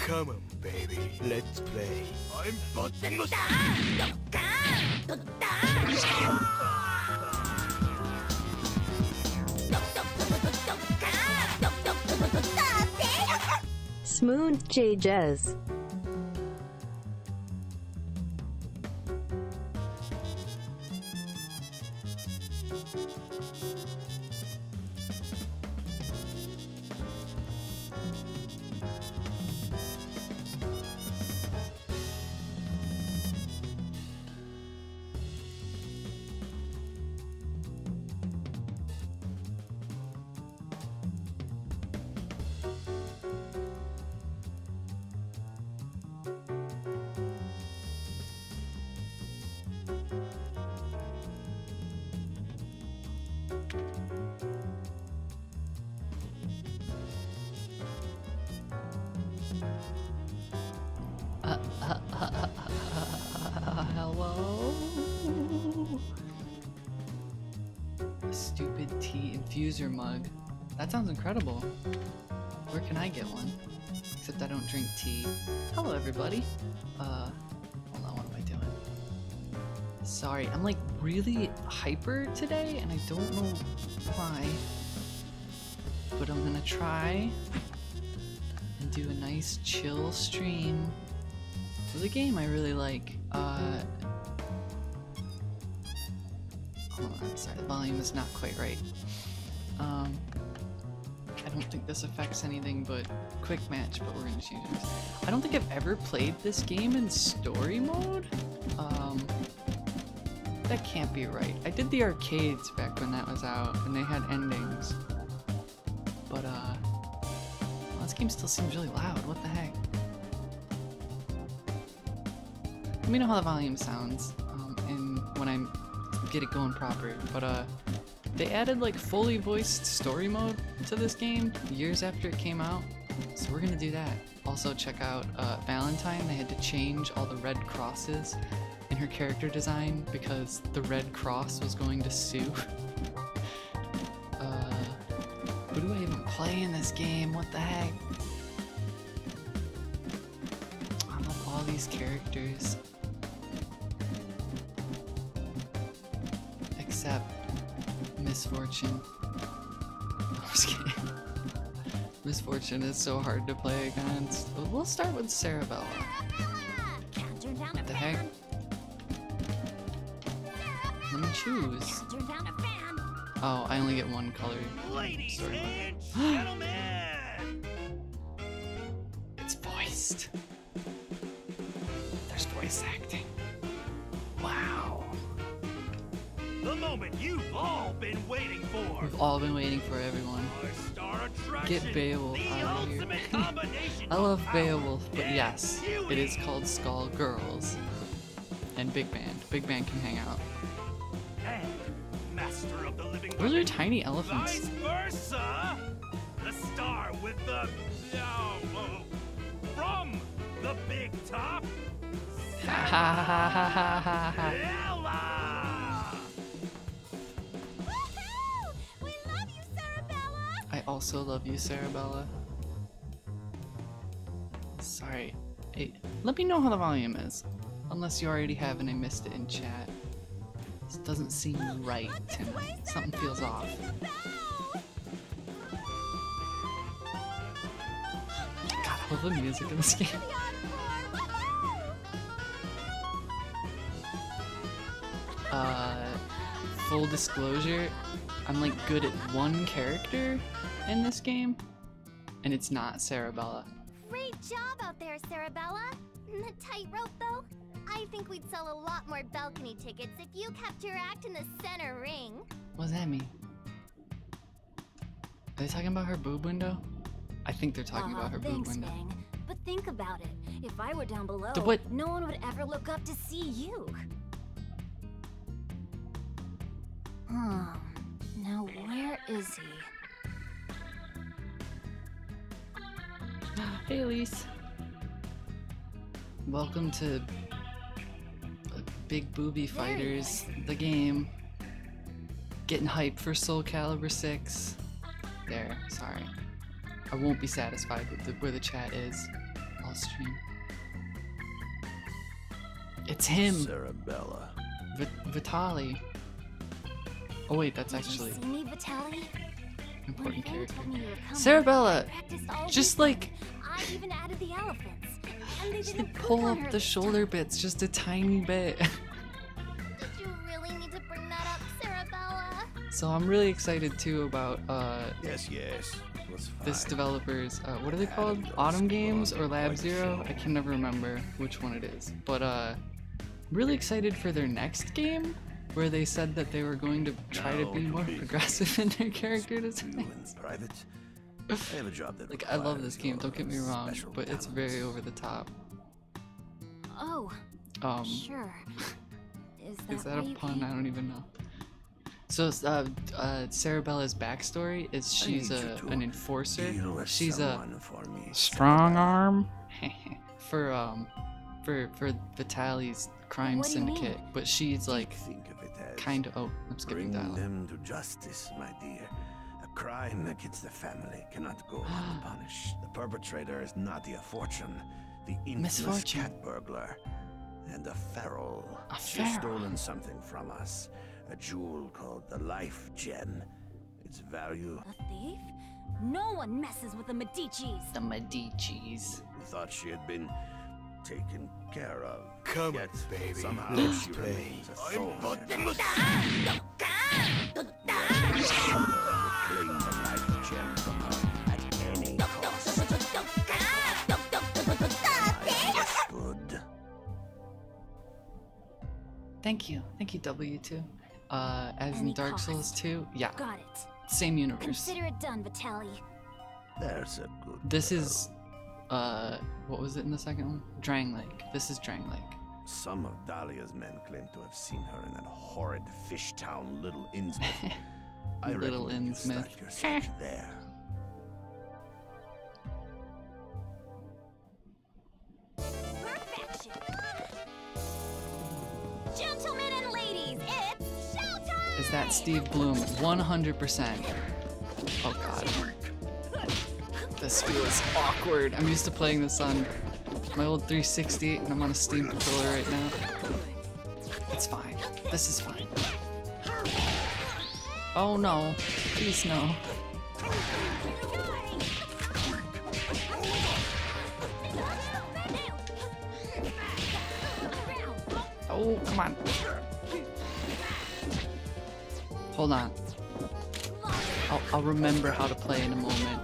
Come on, baby. Let's play. I'm Smooth J Jazz. Hello? A stupid tea infuser mug. That sounds incredible. Where can I get one? Except I don't drink tea. Hello, everybody. Hold on, what am I doing? Sorry, I'm like really hyper today, and I don't know why. But I'm gonna try and do a nice chill stream with a game I really like. Hold on, sorry, the volume is not quite right. I don't think this affects anything but quick match, but we're gonna change it. I don't think I've ever played this game in story mode. That can't be right. I did the arcades back when that was out, and they had endings. But, well, this game still seems really loud. What the heck? Let me know how the volume sounds, and when I get it going proper. But, they added, like, fully voiced story mode to this game years after it came out, so we're gonna do that. Also, check out, Valentine. They had to change all the red crosses in her character design because the red cross was going to sue. Who do I even play in this game? What the heck? I love all these characters. Except Miss Fortune. I'm just kidding. Miss Fortune is so hard to play against. But we'll start with Sarabella. What the heck? Let me choose. Oh, I only get one color. Ladies Sorry. and gentlemen! It's voiced. There's voice acting. Wow. The moment you've all been waiting for. We've all been waiting for everyone. Our star attraction. Get Beowulf The out of here. ultimate combination I love of power Beowulf, but and yes, beauty. it is called Skull Girls. And Big Band. Big Band can hang out. And master of the living Those are weapon. tiny elephants. Vice versa. The star with the from the big top. Ha ha ha ha ha ha ha. Ella! Woohoo! We love you, Sarabella! I also love you, Sarabella. Sorry. Hey, let me know how the volume is. Unless you already have and I missed it in chat. This doesn't seem right to me. Something feels off. God, I love the music in this game. Full disclosure, I'm like good at one character in this game, and it's not Sarabella. Great job out there, Sarabella. The tightrope, though. I think we'd sell a lot more balcony tickets if you kept your act in the center ring. What does that mean? Are they talking about her boob window? I think they're talking about her boob Thanks, window. Fang. But think about it. If I were down below, The what? no one would ever look up to see you. Now where is he? Hey, Elise. Welcome to Big Booby Fighters, the game. Getting hyped for Soul Calibur 6. There, sorry. I won't be satisfied with where the chat is. Brawl stream. It's him, Cerebella. Vitali. Oh wait, that's actually Did you see me, Vitaly? important When Faye character. told me you were coming, Cerebella, I practiced all just weekend. like I even added the elephants. And they just didn't pull poop on up her the this shoulder time. bits just a tiny bit. Did you really need to bring that up, Cerebella? So I'm really excited too about Yes. It was this fine. developer's what are they called? Autumn Games or Lab Zero? I can never remember which one it is. But really excited for their next game where they said that they were going to try to be more progressive in their character You designs. in private? I have a job that Like I love this requires game, don't your get me wrong, special but it's very talents. over the top. Oh, sure. Is that why a you pun? came? I don't even know. So Cerebella's backstory is she's I need you to an enforcer. deal with She's a someone for me, strong Cerebella. arm for Vitaly's crime What do you mean? syndicate, but she's like Think of it as kind of I'm skipping bring dialogue. them to justice, my dear. A crime against the family cannot go unpunished. The perpetrator is Nadia Fortune, the infamous Misfortune. cat burglar, and a feral. A She's feral. stolen something from us, a jewel called the Life Gem. Its value, A thief? No one messes with the Medicis. The Medicis. we thought she had been taken care of. Come Yet, on, baby. somehow Let's she play. remains a I'm soul. but- Claim the Life Gem from her at any cost. Understood. Thank you, W2. As in Any Dark Souls cost. 2, yeah, Got it. same universe. Consider it done, Vitaly. There's a good This girl. is what was it in the second one? Drang Lake. This is Drang Lake. Some of Dahlia's men claim to have seen her in that horrid fish town, Little Innsmouth. I Little recommend you Innsmouth. start your search there. Perfection. Gentlemen and ladies, it's showtime! Is that Steve Bloom? 100%. Oh god. This feels awkward. I'm used to playing this on my old 360 and I'm on a Steam controller right now. It's fine. This is fine. Oh no. Please no. Oh, come on. Hold on. I'll remember how to play in a moment.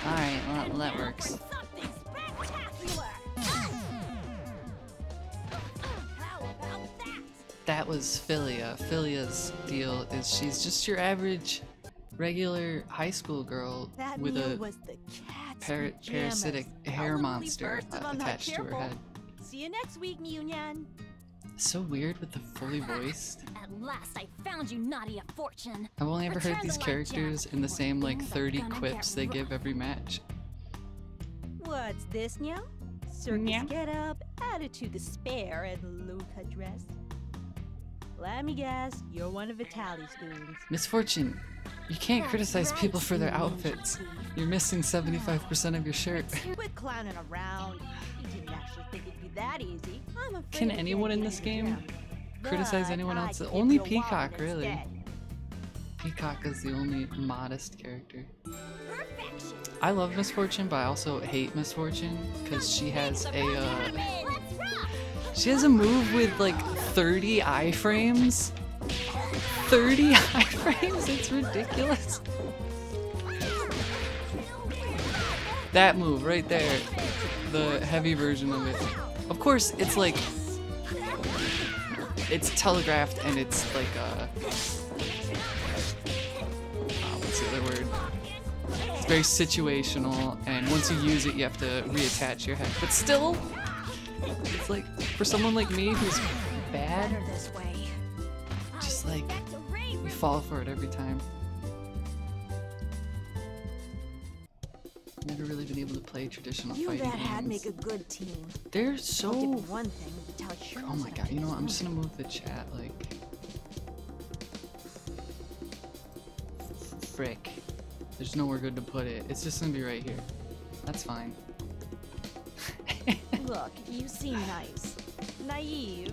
Alright, well, that works. Something spectacular! How about that? That was Philia. Philia's deal is she's just your average, regular high school girl That with meal a was the cat's pajamas. parasitic hair Probably monster burst if I'm not attached to her careful. head. See you next week, Myunyan. So weird with the fully voiced. At last I found you, Nadia Fortune. I've only ever heard Return these the light gem, characters in the or same like things are 30 gonna quips get they give rough. every match. What's this now? Circus Meow. get up, attitude to spare, and Luca dress. Let me guess, you're one of Vitaly's goons. Misfortune. You can't That's criticize right, people for their you ninja outfits. thief. You're missing 75% of your shirt. Quit clowning around. You didn't actually think it'd be that easy. I'm afraid Can it anyone can't in be this game done. criticize But anyone I else? could give Only you a Peacock, waffle really. instead. Peacock is the only modest character. Perfection. I love Misfortune, but I also hate Misfortune because she has Let's rock! she has a move with like 30 iframes. 30 iframes? It's ridiculous. That move right there, the heavy version of it. Of course, it's like it's telegraphed and it's like what's the other word? It's very situational, and once you use it, you have to reattach your head. But still, it's like for someone like me who's bad, Better this way. just like Back to Ray. we fall for it every time. Never really been able to play traditional You and fighting that hat games. make a good team. They're I'll give so. you one thing, Vitaly sure Oh knows my how god! to You know what? I'm take just gonna move the chat like. Frick. There's nowhere good to put it. It's just gonna be right here. That's fine. Look, you seem nice. Naive,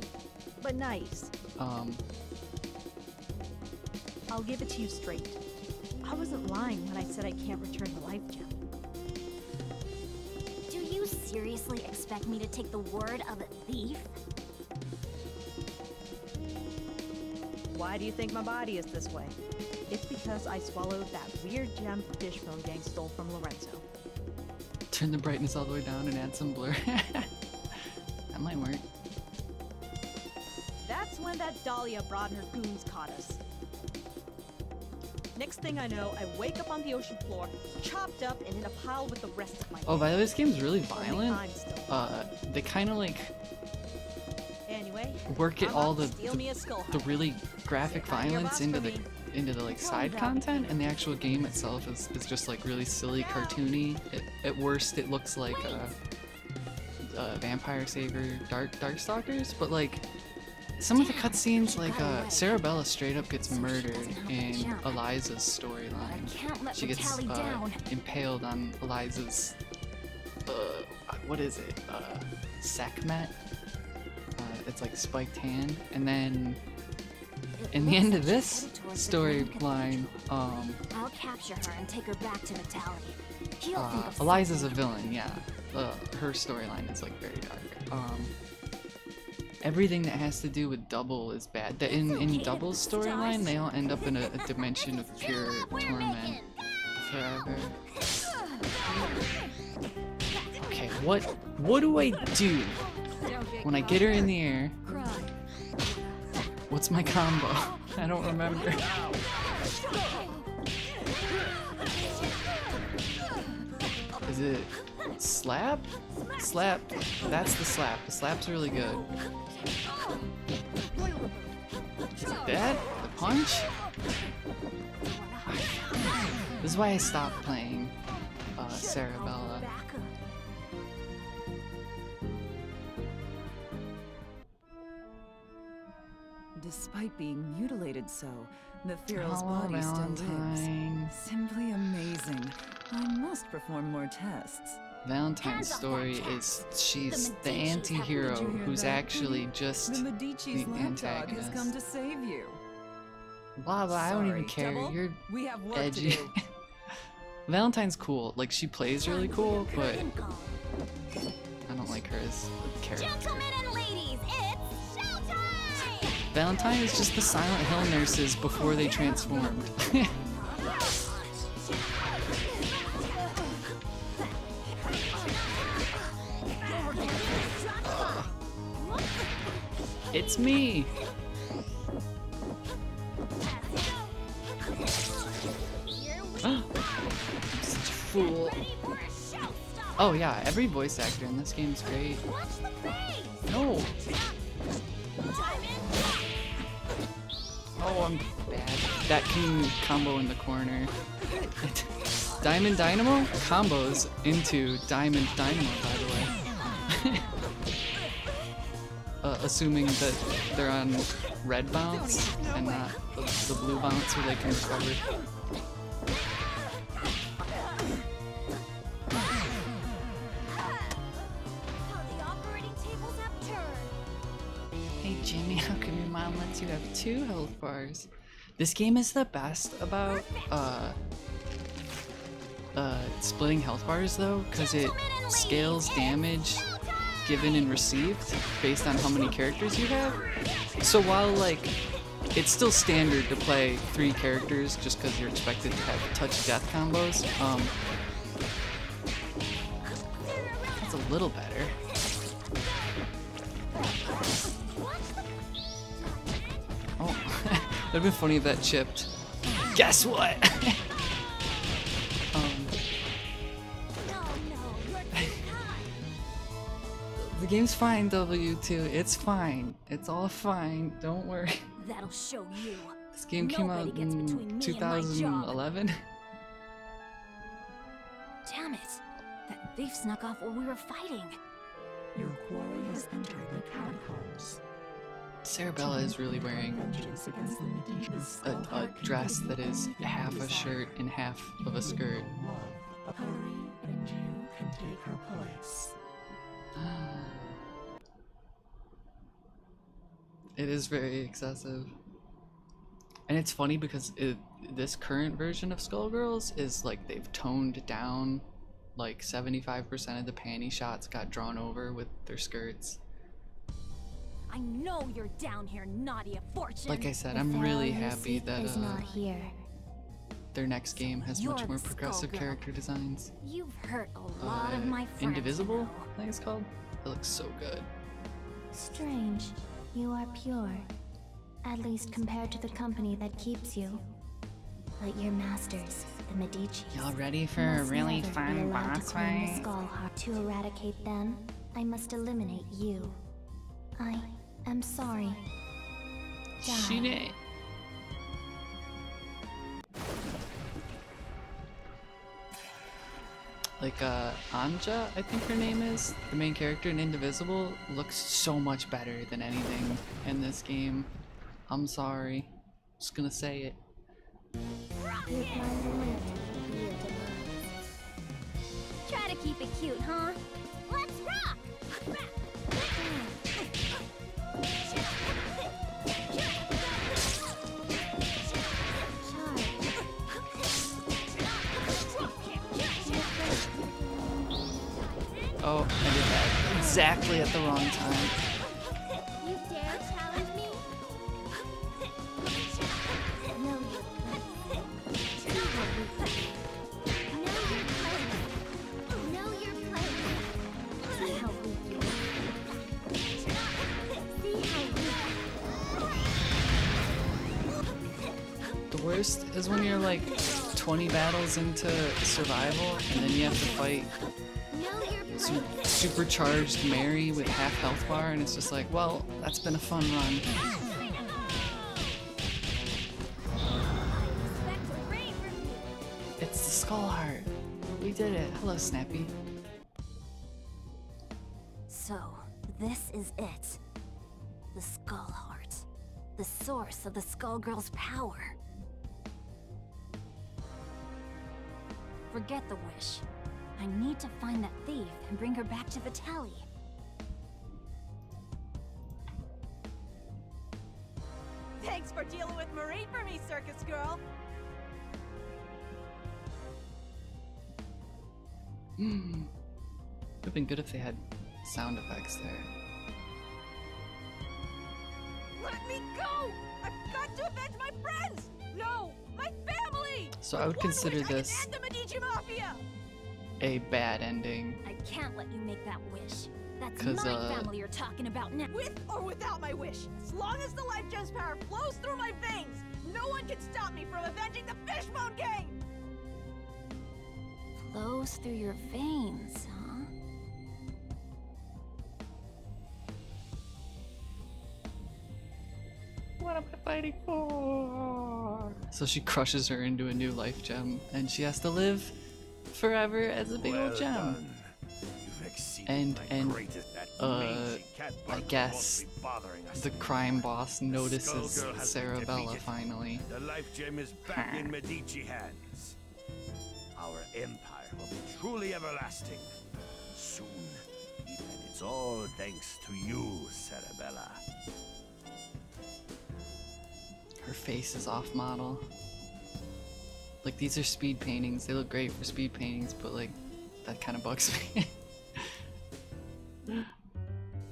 but nice. I'll give it to you straight. I wasn't lying when I said I can't return the life gem. Do you seriously expect me to take the word of a thief? Why do you think my body is this way? It's because I swallowed that weird gem the Fishbone Gang stole from Lorenzo. Turn the brightness all the way down and add some blur. That might work. That's when that Dahlia broad and her goons caught us. Next thing I know, I wake up on the ocean floor, chopped up and in a pile with the rest of my Oh, by the way, gang. this game's really Only violent. I'm still They kind of like Anyway, work it I'm all off to steal me a skull the hide. really graphic Sit by your violence boss into for the me. like Tell side me about content, it. and the actual game itself is just like really silly, cartoony. At worst, it looks like Vampire Saver, Darkstalkers, but like some of the cutscenes, like Cerebella straight up gets murdered in Eliza's storyline. Can't let She gets Vitaly down. impaled on Eliza's what is it? Sekhmet. It's like spiked hand, and then in the end of this storyline, I'll capture her and take her back to Vitaly. He'll think of Eliza's a something. villain, yeah. Her storyline is like very dark. Everything that has to do with Double is bad. In Double's storyline, they all end up in a dimension of pure torment forever. Okay, what do I do when I get her in the air? What's my combo? I don't remember. Is it slap? Slap. That's the slap. The slap's really good. Is it that? The punch? This is why I stopped playing Cerebella. Despite being mutilated so, the Pharaoh's Hello, body still Valentine. lives. Simply amazing. I must perform more tests. Valentine's story is she's the anti-hero Did you hear who's that? actually just The Medici's the lapdog has come antagonist. to save you. Blah blah, I don't even Sorry, care. Double. You're We have work edgy. to do. Valentine's cool. Like, she plays really cool, but I don't like her as a character. Gentlemen and ladies, it's showtime! Valentine is just the Silent Hill nurses before they transformed. It's me! I'm such a fool. Oh yeah, every voice actor in this game's great. Watch the face! No! Oh, I'm bad. That can combo in the corner. Diamond Dynamo combos into Diamond Dynamo, by the way. Assuming that they're on red bounce and not the blue bounce where they can recover. How the operating tables have turned. Hey Jimmy, how come your mom lets you have 2 health bars? This game is the best about splitting health bars though, because it scales damage given and received based on how many characters you have. So while like it's still standard to play 3 characters just because you're expected to have touch death combos, that's a little better. Oh, that'd been funny if that chipped. Guess what? The game's fine, W2. It's fine. It's all fine. Don't worry. That'll show you. This game came out Nobody gets between in me and my job. 2011. Damn it. Thief snuck off while we were fighting. Your quarry has entered the catacombs. Cerebella is really wearing Vengeance against the Medici's a dress that is half a shirt and half of a skirt. Hurry, and you can take her place. It is very excessive. And it's funny because this current version of Skullgirls is like they've toned down like 75% of the panty shots got drawn over with their skirts. I know you're down here, Nadia Fortune. Like I said, I'm really happy that is not here. their next game has You're much more the progressive Skullgirl. character designs. You've hurt a lot of my friends. Indivisible, you know. I think it's called. It looks so good. Strange. You are pure. At least compared to the company that keeps you. But your masters, the Medici. Y'all ready for a must really never be fun allowed boss to claim the fight? Skull Heart. To eradicate them, I must eliminate you. I am sorry. Die. She did. Like Anja, I think her name is, the main character in Indivisible, looks so much better than anything in this game. I'm sorry. Just gonna say it. Try to keep it cute, huh? Let's rock! Oh, I did that exactly at the wrong time. You dare challenge me? No, know your place. See how weak you are. See how weak. The worst is when you're like 20 battles into survival and then you have to fight Know your place. supercharged Mary with half health bar, and it's just like, well, that's been a fun run. It's the Skull Heart. We did it. Hello, Snappy. So, this is it. The Skull Heart. The source of the Skullgirl's power. Forget the wish. I need to find that thief and bring her back to Vitaly. Thanks for dealing with Marie for me, circus girl. Would have been good if they had sound effects there. Let me go! I've got to avenge my friends! No, my family! So I would One consider wish I can this end the Medici Mafia! a bad ending. I can't let you make that wish. That's 'Cause, my family you're talking about now. With or without my wish, as long as the Life Gem's power flows through my veins, no one can stop me from avenging the Fishbone Gang! Flows through your veins, huh? What am I fighting for? So she crushes her into a new life gem, and she has to live forever as a big Well old gem. done. You've exceeded And- my and, greatest. That uh, mangy cat I Barker guess won't be bothering us the anymore. crime boss notices Skullgirl has been Cerebella defeated. finally. The life gem is back in Medici hands. Our empire will be truly everlasting. Soon. And it's all thanks to you, Cerebella. Her face is off model. Like, these are speed paintings. They look great for speed paintings, but like, that kind of bugs me.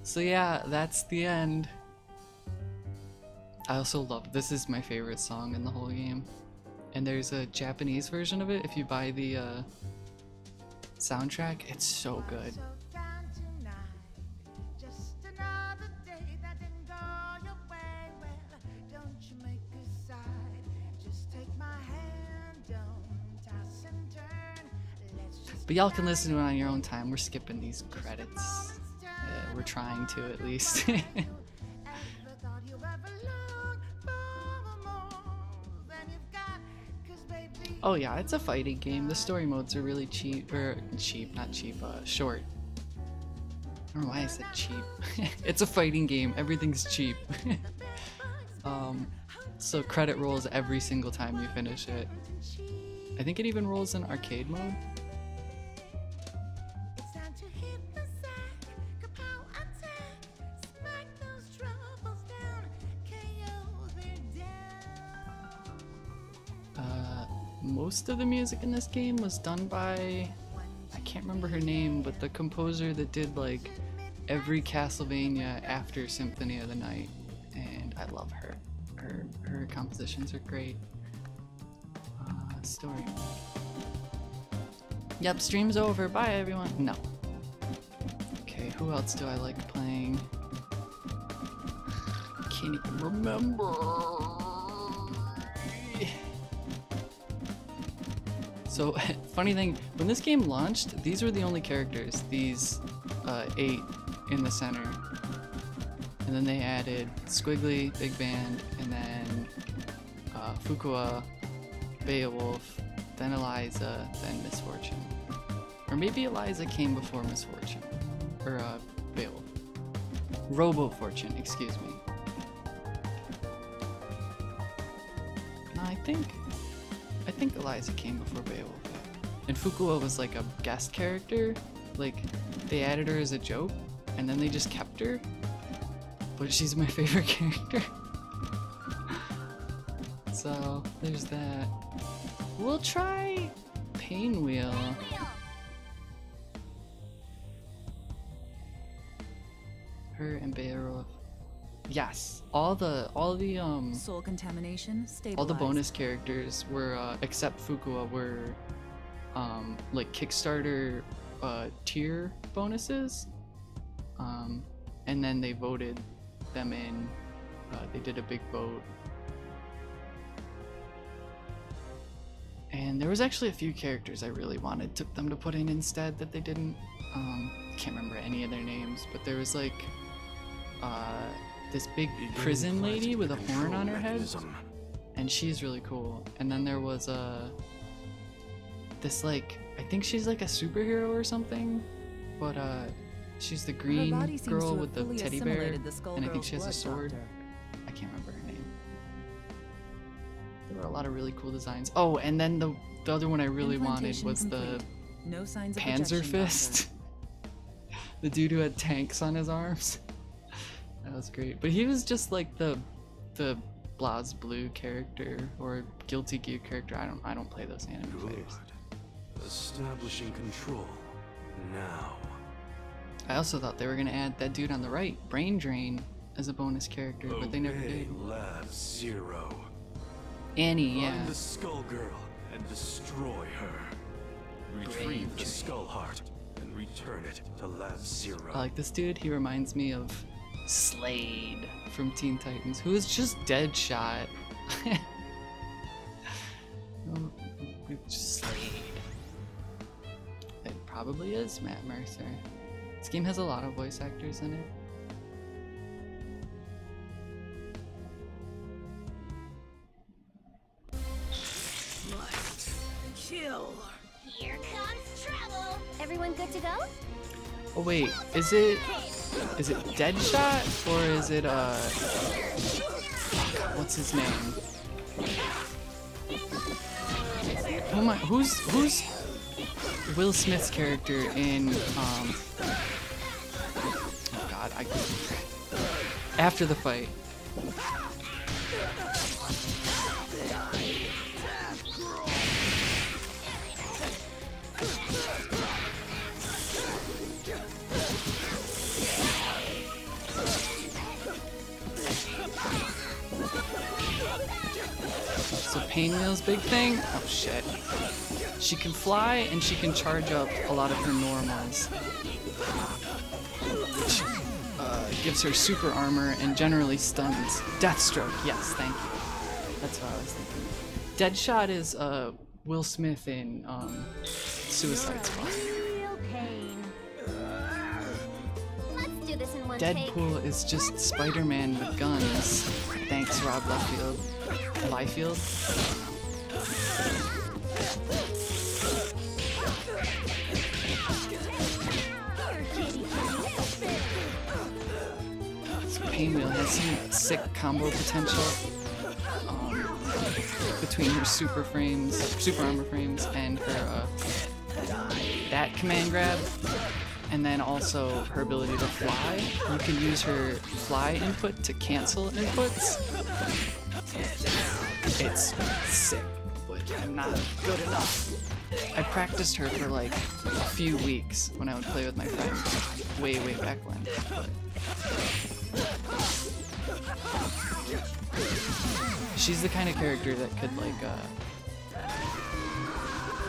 So yeah, that's the end. I also love, this is my favorite song in the whole game. And there's a Japanese version of it if you buy the soundtrack. It's so good. But y'all can listen to it on your own time. We're skipping these credits. We're trying to, at least. Oh yeah, it's a fighting game. The story modes are really cheap, or cheap, not cheap, short. I don't know why I said cheap. It's a fighting game. Everything's cheap. So credit rolls every single time you finish it. I think it even rolls in arcade mode. Most of the music in this game was done by, I can't remember her name, but the composer that did like every Castlevania after Symphony of the Night, and I love her. Her compositions are great. Story. Yep, stream's over. Bye everyone. No. Okay, who else do I like playing? Can't even remember. So, funny thing, when this game launched, these were the only characters, these 8 in the center. And then they added Squiggly, Big Band, and then Fukua, Beowulf, then Eliza, then Miss Fortune. Or maybe Eliza came before Miss Fortune. Or Beowulf. Robo Fortune, excuse me. No, I think Eliza came before Beowulf. And Fukua was like a guest character. Like, they added her as a joke, and then they just kept her. But she's my favorite character. So, there's that. We'll try Painwheel. Her and Beowulf. Yes, all the Soul contamination stabilized. all the bonus characters were except Fukua were like Kickstarter tier bonuses, and then they voted them in. They did a big vote, and there was actually a few characters I really wanted them to put in instead that they didn't. Can't remember any of their names, but there was like this big prison lady with a horn on her head, and she's really cool. And then there was this, like, I think she's like a superhero or something, but she's the green girl with the teddy bear, and I think she has a sword. I can't remember her name. There were a lot of really cool designs. Oh, and then the other one I really wanted was the No signs of Panzer rejection, Fist. The dude who had tanks on his arms. That was great. But he was just like the BlazBlue character or Guilty Gear character. I don't play those anime fighters. Establishing control. Now. I also thought they were gonna add that dude on the right, Brain Drain, as a bonus character, but they never Obey did. Lab Zero. Annie, yeah. Find the Skull Girl and destroy her. Retrieve the Skull Heart and return it to Lab Zero. I like this dude. He reminds me of Slade from Teen Titans, who is just Deadshot. Oh, Slade. It probably is Matt Mercer. This game has a lot of voice actors in it. Kill. Here comes trouble. Everyone good to go? Oh wait, is it Deadshot or is it what's his name? Oh my, who's Will Smith's character in oh god, After the Fight. So Painwheel's big thing? Oh shit. She can fly and she can charge up a lot of her normals, which gives her super armor and generally stuns. Deathstroke, yes, thank you. That's what I was thinking. Deadshot is Will Smith in Suicide Squad. Real pain. Let's do this in one take. Deadpool is just Spider-Man with guns. Thanks, Rob Liefeld. So Painwheel has some sick combo potential between her super armor frames, and her that command grab, and then also her ability to fly. You can use her fly input to cancel inputs. It's sick, but I'm not good enough. I practiced her for like a few weeks when I would play with my friends, way back when. She's the kind of character that could like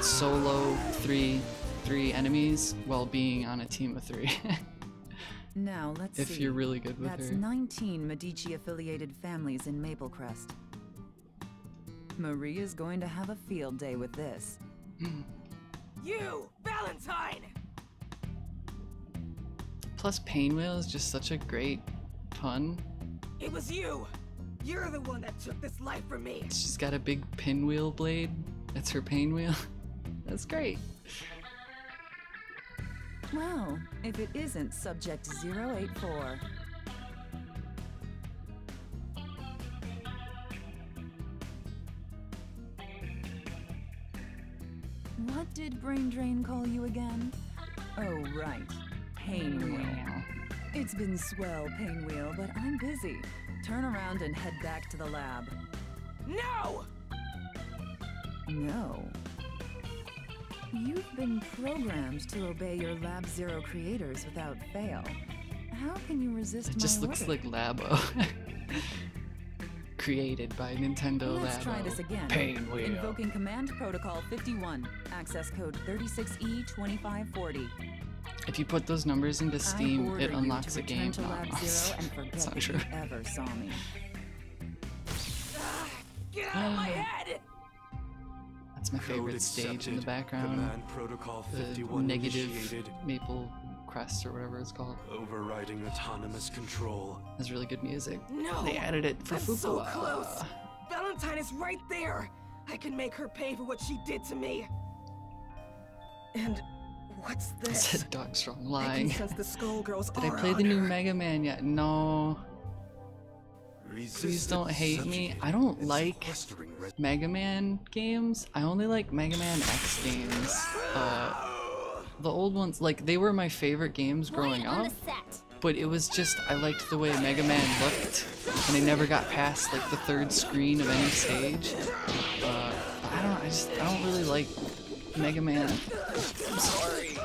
solo three enemies while being on a team of 3. Now let's see. If you're really good with That's her. 19 Medici-affiliated families in Maple Crest. Marie is going to have a field day with this. You, Valentine! Plus, Painwheel is just such a great pun. It was you! You're the one that took this life from me! She's got a big pinwheel blade. That's her Painwheel. That's great. Well, if it isn't Subject 084. What did Brain Drain call you again? Oh, right. Painwheel. It's been swell, Painwheel, but I'm busy. Turn around and head back to the lab. No! No. You've been programmed to obey your Lab Zero creators without fail. How can you resist It my just looks order? like Labo. Created by Nintendo Let's Labo. try this again. Painwheel. Invoking Command Protocol 51. Access code 36E2540. If you put those numbers into I Steam, order it you unlocks to a return game. to Lab Zero and It's forget not that true. you ever saw me. Get out of my head! That's my Code favorite stage in accepted. the background. Command Protocol The 51 negative initiated. Maple Crest or whatever it's called. Overriding autonomous control. Has really good music. No! They added it for I'm Fukua. so close! Valentine is right there! I can make her pay for what she did to me! And what's this? Said Dog Strong I can lying. sense the Skullgirl's Did I aura play the on new her. Mega Man yet? No. Please don't hate me. I don't like Mega Man games. I only like Mega Man X games. The old ones, like, they were my favorite games growing Right on up. the set. But it was just, I liked the way Mega Man looked, and I never got past like the third screen of any stage. I don't really like Mega Man. I'm sorry.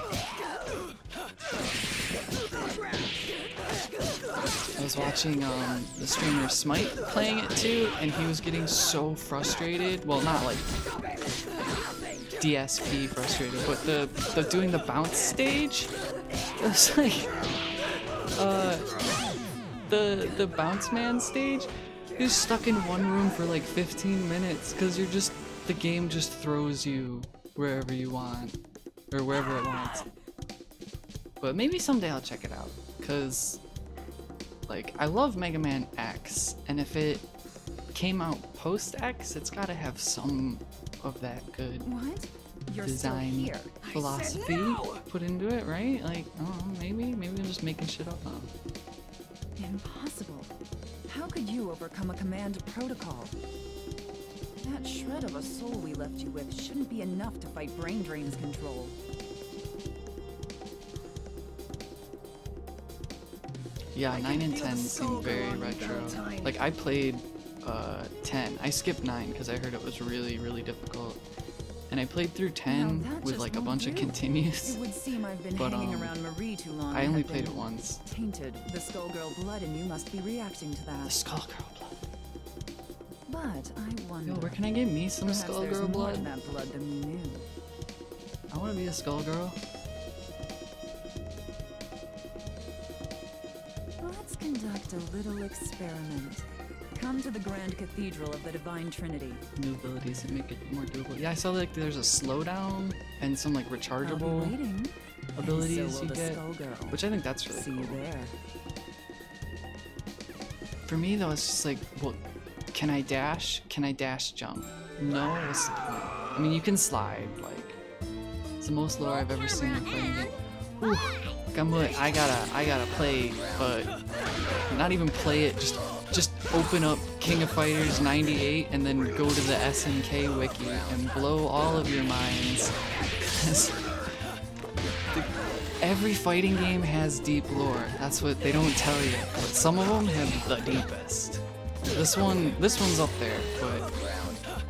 I was watching the streamer Smite playing it too, and he was getting so frustrated. Well, not like DSP frustrated, but the doing the bounce stage. It was like the bounce man stage. You're stuck in one room for like 15 minutes because the game just throws you wherever you want or wherever it wants. But maybe someday I'll check it out because like I love Mega Man X, and if it came out post X, it's got to have some of that good What? You're design still here. philosophy put into it, right? Like, I don't know, maybe I'm just making shit up. Impossible. How could you overcome a command protocol? That shred of a soul we left you with shouldn't be enough to fight Brain Drain's control. Yeah, 9 and 10 seem very retro. Like, I played 10. I skipped 9 because I heard it was really, really difficult. And I played through 10 Now that with just like a won't bunch of do. continues. It would seem I've been But, hanging around Marie too long. I and only have played it been once. Tainted. The Skullgirl blood in you must be reacting to The that. Skullgirl blood. But I wonder. Yo, where can I get me some perhaps there's Skullgirl more blood? in that blood than we knew. I want to be a Skullgirl. Let's conduct a little experiment. Come to the Grand Cathedral of the Divine Trinity. New abilities that make it more doable. Yeah, I saw like there's a slowdown and some like I'll be rechargeable waiting. abilities and so will you the get, Skullgirl. which I think that's really See cool. you there. For me though, it's just like, well, can I dash? Can I dash jump? No, what's the point? I mean, you can slide, like, it's the most lore I've ever seen in a fighting game. Ooh, Gumlet, I gotta play, not even play it, just open up King of Fighters 98 and then go to the SNK wiki and blow all of your minds. Every fighting game has deep lore. That's what they don't tell you, but some of them have the deepest. This one's up there, but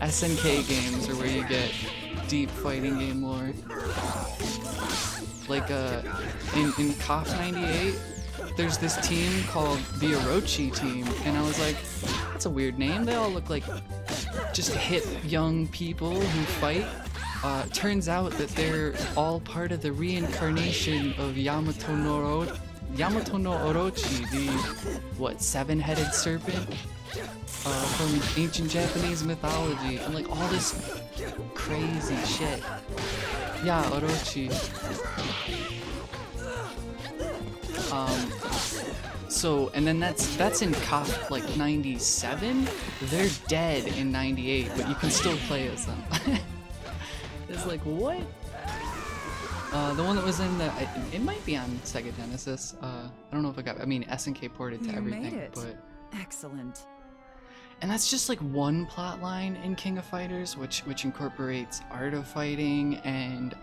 SNK games are where you get deep fighting game lore. Like in KOF 98, there's this team called the Orochi team, and I was like, that's a weird name. They all look like just hip young people who fight. Turns out that they're all part of the reincarnation of Yamato no Orochi, the seven-headed serpent from ancient Japanese mythology, and like all this crazy shit. Yeah, Orochi. So, and then that's in KOF like 97. They're dead in 98, but you can still play as them. It's like, what? The one that was in the, it might be on Sega Genesis. I don't know if SNK ported to everything, made it. but Excellent. and that's just like one plot line in King of Fighters, which incorporates art of fighting and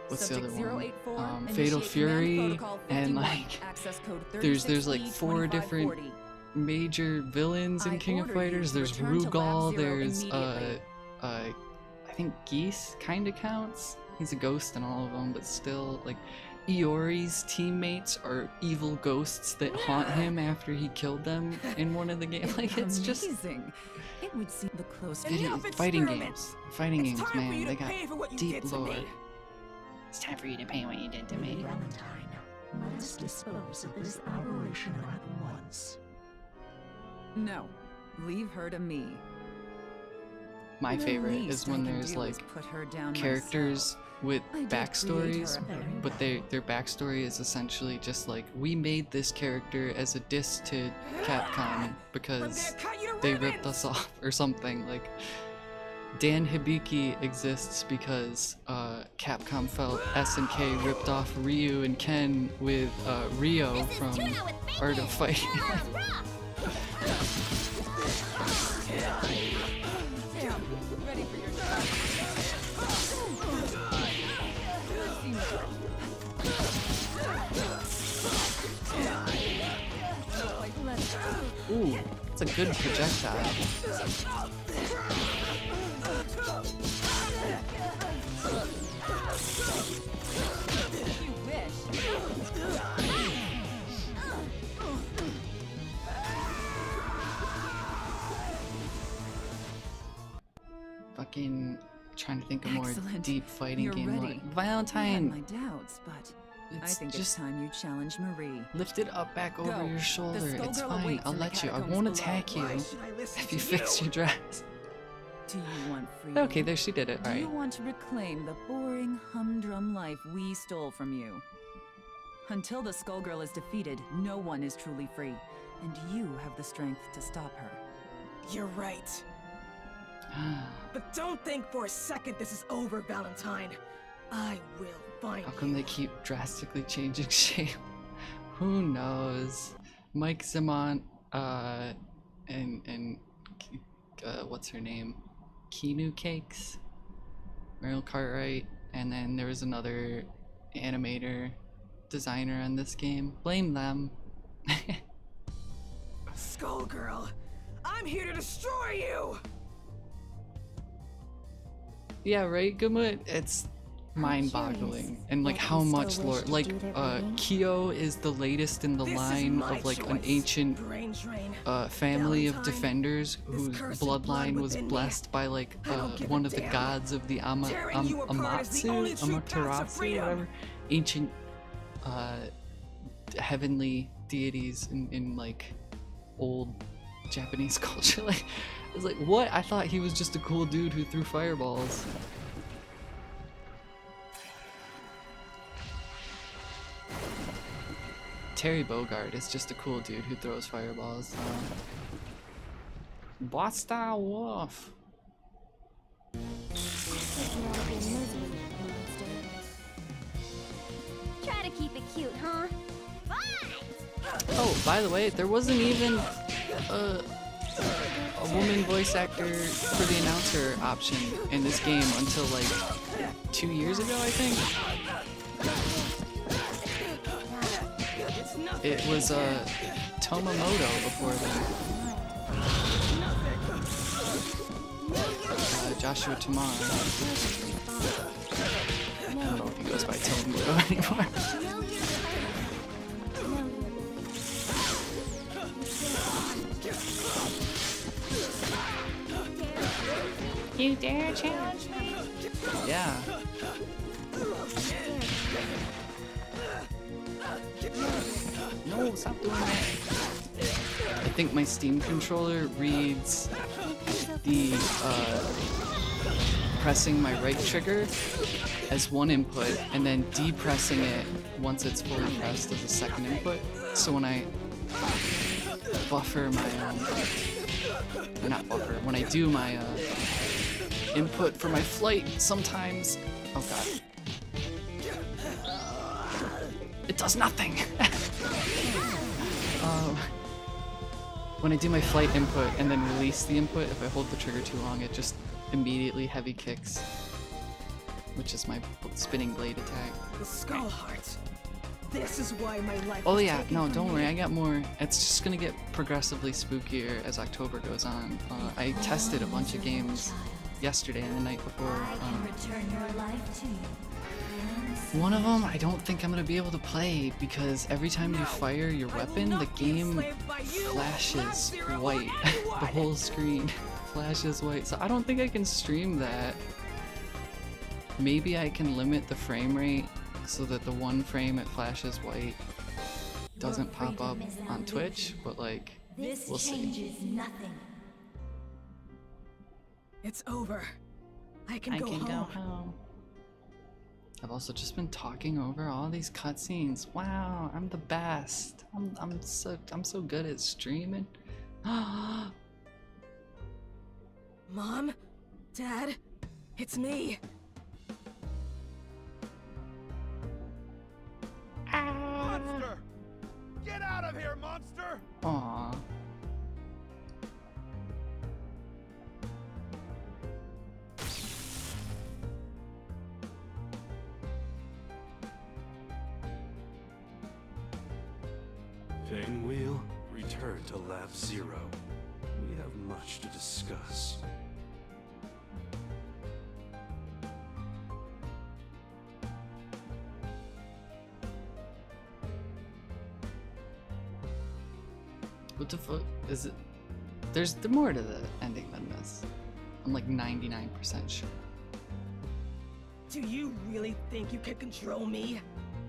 what's the other one? Fatal Fury, and like there's like 4 different major villains in King of Fighters. There's Rugal. There's I think Geese kind of counts. He's a ghost in all of them, but still, like, Iori's teammates are evil ghosts that haunt him after he killed them in one of the games. Like, it's just Amazing. It would seem the close fighting games, man. They got deep lore. It's time for you to pay what you did to me. Valentine, let us dispose of this aberration at once. No, leave her to me. My The favorite least is when I can there's do is like put her down characters with I did backstories, create her. but their backstory is essentially just like, we made this character as a diss to Capcom because they ripped us off or something. Like, Dan Hibiki exists because Capcom felt SNK ripped off Ryu and Ken with Ryo from Art of Fighting. Ooh, it's a good projectile. Fucking trying to think of more Excellent. deep fighting You're game. ready. Valentine, I had my doubts, but I it's think just it's time you challenge Marie. lift it up back over Go. your The shoulder. It's Skullgirl fine. awaits I'll in the let you. I catacombs won't below. attack you Why should I listen if you to fix your dress. Do you want freedom? Okay, there, she did it. Do All you right. want to reclaim the boring, humdrum life we stole from you? Until the Skullgirl is defeated, no one is truly free, and you have the strength to stop her. You're right. But don't think for a second this is over, Valentine. I will find How come you. they keep drastically changing shape? Who knows? Mike Zimont, and what's her name? Keanu Cakes, Meryl Cartwright, and then there was another animator, designer on this game. Blame them. Skullgirl, I'm here to destroy you! Yeah, right, Gumut? It's mind-boggling. curious And like that how you still much wish lore. to Like, do their bidding. Kyo is the latest in the This is line my of like an choice. ancient Brain drain. family of Valentine, defenders this whose cursed blood bloodline was within me. blessed by like I don't give one a of the damn. gods of the Tearing you apart is the only true path to Amaterasu, freedom. whatever, ancient heavenly deities in like old Japanese culture. Like, I was like, what? I thought he was just a cool dude who threw fireballs. Terry Bogard is just a cool dude who throws fireballs. Blasta Wolf. cute, huh? Oh, by the way, there wasn't even a woman voice actor for the announcer option in this game until like 2 years ago, I think. It was Tomomoto before that. Joshua Tamar. I don't know if he goes by Tomomoto anymore. You dare challenge me? Yeah. No, stop doing that. I think my Steam controller reads the pressing my right trigger as one input and then depressing it once it's fully pressed as a second input. So when I buffer my not buffer, when I do my input for my flight, sometimes, oh god, it does nothing. When I do my flight input and then release the input, if I hold the trigger too long, it just immediately heavy kicks, which is my spinning blade attack. The Skull Heart. This is why my life. Oh was yeah, taken no, from don't me. worry, I got more. It's just gonna get progressively spookier as October goes on. I tested a bunch of games yesterday and the night before. One of them I don't think I'm gonna be able to play because every time you fire your weapon, the game flashes white. The whole screen flashes white. So I don't think I can stream that. Maybe I can limit the frame rate so that the one frame it flashes white doesn't pop up on Twitch, but like, we'll see. It's over. I can go home. I've also just been talking over all these cutscenes. Wow, I'm the best. I'm so good at streaming. Mom? Dad? It's me. Monster! Get out of here, monster! Aww. Pinwheel, return to Lab Zero. We have much to discuss. What the fuck is it? There's more to the ending than this. I'm like 99% sure. Do you really think you can control me?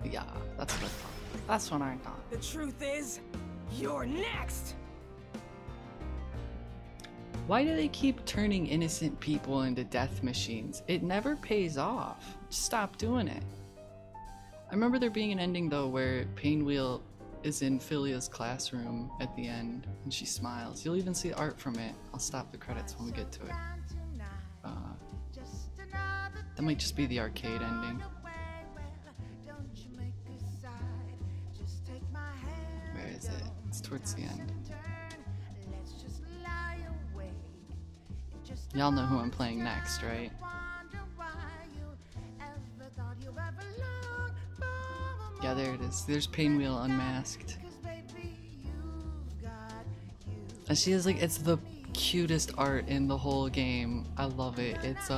Yeah, that's what I thought. That's what I thought. The truth is, you're next! Why do they keep turning innocent people into death machines? It never pays off. Stop doing it. I remember there being an ending though where Painwheel is in Philia's classroom at the end and she smiles. You'll even see art from it. I'll stop the credits when we get to it. That might just be the arcade ending. Where is it? It's towards the end. Y'all know who I'm playing next, right? Yeah, there it is. There's Painwheel unmasked. And she is like, it's the cutest art in the whole game. I love it. It's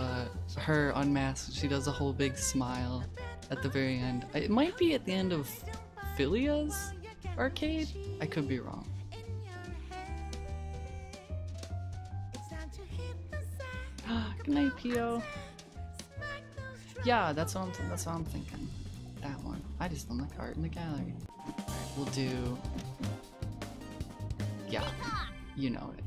her unmasked. She does a whole big smile at the very end. It might be at the end of Philia's arcade? I could be wrong. Good night, Pio. Yeah, that's what I'm thinking. That one. I just don't like art in the gallery. Alright, we'll do. Yeah, you know it.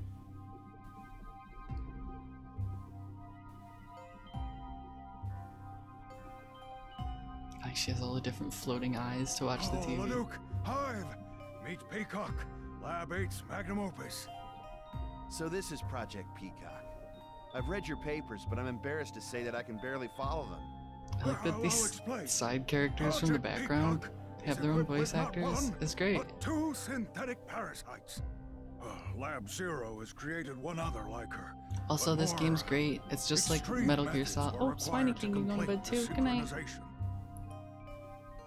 Like she has all the different floating eyes to watch the TV. Leduc, Hive, meet Peacock, Lab 8's magnum opus. So this is Project Peacock. I've read your papers, but I'm embarrassed to say that I can barely follow them. I like that these side characters from the background, they have their own equipped voice with not actors one, is great. but 2 synthetic parasites. Lab Zero has created one other like her. Also, but this more game's great. It's just like extreme Metal Gear methods Solid. were Oh, Spiny required to King, you going to complete bed the too? Good night. synchronization.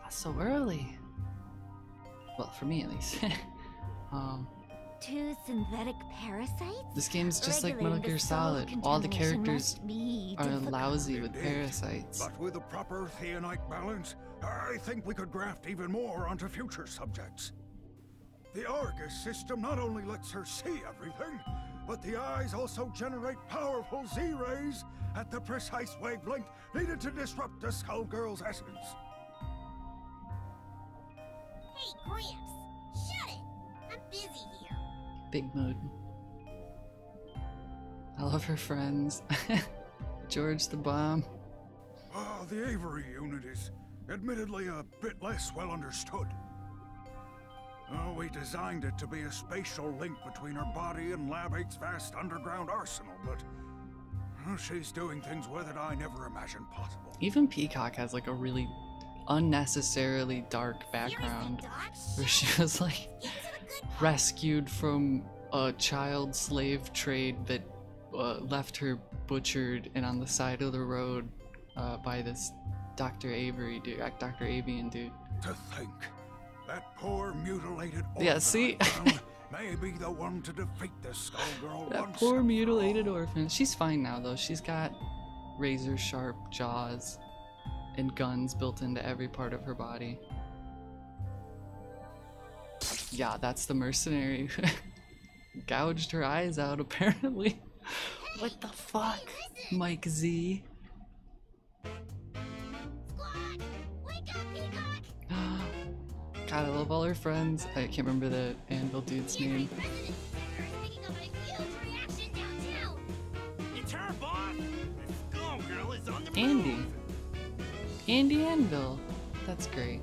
That's so early. Well, for me at least. 2 synthetic parasites? This game's just like Metal Regulating Gear the soul Solid. All the contamination characters must be are difficult. lousy with Indeed. parasites. But with a proper theonite balance, I think we could graft even more onto future subjects. The Argus system not only lets her see everything, but the eyes also generate powerful Z-rays at the precise wavelength needed to disrupt the Skullgirl's essence. Hey, Gramps! Shut it! I'm busy here. Big mood. I love her friends. George the Bomb. The Avery unit is admittedly a bit less well understood. We designed it to be a spatial link between her body and Lab 8's vast underground arsenal, but she's doing things with it I never imagined possible. Even Peacock has like a really unnecessarily dark background where she was like rescued from a child slave trade that left her butchered and on the side of the road by this Dr. Avery dude, Dr. Avian dude. To think that poor mutilated Yeah, see? may be the one to defeat the Skullgirl That once poor and for mutilated orphan. She's fine now though. She's got razor sharp jaws and guns built into every part of her body. Yeah, that's the mercenary who gouged her eyes out apparently. What the fuck? Mike Z. God, I love all her friends. I can't remember the Anvil dude's name. It's her, boss! The Skullgirl is on the Andy. Andy Anvil. That's great.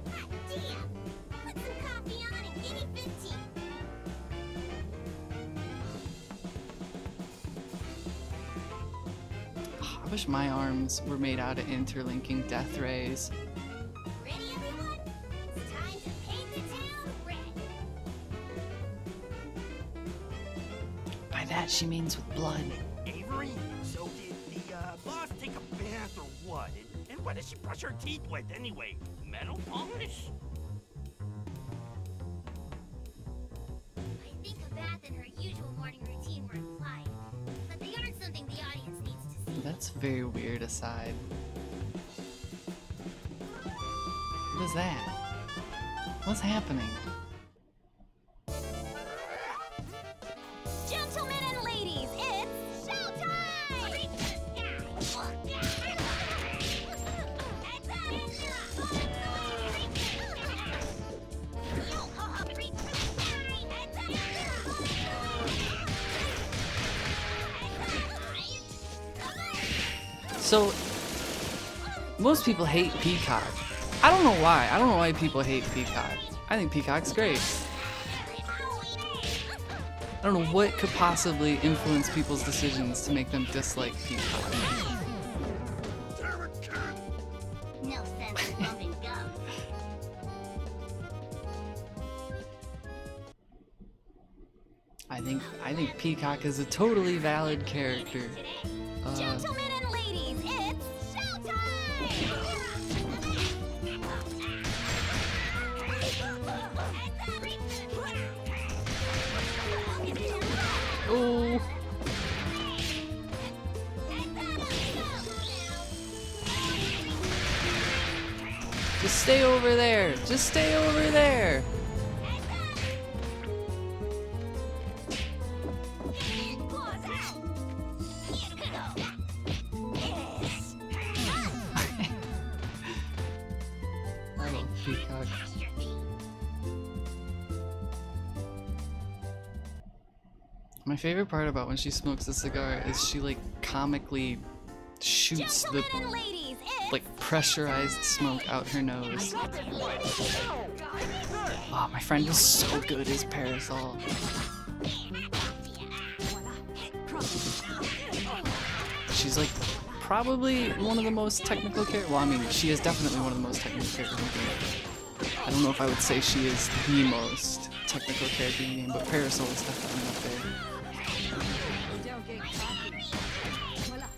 I wish my arms were made out of interlinking death rays. Ready, everyone? It's time to paint the town red. By that she means with blood. Avery, so did the boss take a bath or what? And what does she brush her teeth with anyway? Metal polish? I think a bath and her usual morning routine were implied, but they aren't something the audience needs to see. That's very weird aside. What is that? What's happening? Gentlemen and ladies, it's showtime! So, most people hate Peacock. I don't know why. I don't know why people hate Peacock. I think Peacock's great. I don't know what could possibly influence people's decisions to make them dislike Peacock. No sense in loving gum. I think Peacock is a totally valid character. Gentlemen and ladies, it's showtime! Oh. Just stay over there. Just stay over there. I love Peacock. My favorite part about when she smokes a cigar is she like comically shoots the like pressurized smoke out her nose. Oh, my friend is so good as Parasol. She's like probably one of the most technical characters. Well, I mean, she is definitely one of the most technical characters in the game. I don't know if I would say she is the most technical character in the game, but Parasol is definitely up there. Don't get cocky. Voila.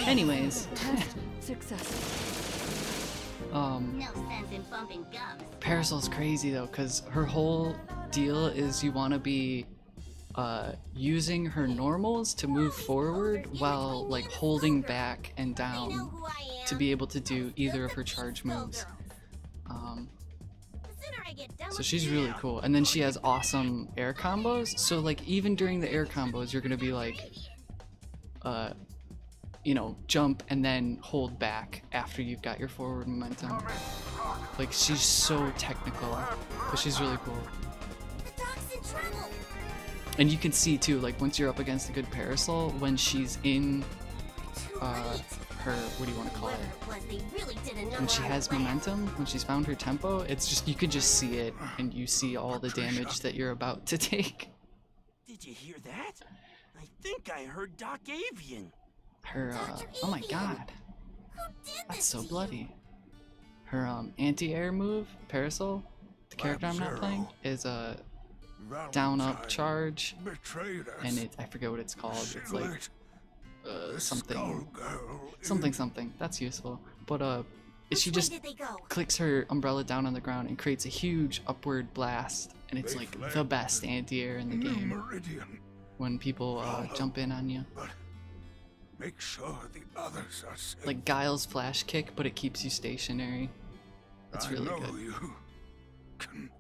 Anyways, Success. No sense in bumping gums. Parasol's crazy though, because her whole deal is you want to be using her normals to move forward while like holding back and down to be able to do either of her charge moves. So she's really cool. And then she has awesome air combos. So like even during the air combos, you're gonna be like, you know, jump and then hold back after you've got your forward momentum. Like she's so technical, but she's really cool. The dog's in trouble. And you can see too, like once you're up against a good Parasol, when she's in her, what do you want to call it? When she has momentum, when she's found her tempo, it's just, you could just see it and you see all the damage that you're about to take. Did you hear that? I think I heard Doc Avian. Her, oh my god. That's so bloody. Her, anti-air move, Parasol, the character I'm not playing, is a down up charge, and it, I forget what it's called. It's like something that's useful, but she just clicks her umbrella down on the ground and creates a huge upward blast, and it's like the best anti-air in the game when people jump in on you. Make sure the others are safe. Like Guile's flash kick, but it keeps you stationary. It's really good. You can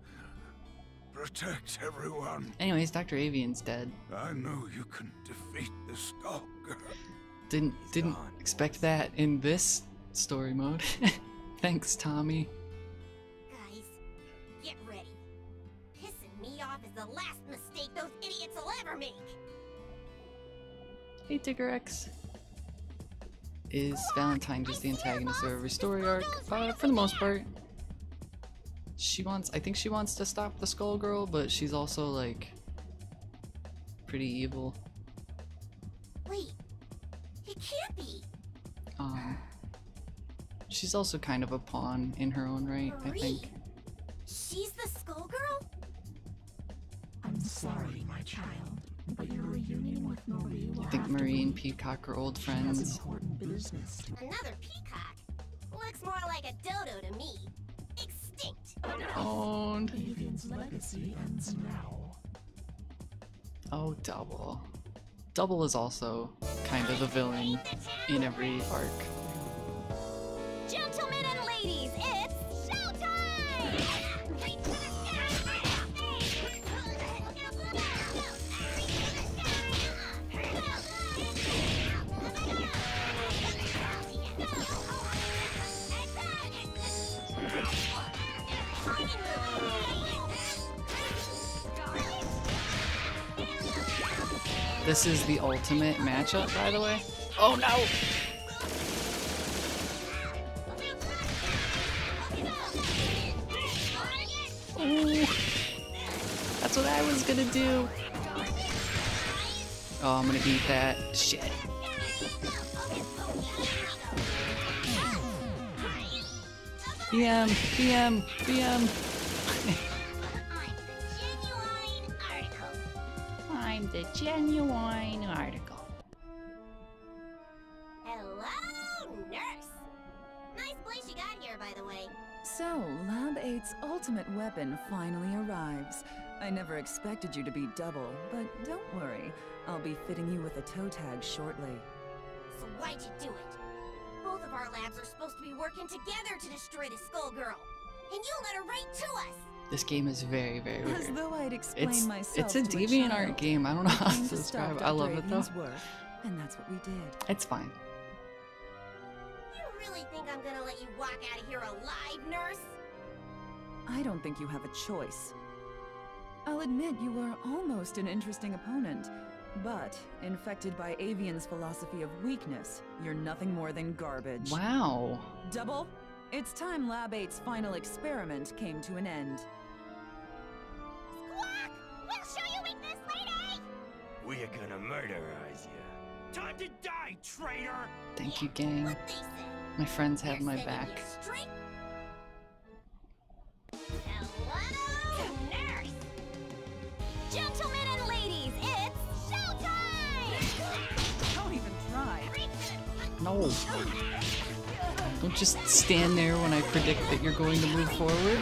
protect everyone. Anyways, Dr. Avian's dead. I know you can defeat the Skull Girl. Didn't expect that in this story mode. Thanks, Tommy. Guys, get ready. Pissing me off is the last mistake those idiots will ever make. Hey, Tigger X. Is Valentine just the antagonist of every story arc? For the most part. I think she wants to stop the Skull Girl, but she's also like pretty evil. Wait, it can't be. She's also kind of a pawn in her own right, I think. She's the Skull Girl? I'm sorry, my child, but your reunion with Marie will I think Marie and Peacock are old friends. important business. Another peacock? Looks more like a dodo to me. Extinct. Owned. Avian's legacy ends now. Oh, Double. Double is also kind of the villain in every arc. Gentlemen and ladies, it's showtime! This is the ultimate matchup, by the way. Oh no! Ooh. That's what I was gonna do. Oh, I'm gonna eat that. Shit. BM. I'm the genuine article. Hello, nurse. Nice place you got here, by the way. So, Lab 8's ultimate weapon finally arrives. I never expected you to be Double, but don't worry. I'll be fitting you with a toe tag shortly. So why'd you do it? Both of our labs are supposed to be working together to destroy the Skull Girl. And you let her right to us! This game is very, very weird. As though I'd explain It's myself a to DeviantArt child. game. I don't know how Came to to describe stop it. I love Dr. it though. Avian's work, and that's what we did. It's fine. You really think I'm gonna let you walk out of here alive, nurse? I don't think you have a choice. I'll admit you were almost an interesting opponent, but infected by Avian's philosophy of weakness, you're nothing more than garbage. Wow. Double, it's time Lab 8's final experiment came to an end. Squawk! We'll show you weakness, lady! We're gonna murderize you. Time to die, traitor! Thank you, gang. My friends have my back. Hello, nurse! Gentlemen and ladies, it's showtime! Don't even try. No. Don't just stand there when I predict that you're going to move forward.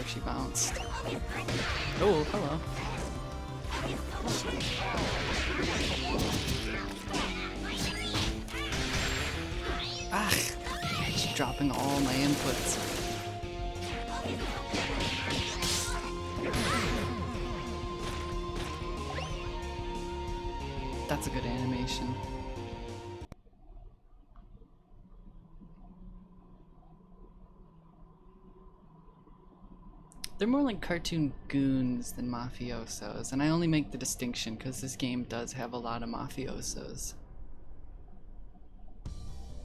She bounced. Oh, hello. Ah, just dropping all my inputs. That's a good animation. They're more like cartoon goons than mafiosos, and I only make the distinction because this game does have a lot of mafiosos.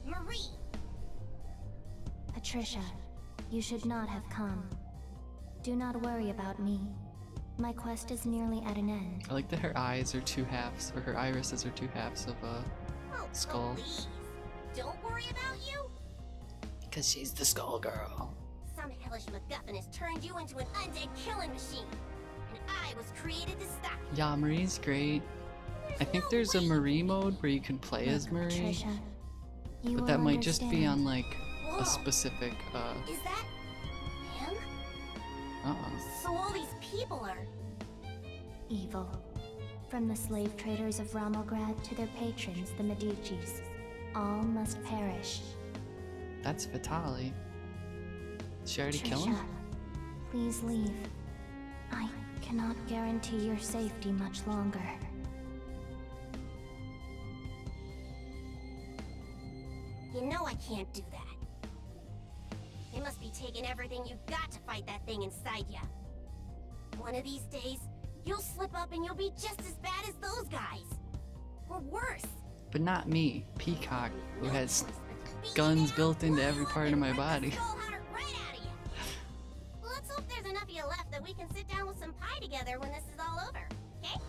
Marie! Patricia, you should not have come. Do not worry about me. My quest is nearly at an end. I like that her eyes are two halves, or her irises are two halves of a skull. Please. Don't worry about you. Because she's the skull girl. Some hellish MacGuffin has turned you into an undead killing machine, and I was created to stop you. Yeah, Marie's great. I think there's a Marie mode where you can play as Marie, Patricia, you but that will might just be understand. on like a specific. Is that him? So all these people are Evil. From the slave traders of Ramograd to their patrons, the Medicis. All must perish. That's Vitali. Did she already kill him? Trisha, please leave. I cannot guarantee your safety much longer. You know I can't do that. They must be taking everything you've got to fight that thing inside ya. One of these days, you'll slip up and you'll be just as bad as those guys. Or worse. But not me, Peacock, who has guns built into every part of my body. Let's hope there's enough of you left that we can sit down with some pie together when this is all over, okay?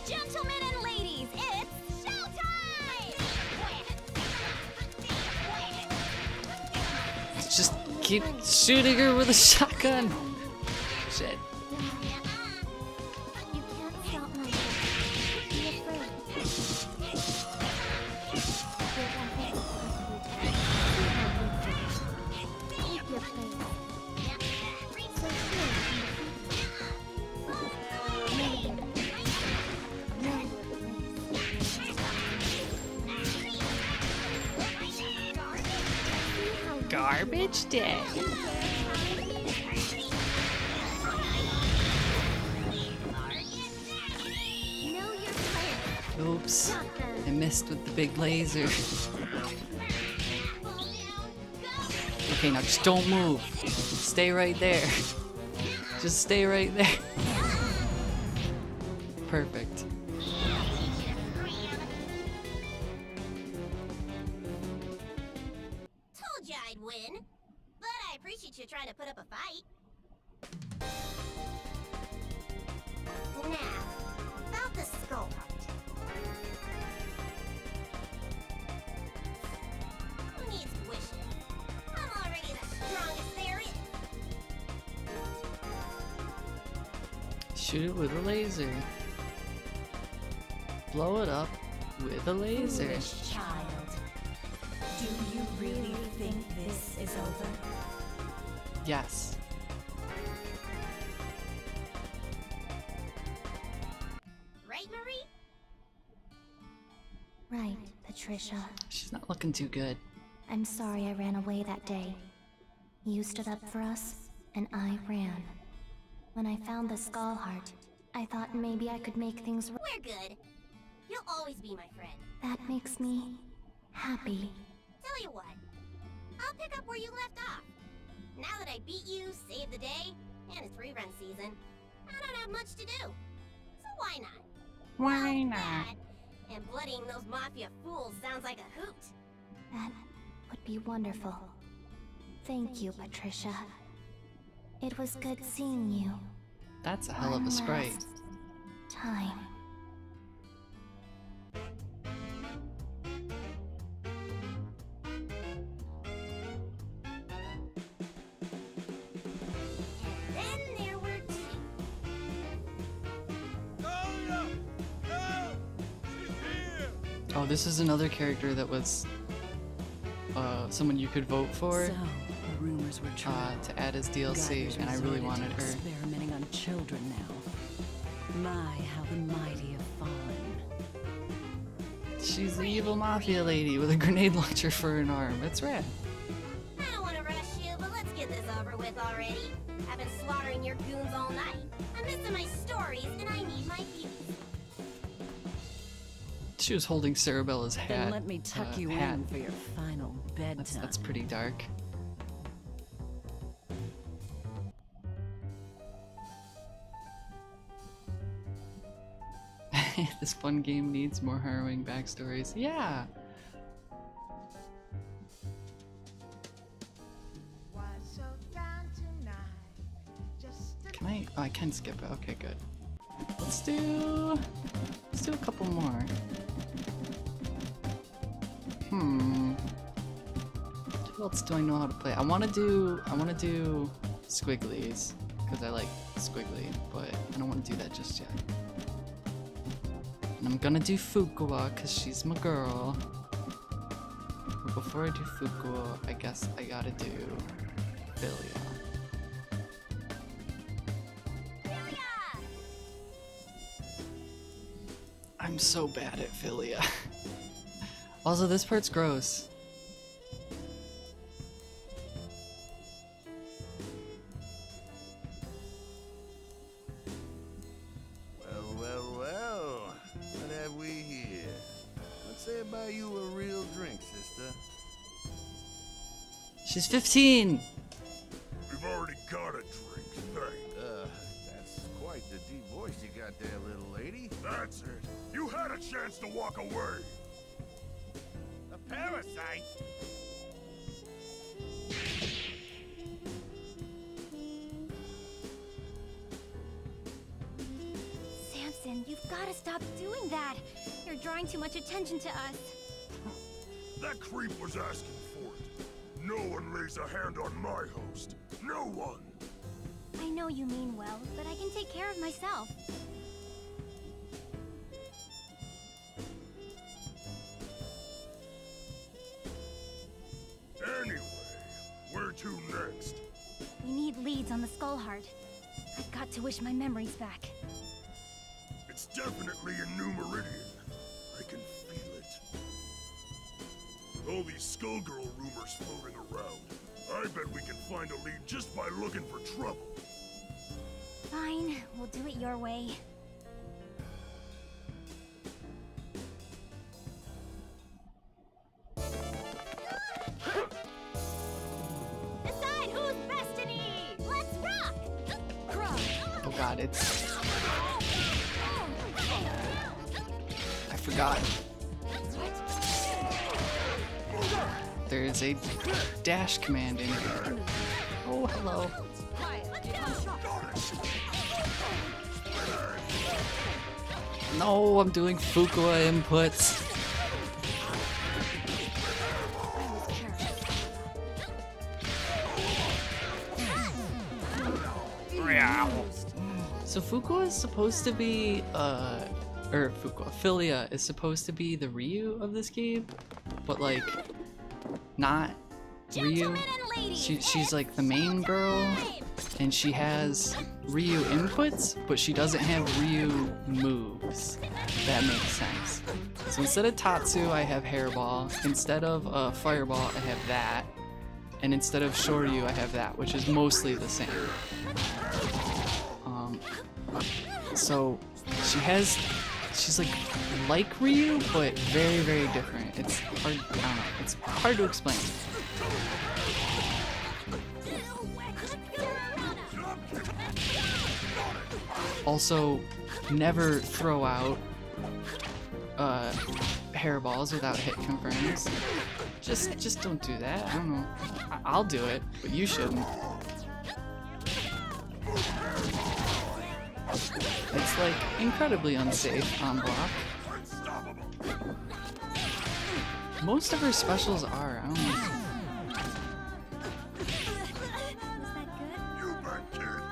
Gentlemen and ladies, it's showtime! Just keep shooting her with a shotgun. Shit. You can't stop my work. Be afraid. Keep your faith. So Garbage day. Oops. I missed with the big laser. Okay, now just don't move. Stay right there. Just stay right there. Perfect. Told you I'd win. But I appreciate you trying to put up a fight. Now, about the skull heart. Who needs wishes? I'm already the strongest there is. Shoot it with a laser. Blow it up with a laser. Foolish child. Do you really think this is over? Yes. Right, Marie? Right, Patricia. She's not looking too good. I'm sorry I ran away that day. You stood up for us, and I ran. When I found the Skull Heart, I thought maybe I could make things right. We're good. You'll always be my friend. That makes me happy. Tell you what, I'll pick up where you left off. Now that I beat you, saved the day, and it's rerun season, I don't have much to do. So why not? Why not? And bloodying those mafia fools sounds like a hoot. That would be wonderful. Thank you, Patricia. It was good seeing you. That's a hell of a sprite. Last time. Then there were two. Oh, this is another character that was someone you could vote for So, the rumors were true. to add as DLC, Gaia's and I really resorted to wanted her. experimenting on children now. My, how the mighty have fallen. She's the evil mafia lady with a grenade launcher for an arm. It's rad. I don't want to rush you, but let's get this over with already. I've been slaughtering your goons all night. I'm missing my stories, and I need my views. She was holding Cerebella's hat. Then let me tuck you hat. in for your final bedtime. That's pretty dark. This fun game needs more harrowing backstories. Yeah. Can I? Oh, I can skip it. Okay, good. Let's do a couple more. What else do I know how to play? I want to do Squigglies because I like Squiggly, but I don't want to do that just yet. And I'm gonna do Fuqua because she's my girl. But before I do Fuqua, I guess I gotta do Philia. I'm so bad at Philia. Also, this part's gross. Well. What have we here? Let's say buy you a real drink, sister. She's 15! We've already got a drink, thank. That's quite the deep voice you got there, little lady. That's it. You had a chance to walk away. A parasite? Samson, you've got to stop doing that. You're drawing too much attention to us. That creep was asking for it. No one lays a hand on my host. No one. I know you mean well, but I can take care of myself. Anyway, where to next? We need leads on the Skull Heart. I've got to wish my memories back. It's definitely a New Meridian. I can feel it. With all these Skullgirl rumors floating around, I bet we can find a lead just by looking for trouble. Fine, we'll do it your way. Decide who's Destiny! Let's rock! Oh god, it's... I forgot. There is a dash command in here. Oh, hello. No, I'm doing Fuqua inputs. So Fuqua is supposed to be, or Fuqua, Philia is supposed to be the Ryu of this game, but like, not Ryu. She's like the main girl, and she has Ryu inputs, but she doesn't have Ryu moves. That makes sense. So instead of Tatsu, I have Hairball. Instead of Fireball, I have that. And instead of Shoryu, I have that, which is mostly the same. So she's like Ryu, but very, very different. It's hard, I don't know, it's hard to explain. Also, never throw out hairballs without hit confirms. Just don't do that. I don't know. I'll do it, but you shouldn't. It's like incredibly unsafe on block. Most of her specials are. I don't know.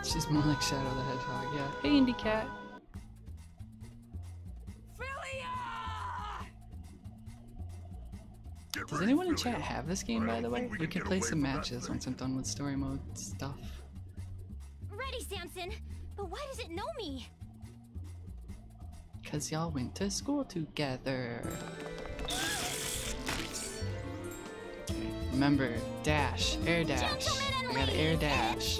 She's more like Shadow the Hedgehog. Yeah. Hey, Indie Cat. Does anyone in chat have this game, by the way? We can play some matches once I'm done with story mode stuff. Ready, Samson. But why does it know me? Cause y'all went to school together. Okay, remember, dash, air dash. I gotta air dash.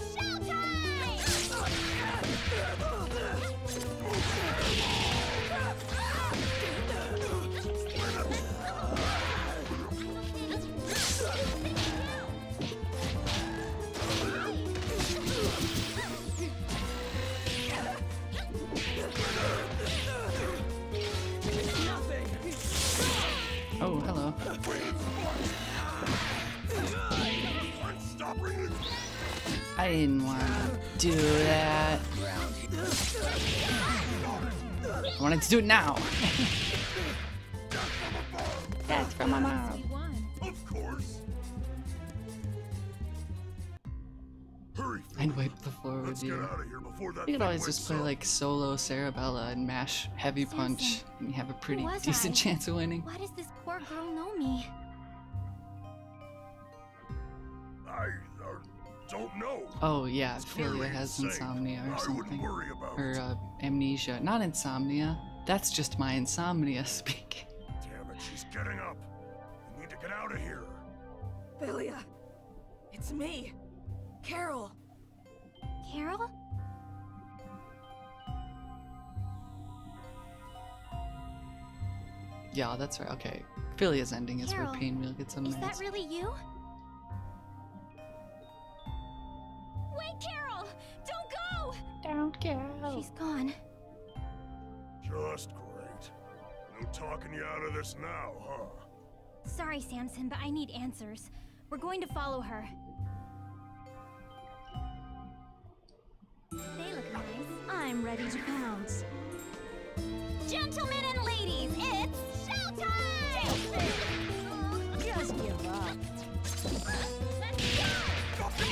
Oh, hello. I didn't want to do that. I wanted to do it now. That's from my mom. Of course. Hurry. I'd wipe the floor with you. You could always just play like solo Cerebella and mash heavy punch, and you have a pretty decent chance of winning. Why does this poor girl know me? I don't know. Oh yeah, Philia has insomnia or something. Or amnesia. Not insomnia. That's just my insomnia speaking. Damn it, she's getting up. We need to get out of here. Philia, it's me, Carol. Carol? Yeah, that's right. Okay. Philia's ending is where Painwheel gets some Is meds. that really you? Wait, Carol! Don't go! Don't go. She's gone. Just great. No talking you out of this now, huh? Sorry, Samson, but I need answers. We're going to follow her. They look nice. I'm ready to pounce. Gentlemen and ladies, it's showtime! Just give up. Let's go!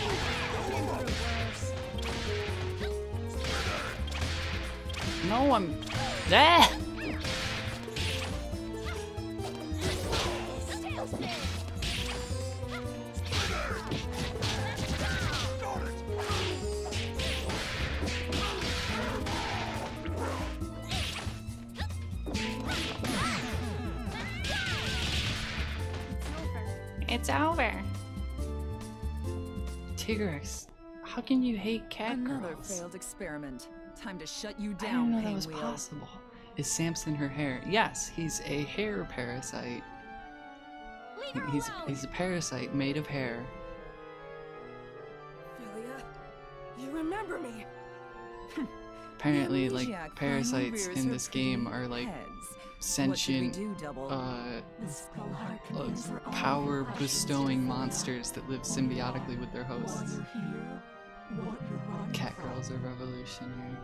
No, I'm... Ah! It's over. Tigrex, how can you hate cat Another girls? failed experiment. Time to shut you I down, didn't know that was Painwheel. possible. Is Samson her hair? Yes, he's a hair parasite. He's a parasite made of hair. Philia, you remember me. Apparently, like, Amnesiac parasites finally in rears this her game pretty are like heads. sentient, What should we do, Double? power bestowing monsters that live symbiotically with their hosts. Cat girls are revolutionary.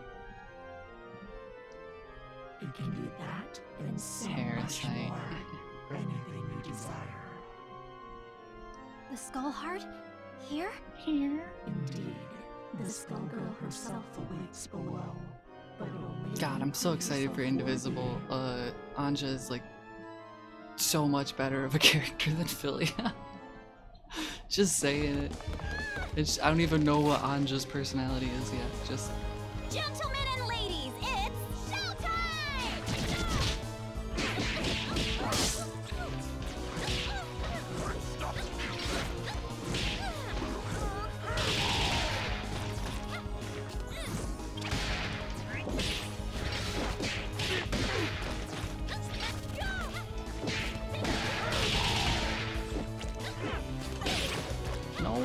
You can do that and so much Parasite. more. Anything you desire. The Skull Heart? Here? Here? Indeed, the Skull Girl herself awaits below. God, I'm so excited for Indivisible. Anja is like so much better of a character than Philia. Just saying it. I don't even know what Anja's personality is yet. Just Gentlemen and ladies, it's showtime! no.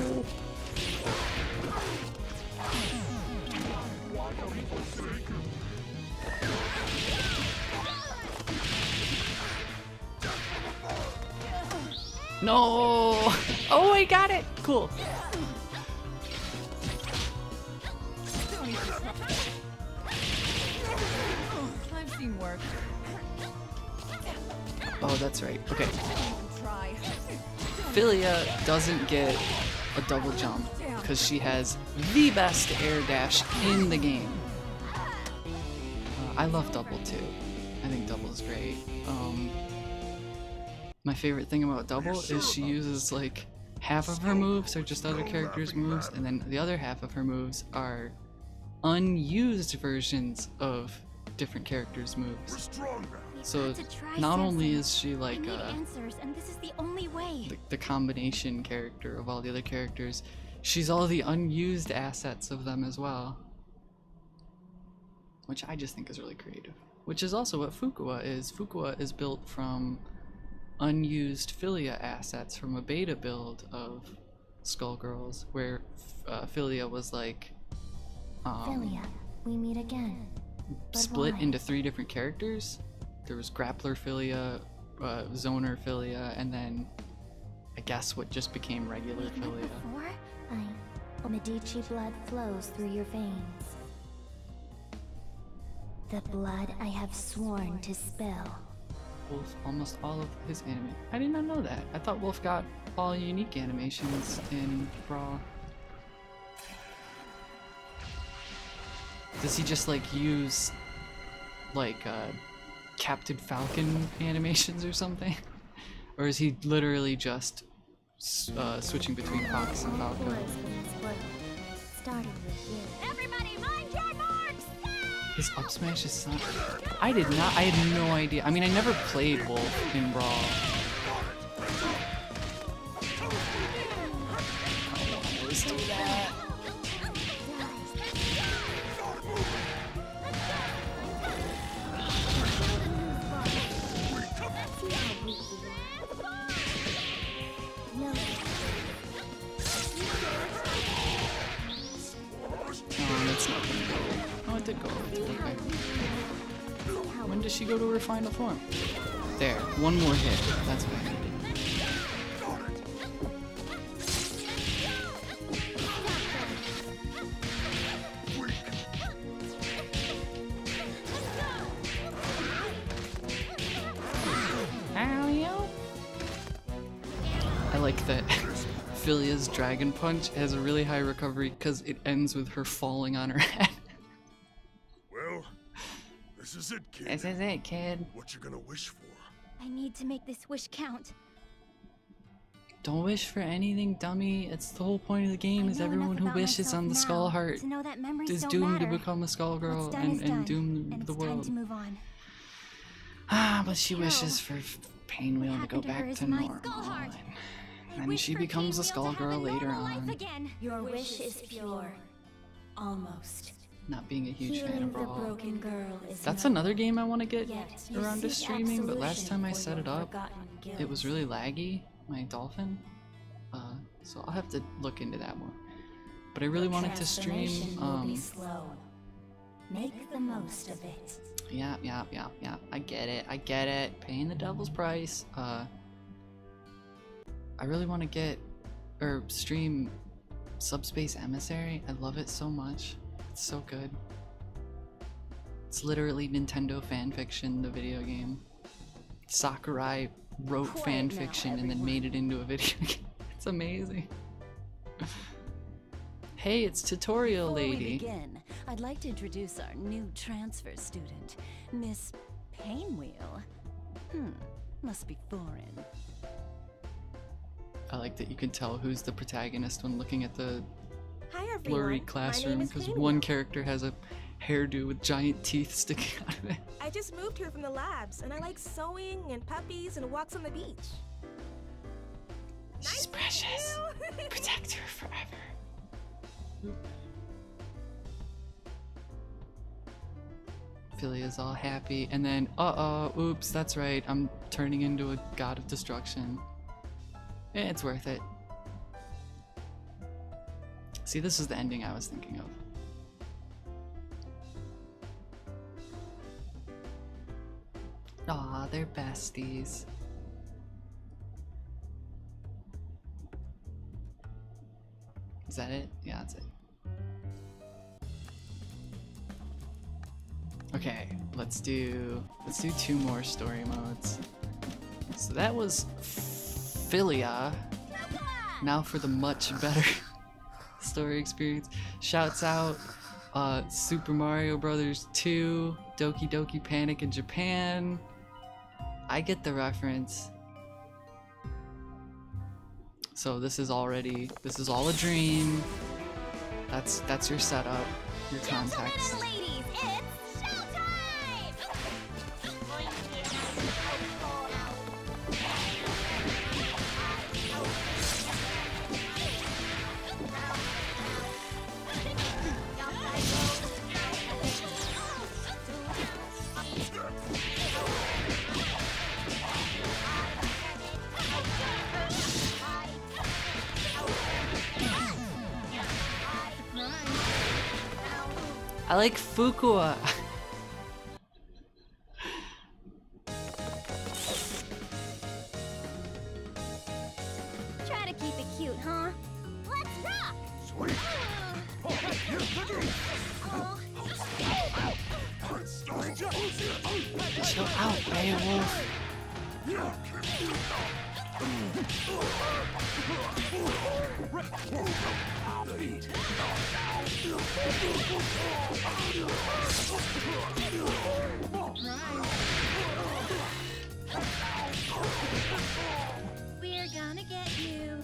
No! Oh, I got it! Cool. I've seen work. Oh, that's right. Okay. Try. Philia doesn't get a double jump because she has the best air dash in the game. I love double too. I think double is great. My favorite thing about double is she uses like half of her moves are just other characters' moves, and then the other half of her moves are unused versions of different characters' moves. So not only is she like answers, and this is the only way. the combination character of all the other characters, she's all the unused assets of them as well. Which I just think is really creative. Which is also what Fuqua is. Fuqua is built from unused Philia assets from a beta build of Skullgirls, where Philia was like Philia, we meet again. But split why? into 3 different characters. There was Grappler Philia, Zoner Philia, and then I guess what just became regular Philia. Medici blood flows through your veins. The blood I have sworn to spill. Wolf almost all of his anime. I did not know that. I thought Wolf got all unique animations in Brawl. Does he just like use like Captain Falcon animations or something? Or is he literally just switching between Fox and Falcon? Starting with you. Everybody mind your marks! His up smash is not. I had no idea. I mean, I never played Wolf in Brawl. I always do that. Oh, that's not gonna go. Oh, it did go. Okay. When does she go to her final form? There. One more hit. That's what I needed. I like that Philia's Dragon Punch has a really high recovery because it ends with her falling on her head. Well, this is it, kid. This is it, kid. What you gonna wish for? I need to make this wish count. Don't wish for anything, dummy. It's the whole point of the game is everyone who wishes on the Skull Heart to know that memories is don't doomed to matter. become a Skull Girl What's done is done, and doom and the it's time world. to move on. Ah, but she wishes for Painwheel to go happened to her back is to my normal. Skull Heart. And then she becomes a Skull Girl later on. Your wish is pure. Almost. Not being a huge fan Healing of the Brawl. broken girl is That's not another game I want to get yet you around to seek streaming, but last absolution time I for set your it up, forgotten guilt. it was really laggy, my Dolphin. So I'll have to look into that more. But I really wanted to stream, Transformation will be slow. Make the most of it. yeah, I get it, paying the devil's price. I really want to get, or stream Subspace Emissary. I love it so much. It's so good. It's literally Nintendo fanfiction, the video game. Sakurai wrote Quiet now, fanfiction and then made it into a video game. It's amazing. Hey, it's tutorial Before we lady. begin, I'd like to introduce our new transfer student, Miss Painwheel. Must be foreign. I like that you can tell who's the protagonist when looking at the Hi everyone. blurry My name classroom, is because Painwheel. one character has a hairdo with giant teeth sticking out of it. I just moved here from the labs, and I like sewing and puppies and walks on the beach. She's precious. Protect her forever. Philia's all happy, and then, oops, that's right, I'm turning into a god of destruction. It's worth it. See, this is the ending I was thinking of. Aw, they're besties. Is that it? Yeah, that's it. Okay, let's do 2 more story modes. So that was Philia. Now for the much better story experience. Shouts out Super Mario Brothers 2, Doki Doki Panic in Japan. I get the reference. So this is all a dream. That's your setup, your context. Ladies, it's showtime! I like Fukua. Try to keep it cute, huh? Let's rock! Sweet. Chill out, Beowulf. We're gonna get you.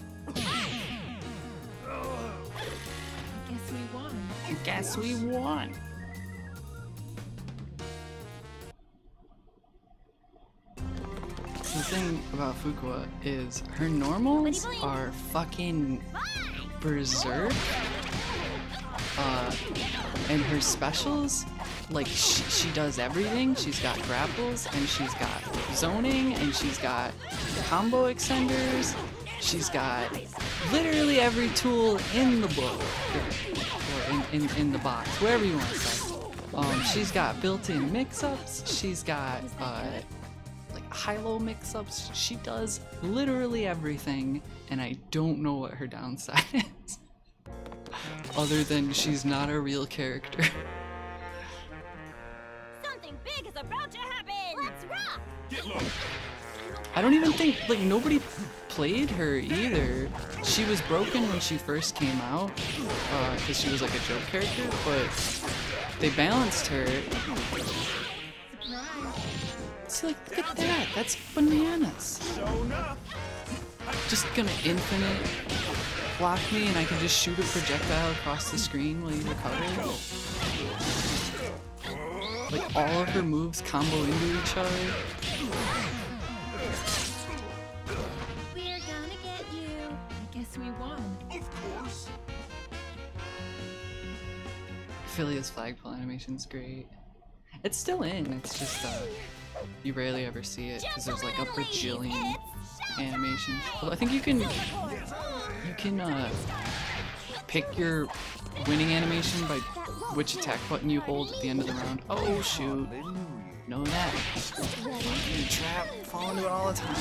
Guess we won. The thing about Fukua is her normals are fucking berserk. And her specials, like she does everything. She's got grapples, and she's got zoning, and she's got combo extenders. She's got literally every tool in the book, or in the box, wherever you want to say. She's got built-in mix-ups. She's got like high-low mix-ups. She does literally everything, and I don't know what her downside is. Other than she's not a real character. Something big is about to happen! Let's rock! Get low. I don't even think, like, nobody played her either. She was broken when she first came out, because she was like a joke character, but they balanced her. See, like, look at that, that's bananas. Just gonna infinite block me and I can just shoot a projectile across the screen while you recover. Like, all of her moves combo into each other. We're gonna get you. I guess we won. Of course. Philia's flagpole animation's great. It's still in, it's just you rarely ever see it because there's like a bajillion animations. Although I think you can pick your winning animation by which attack button you hold at the end of the round. Oh shoot. Know that. You trap, fall into it all the time.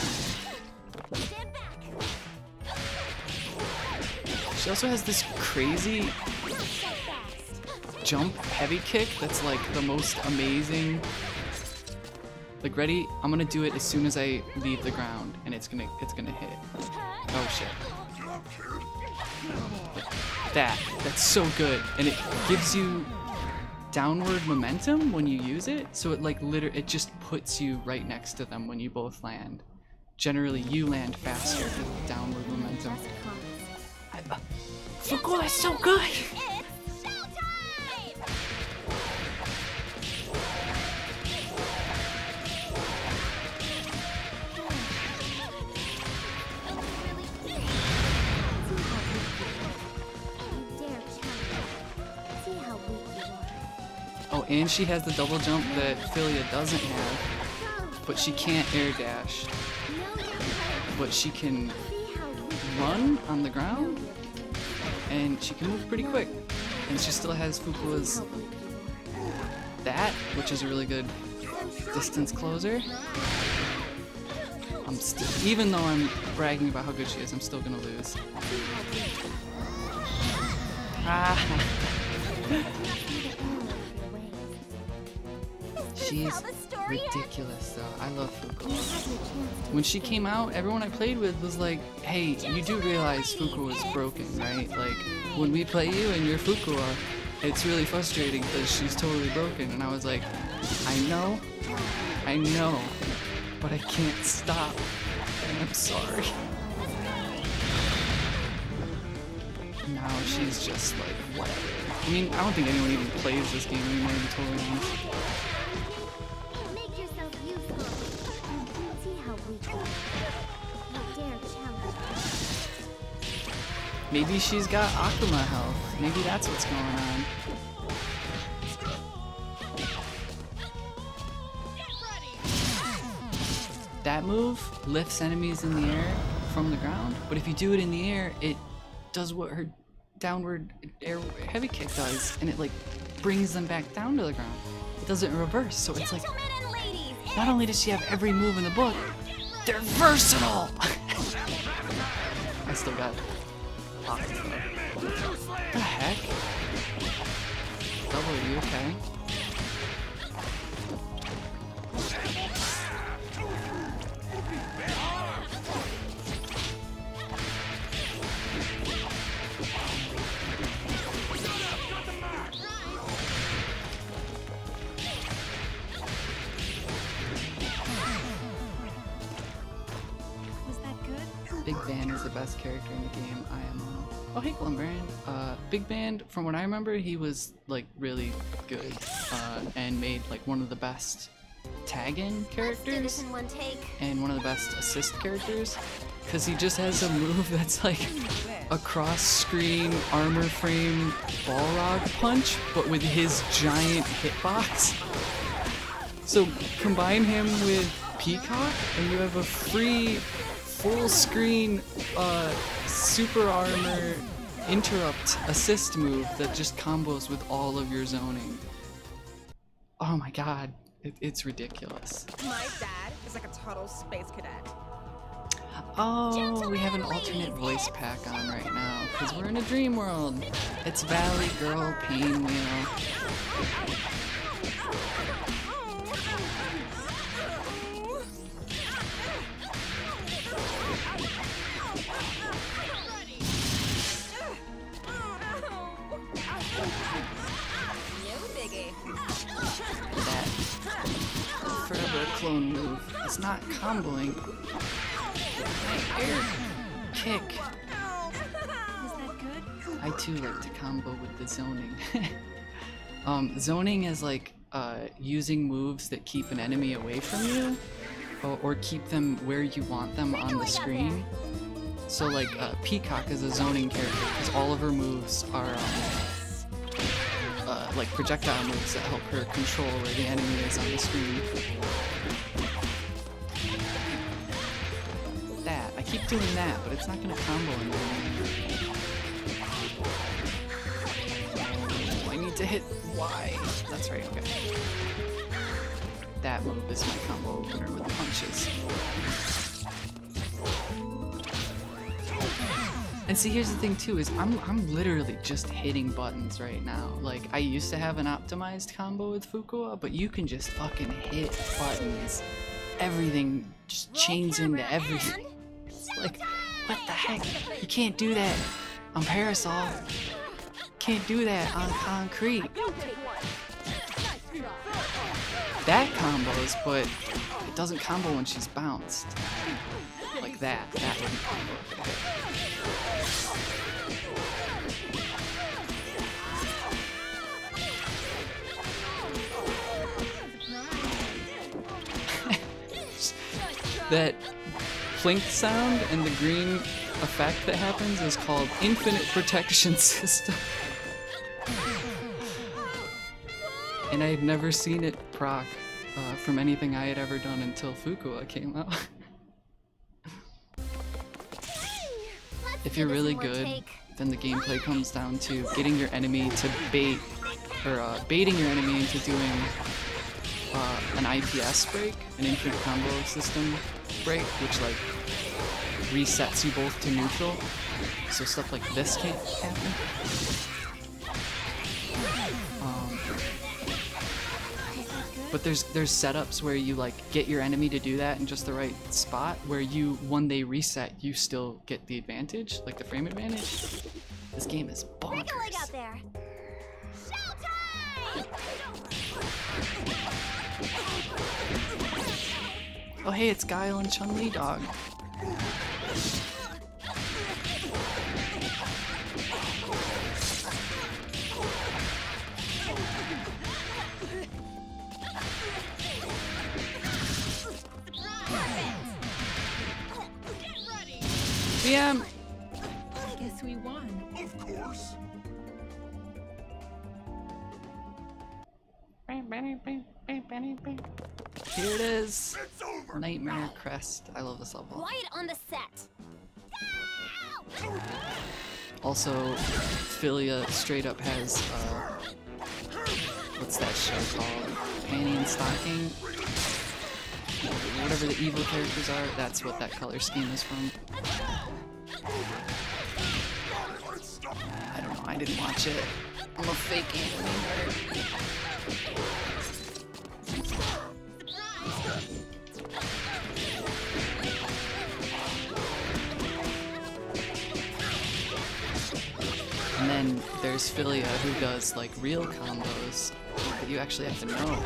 She also has this crazy jump heavy kick that's like the most amazing. Like, ready? I'm gonna do it as soon as I leave the ground, and it's gonna hit. Oh shit. That's so good, and it gives you downward momentum when you use it, so it like it just puts you right next to them when you both land. Generally, you land faster with downward momentum. Fuku is so good! Oh, and she has the double jump that Philia doesn't have, but she can't air dash. But she can run on the ground, and she can move pretty quick. And she still has Fukua's that, which is a really good distance closer. Even though I'm bragging about how good she is, I'm still gonna lose. Ah. She's ridiculous though. I love Fukua. When she came out, everyone I played with was like, hey, you do realize Fukua is broken, right? Like, when we play you and you're Fukua, it's really frustrating because she's totally broken. And I was like, I know, but I can't stop. And I'm sorry. Now she's just like, whatever. I mean, I don't think anyone even plays this game anymore, to be totally honest. Maybe she's got Akuma health. Maybe that's what's going on. That move lifts enemies in the air from the ground, but if you do it in the air, it does what her downward air heavy kick does, and it like brings them back down to the ground. It does it in reverse, so it's like, not only does she have every move in the book, they're versatile! I still got pockets though. What the heck? W, okay. Big Band is the best character in the game, IMO. Oh, hey, Glumbrand. Big Band, from what I remember, he was, like, really good, and made, like, one of the best tag-in characters, and one of the best assist characters, because he just has a move that's, like, a cross-screen armor frame Balrog punch, but with his giant hitbox. So, combine him with Peacock, and you have a free full screen super armor interrupt assist move that just combos with all of your zoning. Oh my god, it's ridiculous. My dad is like a total space cadet. Oh, we have an alternate voice pack on right now because we're in a dream world. It's Valley Girl Painwheel. Forever clone move. It's not comboing. Air kick. Is that good? I too like to combo with the zoning. Zoning is like using moves that keep an enemy away from you, or keep them where you want them on the screen. So like Peacock is a zoning character because all of her moves are like projectile moves that help her control where the enemy is on the screen. That, I keep doing that, but it's not gonna combo anything. I need to hit Y. That's right, okay. That move is my combo opener with punches. And see, here's the thing too, is I'm literally just hitting buttons right now. Like, I used to have an optimized combo with Fukua, but you can just fucking hit buttons. Everything just chains into everything. It's like, what the heck? You can't do that I'm Parasol. Can't do that on concrete. That combos, but it doesn't combo when she's bounced. Like that. That wouldn't combo. That plink sound and the green effect that happens is called Infinite Protection System. And I had never seen it proc from anything I had ever done until Fukua came out. If you're really good, then the gameplay comes down to getting your enemy to bait, or baiting your enemy into doing an IPS break, an infinite combo system break, which like resets you both to neutral, so stuff like this can't happen. But there's setups where you like get your enemy to do that in just the right spot, where you, when they reset, you still get the advantage, like the frame advantage. This game is bonkers. Break a leg out there. Showtime! Oh hey, it's Guile and Chun-Li, dog. VM! Guess we won. Of course. Here it is. Nightmare Crest. I love this level. Quiet on the set. Also, Philia straight up has, what's that show called? Panty and Stocking? Whatever the evil characters are, that's what that color scheme is from. I don't know, I didn't watch it. I'm a fake anime nerd. And then there's Philia who does like real combos that you actually have to know.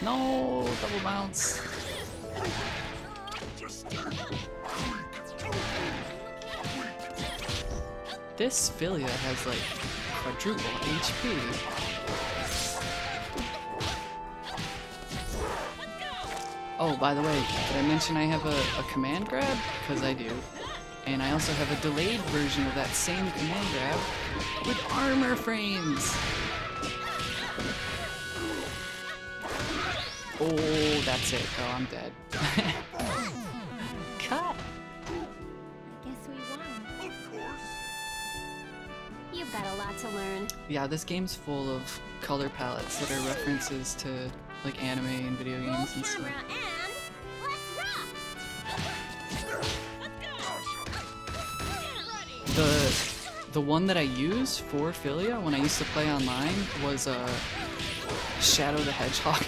No, double bounce. This Philia has like quadruple HP. Oh, by the way, did I mention I have a command grab? Because I do. And I also have a delayed version of that same command grab with armor frames. Oh, that's it. Oh, I'm dead. Cut. Guess we won. Of course. You've got a lot to learn. Yeah, this game's full of color palettes that are references to like anime and video games and stuff. The one that I use for Philia when I used to play online was Shadow the Hedgehog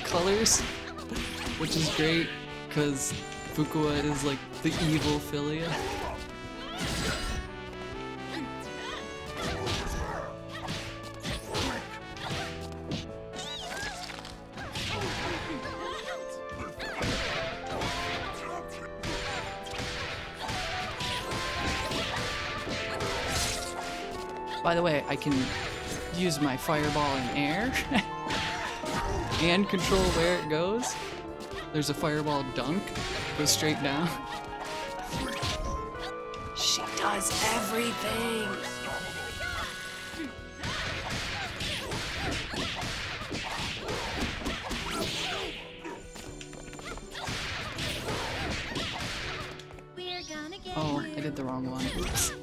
colors, which is great because Fukua is like the evil Philia. By the way, I can use my fireball in air and control where it goes. There's a fireball dunk, goes straight down. She does everything! Oh, I did the wrong one. Oops.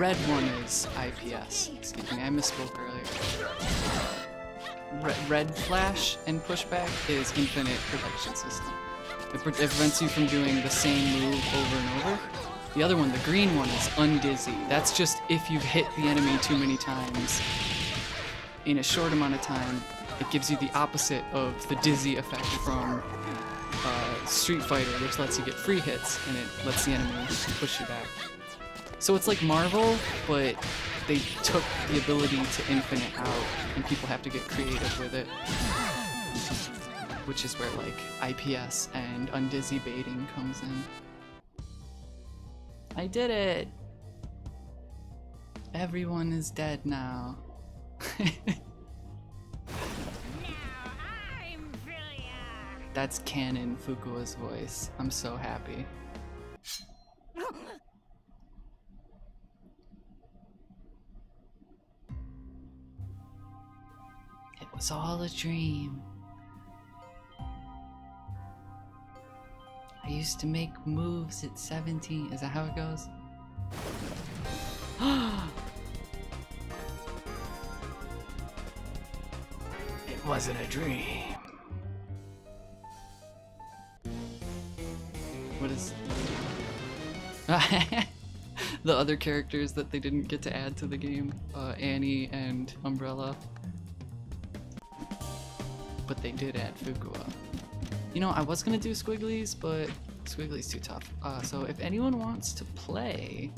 red one is IPS. Excuse me, I misspoke earlier. Red flash and pushback is infinite protection system. It prevents you from doing the same move over and over. The other one, the green one, is undizzy. That's just if you've hit the enemy too many times in a short amount of time. It gives you the opposite of the dizzy effect from Street Fighter, which lets you get free hits and it lets the enemy push you back. So it's like Marvel, but they took the ability to infinite out and people have to get creative with it. Which is where like IPS and undizzy baiting comes in. I did it! Everyone is dead now. That's canon Fukua's voice. I'm so happy. It was all a dream. I used to make moves at 17. Is that how it goes? It wasn't a dream. What is... the other characters that they didn't get to add to the game. Annie and Umbrella. But they did add Fukua. You know, I was gonna do Squigglies, but Squigglies too tough. So if anyone wants to play,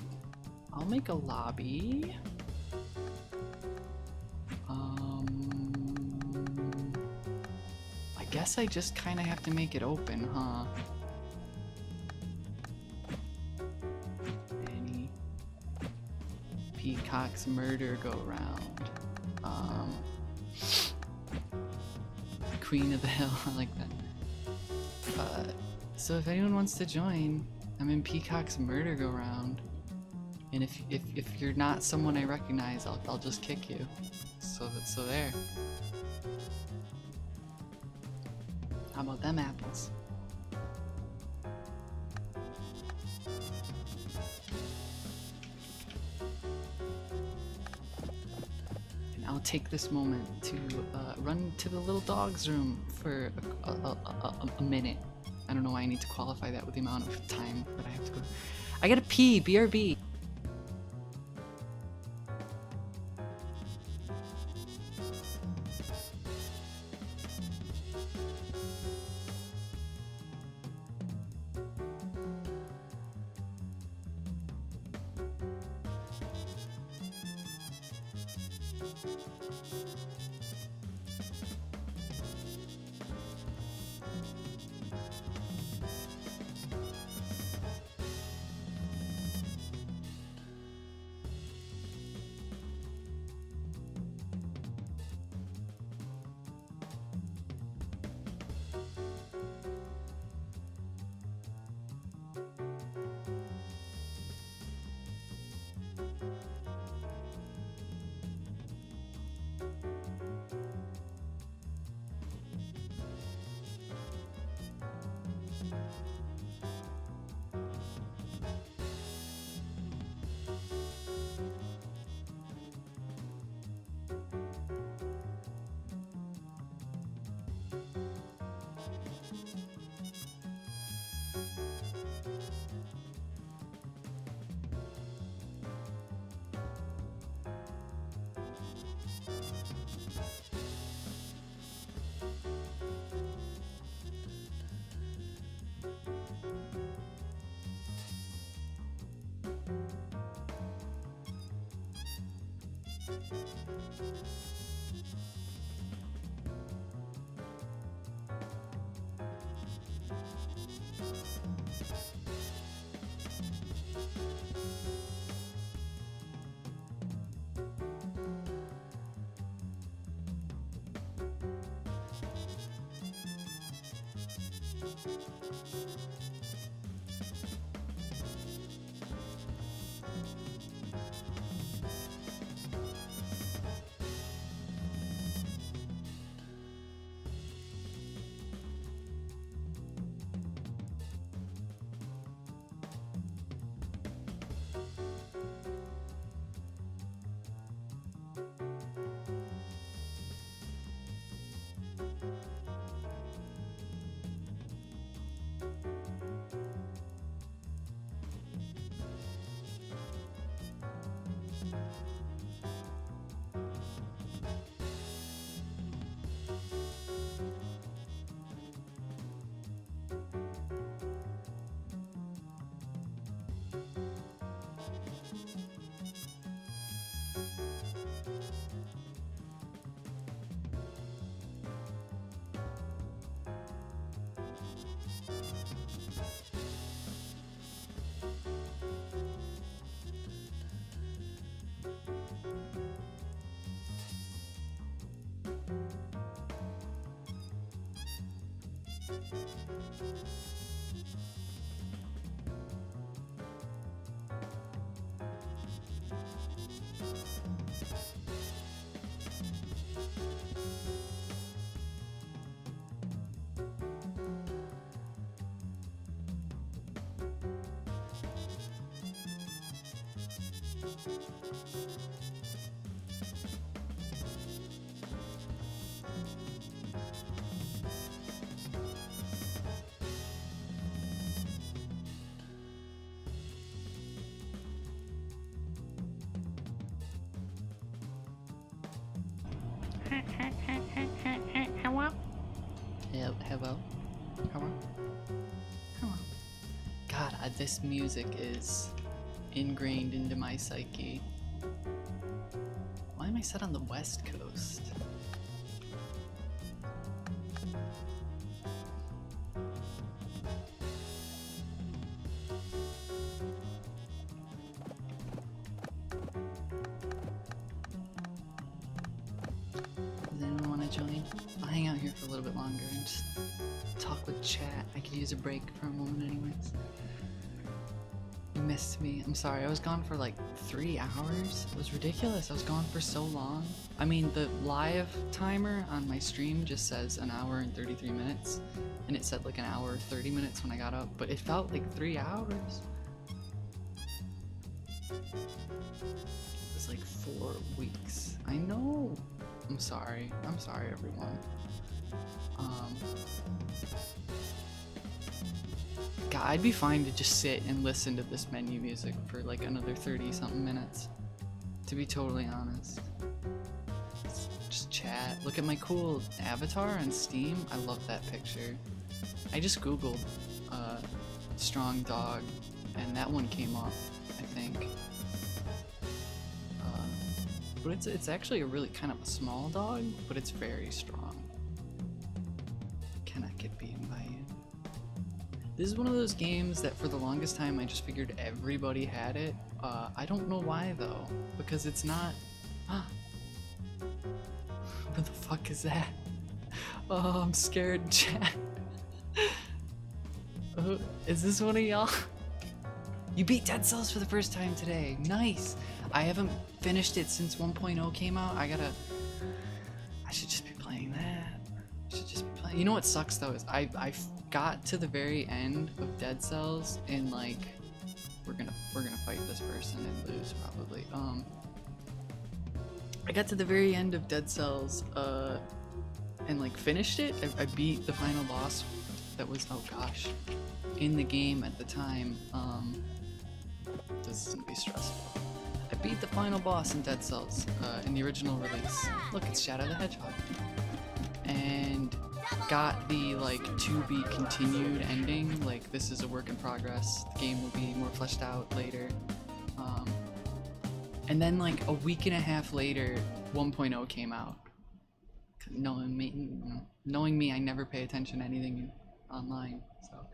I'll make a lobby. I guess I just kind of have to make it open, huh? Any Peacock's murder go round. Queen of the Hill, I like that. So if anyone wants to join, I'm in Peacock's murder go round. And if you're not someone I recognize, I'll just kick you. So there. How about them apples? And I'll take this moment to run to the little dog's room for a minute. I don't know why I need to qualify that with the amount of time that I have to go. I gotta pee, BRB. Hello? Hello? Hello? Hello? God, this music is ingrained into my psyche. Why am I set on the West Coast? Does anyone want to join? I'll hang out here for a little bit longer and just talk with chat. I could use a break for a moment anyways. You missed me. I'm sorry, I was gone for like 3 hours. It was ridiculous. I was gone for so long. I mean, the live timer on my stream just says 1 hour and 33 minutes. And it said like 1 hour 30 minutes when I got up, but it felt like 3 hours. It was like 4 weeks. I know. I'm sorry. I'm sorry, everyone. God, I'd be fine to just sit and listen to this menu music for like another 30-something minutes. To be totally honest. Just chat. Look at my cool avatar on Steam. I love that picture. I just googled strong dog and that one came up, I think. But it's actually a really kind of a small dog, but it's very strong. Cannot get beaten by you. This is one of those games that for the longest time I just figured everybody had it. I don't know why though, because it's not. What the fuck is that? Oh, I'm scared, chat. Is this one of y'all? You beat Dead Cells for the first time today. Nice. I haven't finished it since 1.0 came out. I should just be playing that. I should just be playing. You know what sucks though is I got to the very end of Dead Cells and like we're gonna fight this person and lose probably. I got to the very end of Dead Cells and like finished it. I beat the final boss that was, oh gosh, in the game at the time. This is gonna be stressful. I beat the final boss in Dead Cells in the original release. Look, it's Shadow the Hedgehog. And got the like to be continued ending, like this is a work in progress, the game will be more fleshed out later. And then like a week and a half later, 1.0 came out. Knowing me, I never pay attention to anything online, so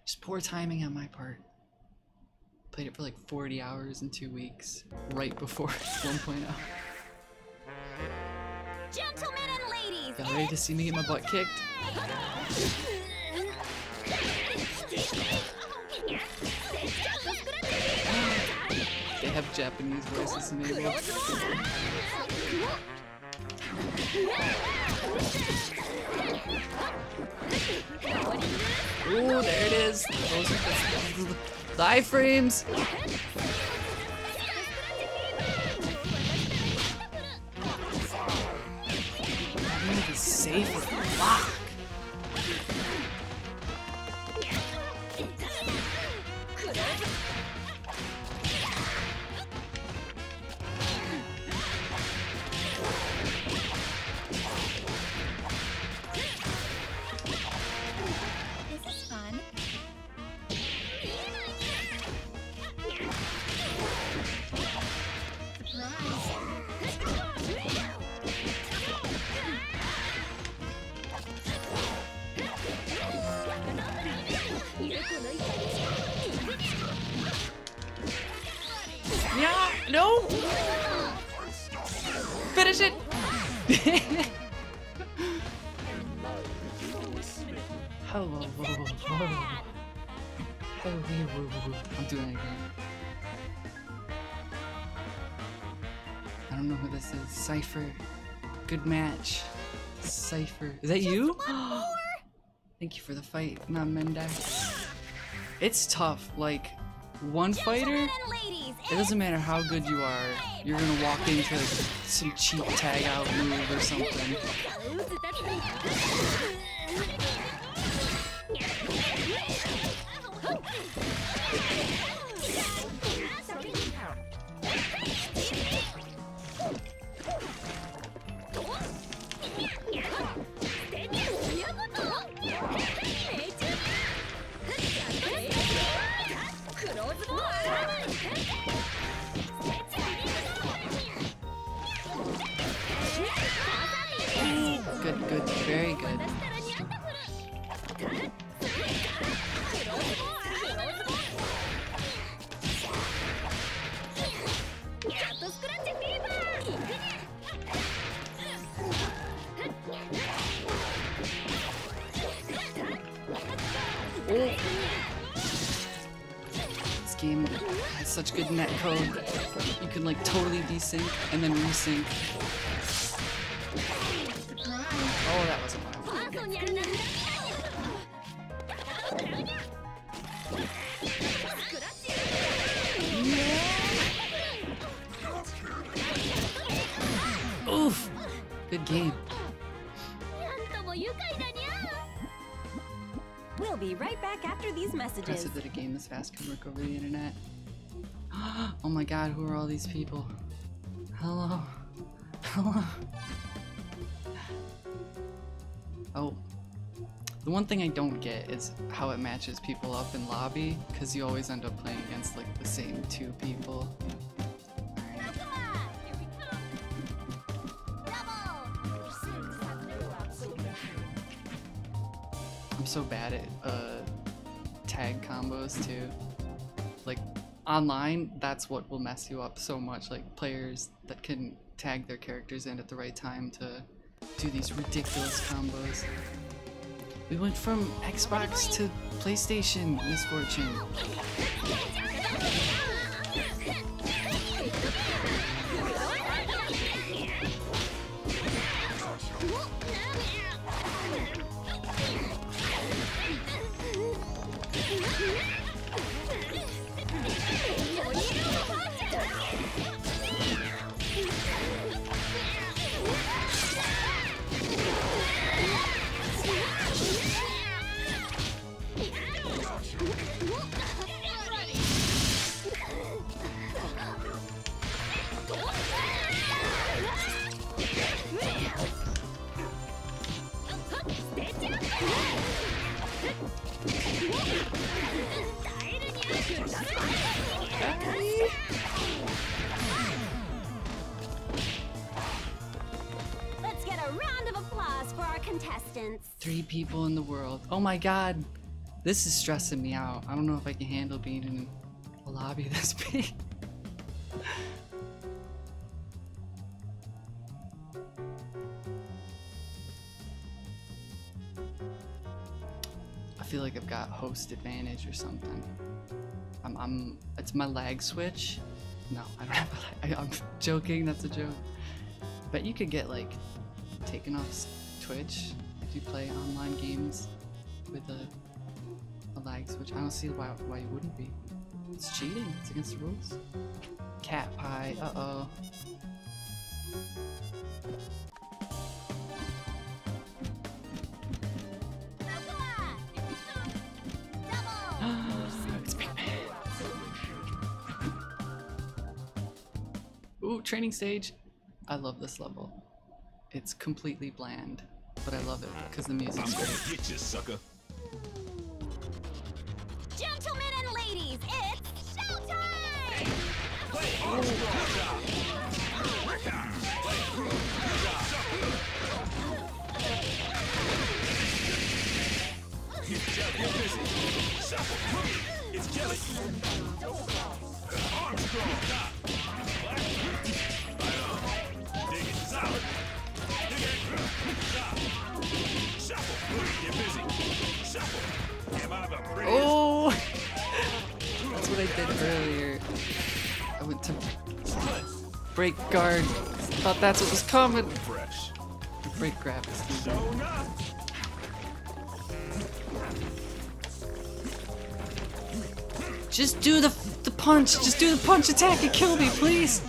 just poor timing on my part. Played it for like 40 hours in 2 weeks, right before 1.0. Gentlemen and ladies, Y'all ready to see me get my butt kicked? They have Japanese voices enabled. Ooh, there it is. Those are the iframes. I'm gonna be safe with the lock. this is fun. Yeah, no. Finish it. Hello. I'm doing it again. I don't know who this is. Cypher. Good match. Cypher. Is that you? Thank you for the fight, Mendax. It's tough. Like, one fighter, it doesn't matter how good you are, you're gonna walk into some cheap tag out move or something. Good, good, very good. This game has such good net code. You can like totally desync and then resync. Oh, that wasn't one. Oof! Good game. We'll be right back after these messages. Impressive that a game this fast can work over the internet. Oh my god, who are all these people? Hello? Hello? Oh. The one thing I don't get is how it matches people up in lobby, because you always end up playing against like the same two people. I'm so bad at tag combos too. Like online, that's what will mess you up so much. Like players that can tag their characters in at the right time to do these ridiculous combos. We went from Xbox to PlayStation, Misfortune. Let's get a round of applause for our contestants. 3 people in the world. Oh my god. This is stressing me out. I don't know if I can handle being in a lobby this big. I feel like I've got host advantage or something. It's my lag switch. No, I don't have a lag. I'm joking, that's a joke. But you could get like taken off Twitch if you play online games with a lag switch. I don't see why you wouldn't be. It's cheating, it's against the rules. Cat pie, uh-oh. It's Pigman. Ooh, training stage. I love this level. It's completely bland, but I love it because the music's great. Get you, sucker. Gentlemen and ladies, it's showtime! It's Jelly. Armstrong. Dig it solid. Dig it. Shuffle. Get busy. Shuffle. Am I the prettiest? Oh! That's what I did earlier. I went to break guard. Thought that's what was coming. Fresh. Break grab, excuse me. Just do the punch. Just do the punch attack and kill me, please.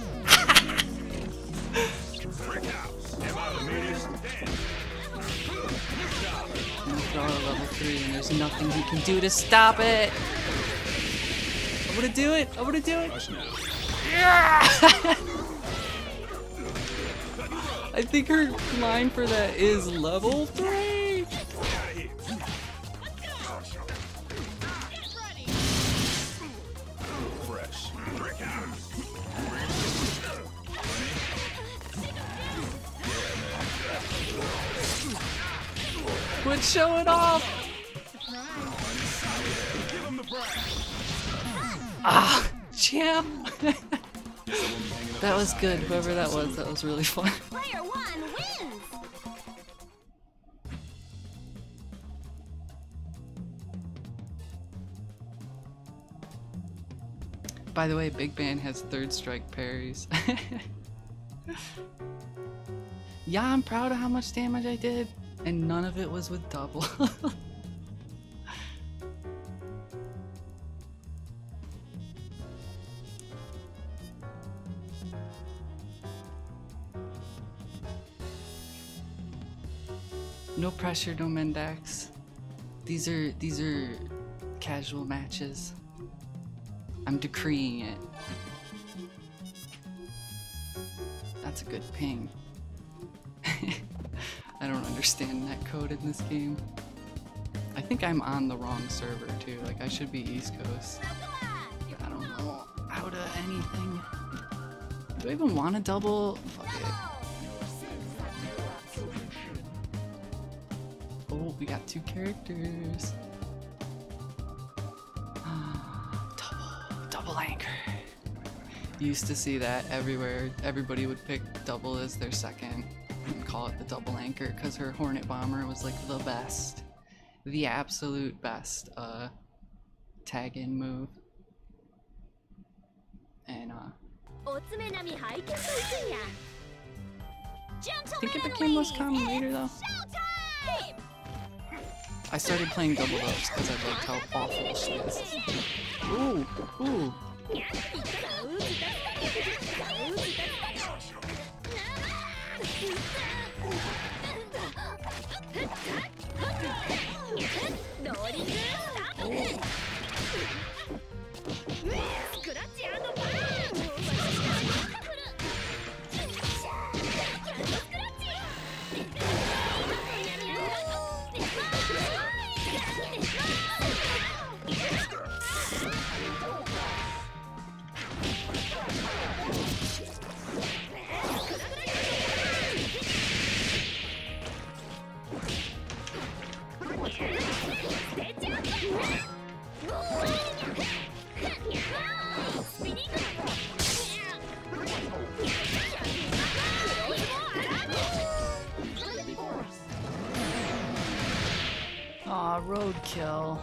Level 3 and there's nothing he can do to stop it. I'm gonna do it. I'm gonna do it. Yeah! I think her line for that is level 3. Quit showing off! Ah, champ! That was good, whoever that was really fun. Player 1 wins! By the way, Big Band has third strike parries. Yeah, I'm proud of how much damage I did, and none of it was with double. No pressure, no Mendax. These are casual matches. I'm decreeing it. That's a good ping. I don't understand net code in this game. I think I'm on the wrong server too. Like I should be East Coast. I don't know how to anything. Do I even want to double? Fuck it. Oh, we got 2 characters. Double anchor. Used to see that everywhere. Everybody would pick double as their second and call it the double anchor because her Hornet Bomber was like the best. The absolute best tag in move. And I think it became less common later though. I started playing double dubs because I liked how awful she is. Ooh, ooh. Aw, roadkill.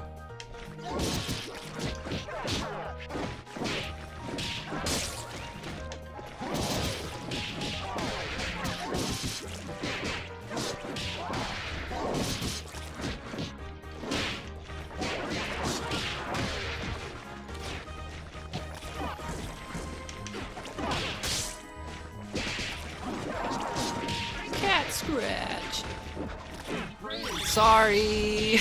Cat scratch. Sorry.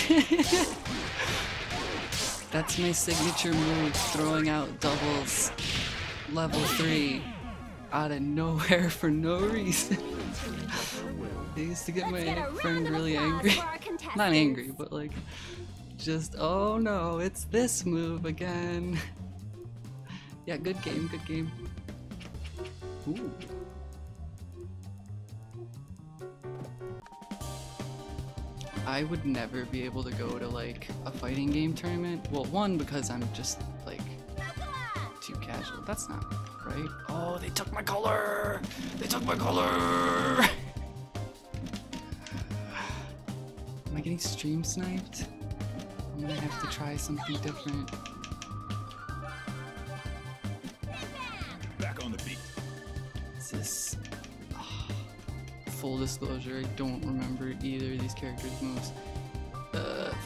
That's my signature move, throwing out doubles level 3 out of nowhere for no reason. I used to get my friend really angry. Not angry, but like just, oh no, it's this move again. Yeah, good game, good game. Ooh. I would never be able to go to like a fighting game tournament. Well, one, because I'm just like too casual. That's not right. Oh, they took my color! They took my color! Am I getting stream sniped? I'm gonna have to try something different. Back on the beat. Is this... Full disclosure, I don't remember either of these characters' moves.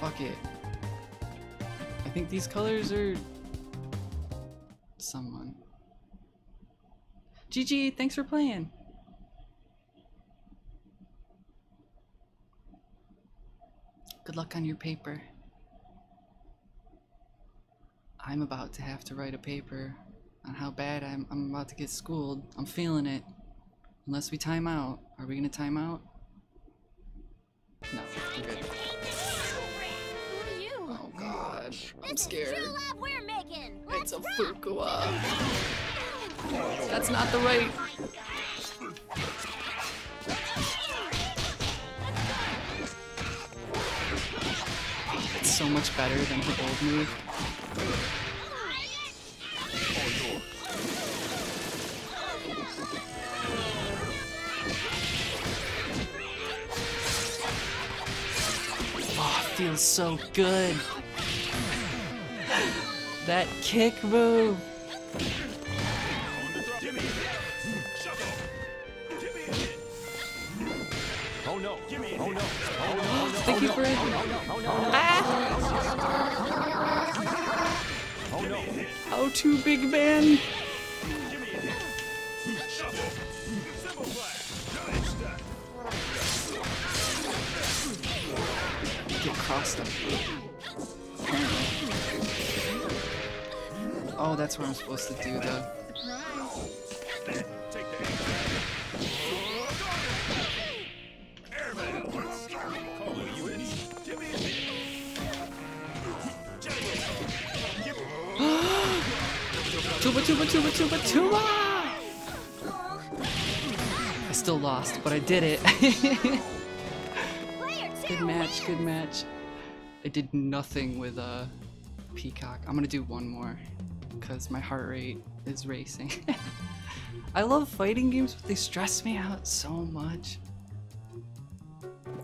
Fuck it. I think these colors are someone. GG, thanks for playing. Good luck on your paper. I'm about to have to write a paper on how bad I'm about to get schooled. I'm feeling it. Unless we time out. Are we gonna time out? No, we're good. Oh god, I'm scared. It's a Fuqua. That's not the right. It's so much better than her old move. Oh, it feels so good. That kick move. Oh no! Oh no! Thank you for it. Oh no! How to, big man? Get crossed up. Oh, that's what I'm supposed to do, though. Tuba! I still lost, but I did it. Good match, good match. I did nothing with Peacock. I'm gonna do one more, because my heart rate is racing. I love fighting games, but they stress me out so much.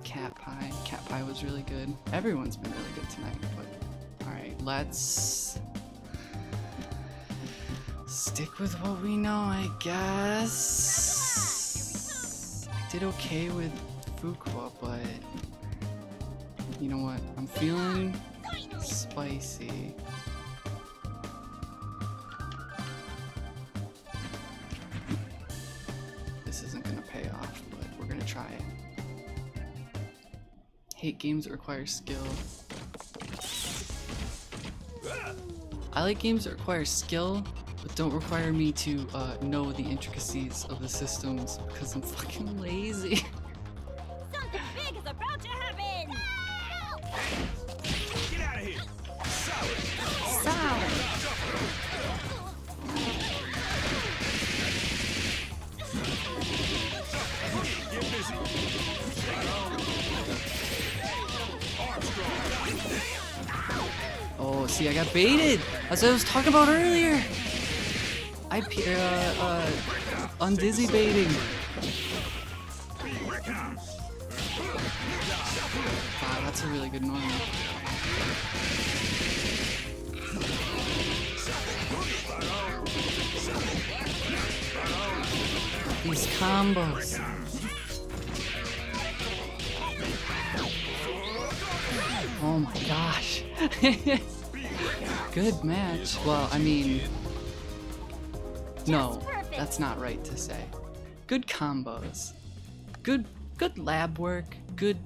Cat Pie was really good. Everyone's been really good tonight, but alright, let's stick with what we know, I guess. I did okay with Fuqua, but you know what? I'm feeling spicy. This isn't gonna pay off, but we're gonna try it. Hate games that require skill. I like games that require skill, but don't require me to know the intricacies of the systems because I'm fucking lazy. Something big is about to happen! Get out of here! Solid. Get busy! Oh, see, I got baited! As I was talking about earlier! Undizzy baiting. Wow, that's a really good normal. These combos. Oh my gosh. Good match. Well, I mean, no, that's not right to say. Good combos. Good lab work. Good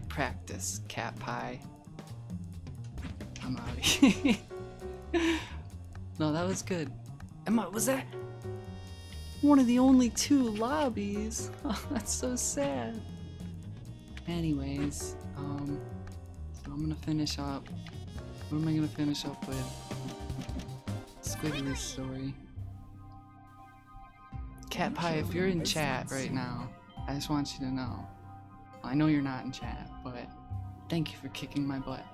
practice, Cat Pie. I'm outie. No, that was good. Was that one of the only 2 lobbies? Oh, that's so sad. Anyways, so I'm gonna finish up. What am I gonna finish up with? Squiggly's story. Cat Pie, if you're in chat right now, I just want you to know. I know you're not in chat, but thank you for kicking my butt.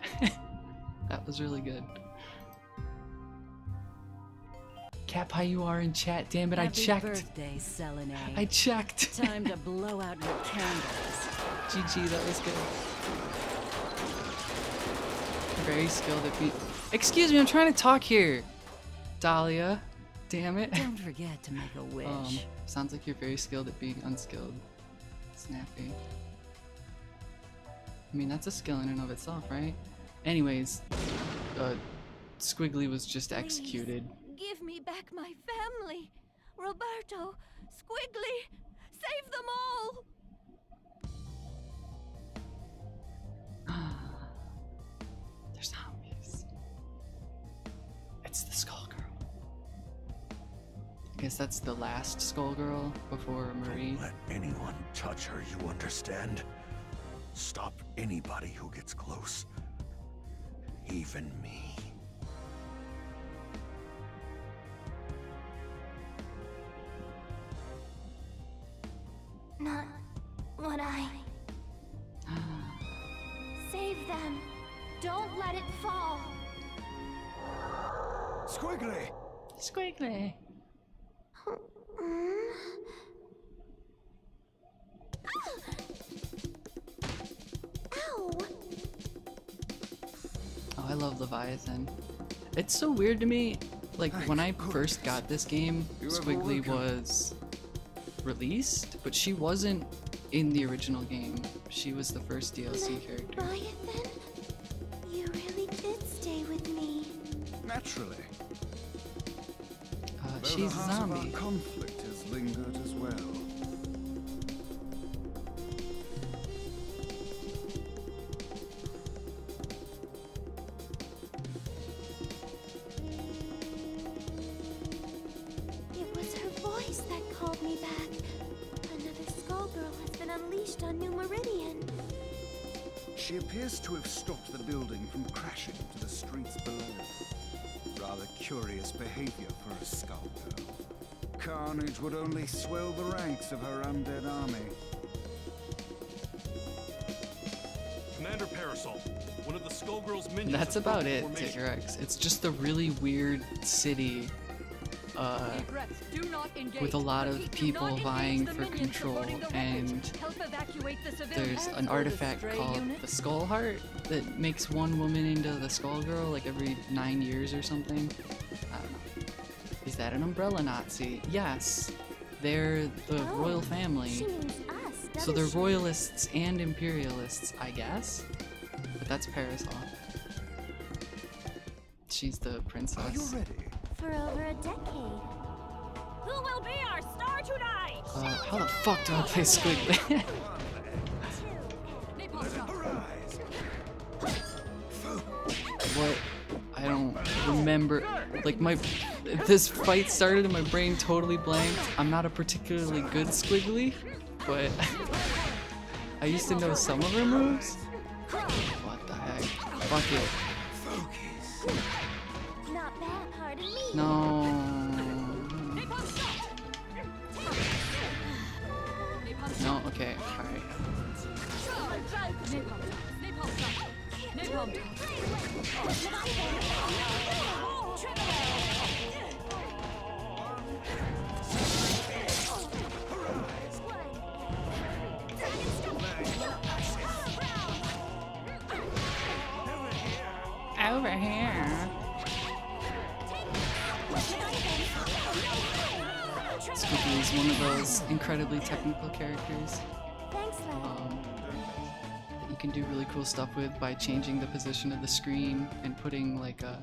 That was really good. Cat Pie, you are in chat. Damn it, I checked. Happy birthday, Selene. I checked. Time to blow out your candles. GG, that was good. Very skilled at beat. Excuse me, I'm trying to talk here. Dahlia. Damn it. Don't forget to make a wish. Sounds like you're very skilled at being unskilled. Snappy. I mean, that's a skill in and of itself, right? Anyways, Squiggly was just executed Give me back my family. Roberto, Squiggly, save them all! They're zombies. It's the Skullgirl. I guess that's the last Skullgirl before Marie. Don't let anyone touch her, you understand? Stop anybody who gets close. Even me. Not what I... Save them. Don't let it fall. Squiggly! Squiggly. Ow! Oh, I love Leviathan. It's so weird to me. Like, when I first got this game, Squiggly was released, but she wasn't in the original game. She was the first DLC character. Leviathan, you really did stay with me. Naturally. Though She's the a heart of our zombie. conflict has lingered as well. It was her voice that called me back. Another Skullgirl has been unleashed on New Meridian. She appears to have stopped the building from crashing to the streets below. Rather curious behavior for a Skullgirl. Carnage would only swell the ranks of her undead army. Commander Parasol, one of the Skullgirl's minions. That's has about broken it, formation. Tigrex. It's just a really weird city Egrets, do not engage. with a lot of Repeat, do people not vying engage the for minions control, supporting the wreckage. and Help evacuate the civilians. there's As an for artifact the stray called unit, the Skull Heart that makes one woman into the Skullgirl like every 9 years or something. I don't know. Is that an umbrella Nazi? Yes. They're the royal family. She means us, So doesn't they're she? royalists and imperialists, I guess. But that's Parasol. She's the princess. Are you ready? For over a decade. Who will be our star tonight? How the fuck do I play Squiggly? What? I don't remember. Like, this fight started and my brain totally blanked. I'm not a particularly good Squiggly, but I used to know some of her moves. What the heck? Fuck it. Not bad, pardon me. No. No, okay, alright. Over here. Squiggly is one of those incredibly technical characters. Thanks, Len. That you can do really cool stuff with by changing the position of the screen and putting like a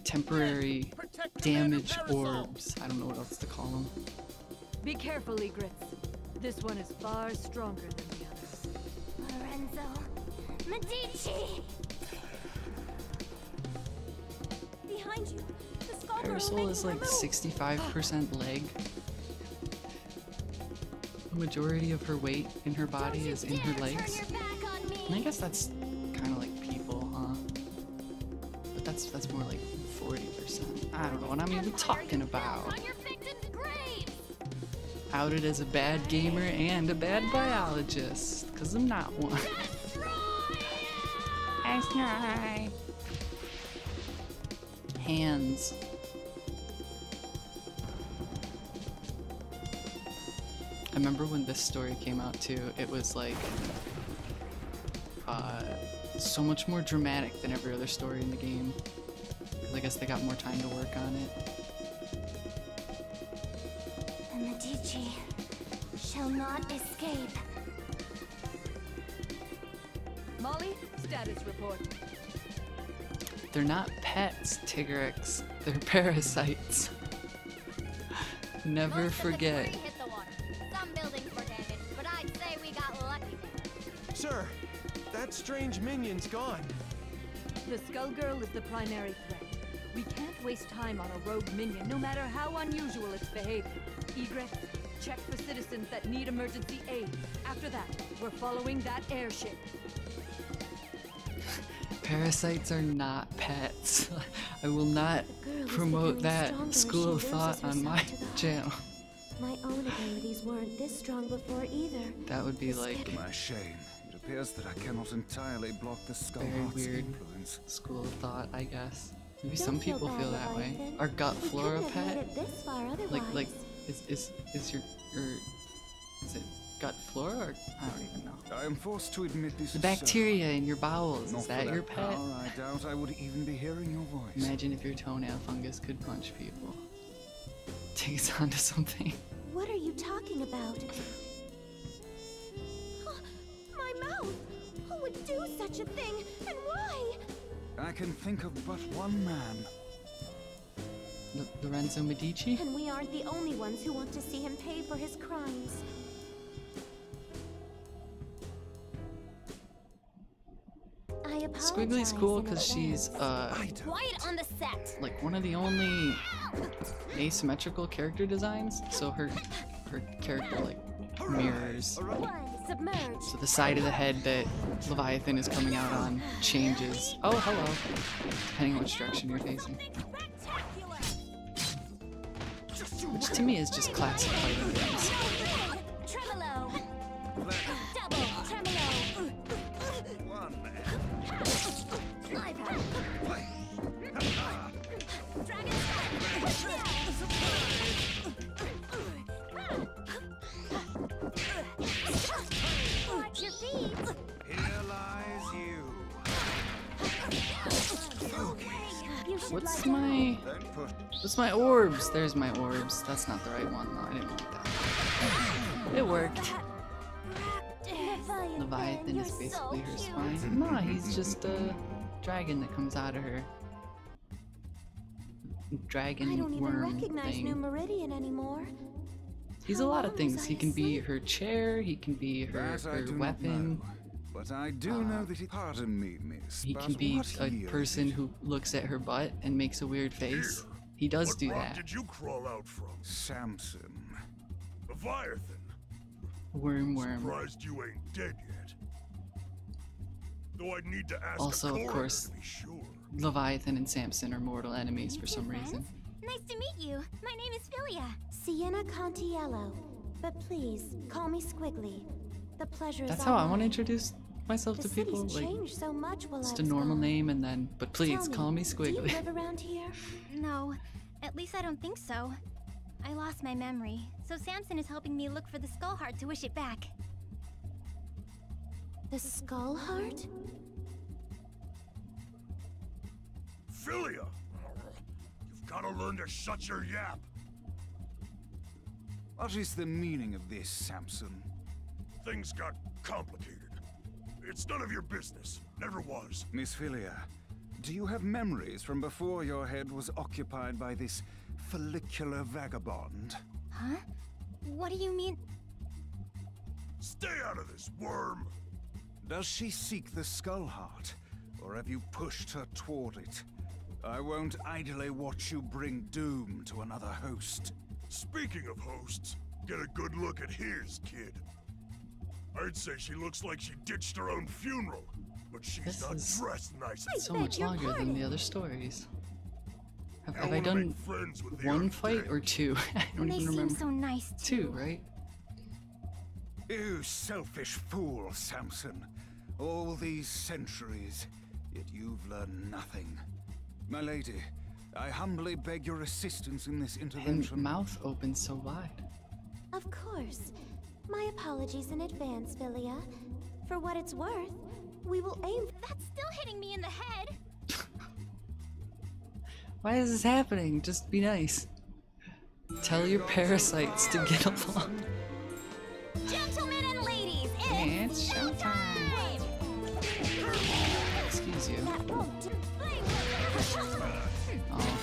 temporary damage orbs. I don't know what else to call them. Be careful, Egrets. This one is far stronger than the others. Lorenzo. Medici! Behind you. The Skullgirl Parasol is like 65% leg. The majority of her weight in her body is in her legs. And I guess that's kind of like people, huh? But that's more like 40%. I don't know what I'm even talking about. Outed as a bad gamer and a bad biologist, cause I'm not one. Hands. I remember when this story came out too, it was like so much more dramatic than every other story in the game. 'Cause I guess they got more time to work on it. The Medici shall not escape. Molly, status report. They're not pets, Tigrex. They're parasites. Never forget. Hit the water. Some buildings were damaged, but I'd say we got lucky there. Sir, that strange minion's gone. The Skull Girl is the primary threat. We can't waste time on a rogue minion, no matter how unusual its behavior. Egress, check for citizens that need emergency aid. After that, we're following that airship. Parasites are not pets. I will not promote that school of thought on my channel. My own abilities weren't this strong before either. That would be like To my shame, it appears that I cannot entirely block the very Skullheart's weird influence. school of thought, I guess. Maybe Don't some feel people bad, feel that way. Leviathan. Are gut We flora couldn't have made pet? it this far Like otherwise. is your is it gut flora or I don't even know. I am forced to admit this The is bacteria in your bowels, Not is for that your pet? power, I doubt I would even be hearing your voice. Imagine if your toenail fungus could punch people. Take us onto something. What are you talking about? My mouth! Who would do such a thing? And why? I can think of but one man. Lorenzo Medici? And we aren't the only ones who want to see him pay for his crimes. I apologize. Squiggly's cool in because she's advance. Quiet on the set. like one of the only asymmetrical character designs. So her character like mirrors. Submerged. So the side of the head that Leviathan is coming out on changes. Oh, hello. Depending on which direction you're facing. Which to me is just classic fighting games. Tremolo. Double tremolo. Watch your feet. Here lies you. What's my orbs? There's my orbs. That's not the right one though. I didn't want that. It worked. Leviathan is basically her spine. Nah, he's just a dragon that comes out of her. Dragon I don't even worm recognize thing. New Meridian anymore. He's a lot of things. He can be her chair, he can be her, That I her do not weapon. know, but I do know that he. Pardon me, miss. He but can be what a year person is it? who looks at her butt and makes a weird face. He does do that. Did you crawl out from? Samson. Leviathan. Worm. Surprised you ain't dead yet. Though I'd need to ask Also, a of coroner course, to be sure. Leviathan and Samson are mortal enemies for some reason. Nice to meet you. My name is Philia. Sienna Contiello. But please, call me Squiggly. The pleasure is That's all how I want to mine. introduce myself The to people. city's Like, changed so much while just I a was normal gone. name and then, but please Tell call me Do you Squiggly. live around here? No, at least I don't think so. I lost my memory, so Samson is helping me look for the skull heart to wish it back. The Skull Heart? Philia! You've gotta learn to shut your yap. What is the meaning of this, Samson? Things got complicated. It's none of your business. Never was. Miss Philia, do you have memories from before your head was occupied by this follicular vagabond? Huh? What do you mean? Stay out of this, worm! Does she seek the Skull Heart, or have you pushed her toward it? I won't idly watch you bring doom to another host. Speaking of hosts, get a good look at his, kid. I'd say she looks like she ditched her own funeral, but she's This not is dressed nice. So much longer than the other stories. Have I wanna done make friends with the one fight or two? I don't They even seem remember. so nice Two, right? You selfish fool, Samson. All these centuries, yet you've learned nothing. My lady, I humbly beg your assistance in this And intervention. mouth opens so wide. Of course. My apologies in advance, Philia. For what it's worth, we will aim. That's still hitting me in the head. Why is this happening? Just be nice. Tell your parasites to get along. Gentlemen and ladies, It's it's showtime. showtime! Excuse you. That won't. Oh.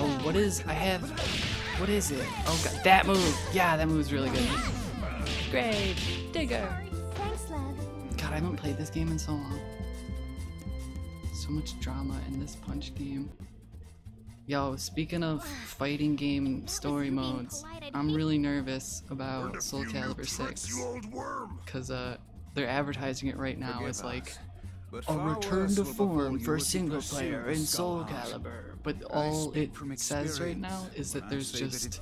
Oh, what is, what is it? Oh god, that move! Yeah, that move's really good. Great! Digger! Thanks, love. God, I haven't played this game in so long. So much drama in this Punch game. Yo, speaking of fighting game story modes, I'm really nervous about Soul Calibur 6. Because they're advertising it right now as like a return to form for single player in Soul Calibur. But all it says right now is that there's just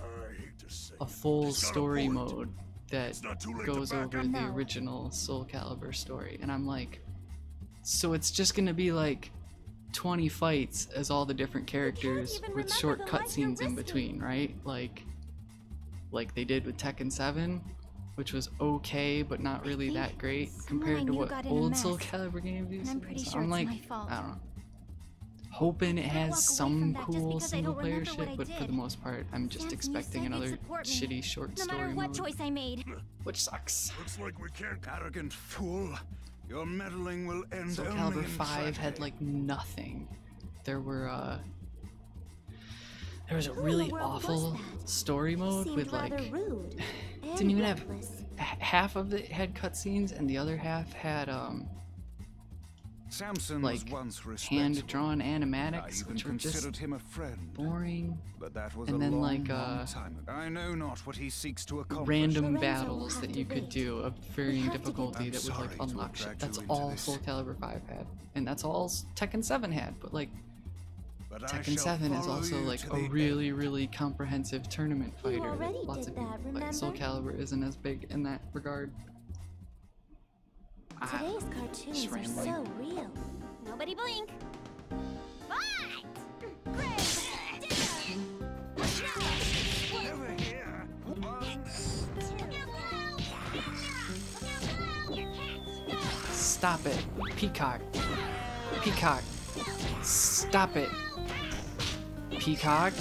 a full story mode that goes over the original Soul Calibur story. And I'm like, so it's just gonna be like 20 fights as all the different characters with short cutscenes in between, right? Like they did with Tekken 7, which was okay, but not really that great compared to what old Soul Calibur games used to be. So I'm like, I don't know. Hoping it has some cool single player shit, but for the most part, I'm just expecting another shitty short story mode. I made. Which sucks. Looks like we can't, arrogant fool. Your meddling will end Soul only Calibur in 5 had like nothing. There was a really awful story mode with like didn't even have half of it had cutscenes and the other half had Samson like was once hand-drawn animatics, which were just him a friend, boring. but that was and a then long, like long time ago. I know not what he seeks to accomplish. random battles that you could do of varying difficulty that would like unlock shit. That's all Soul Calibur 5 had, and that's all Tekken 7 had. But like Tekken 7 is also like a really, really comprehensive tournament fighter. Lots of people play. Soul Calibur isn't as big in that regard. Today's cartoons are so real. Nobody blink. Stop it. Peacock. Peacock. Stop it. Peacock.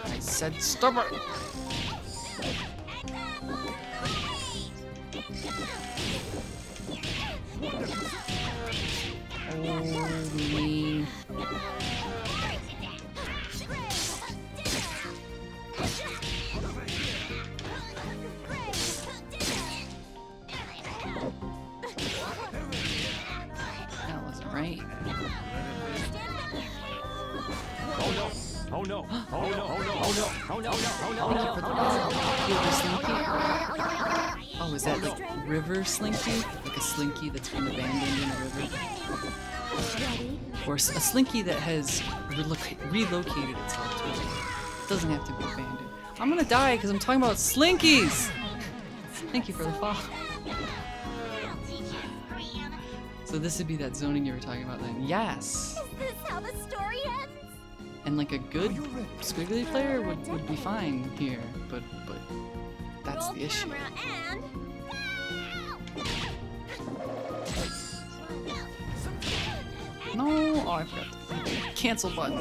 I said stop it. Holy. That wasn't right. Oh no! Oh no! Oh no! Oh no! Oh no! Oh no! Oh no! Oh, is that like river slinky? Like a slinky that's been abandoned in a river? Or a slinky that has relocated itself to a river. It doesn't have to be abandoned. I'm gonna die because I'm talking about slinkies! Thank you for the follow. So this would be that zoning you were talking about then. Yes! Is this how the story ends? And like a good Squiggly player would be fine here, but that's the issue. No! Oh, I forgot the cancel button.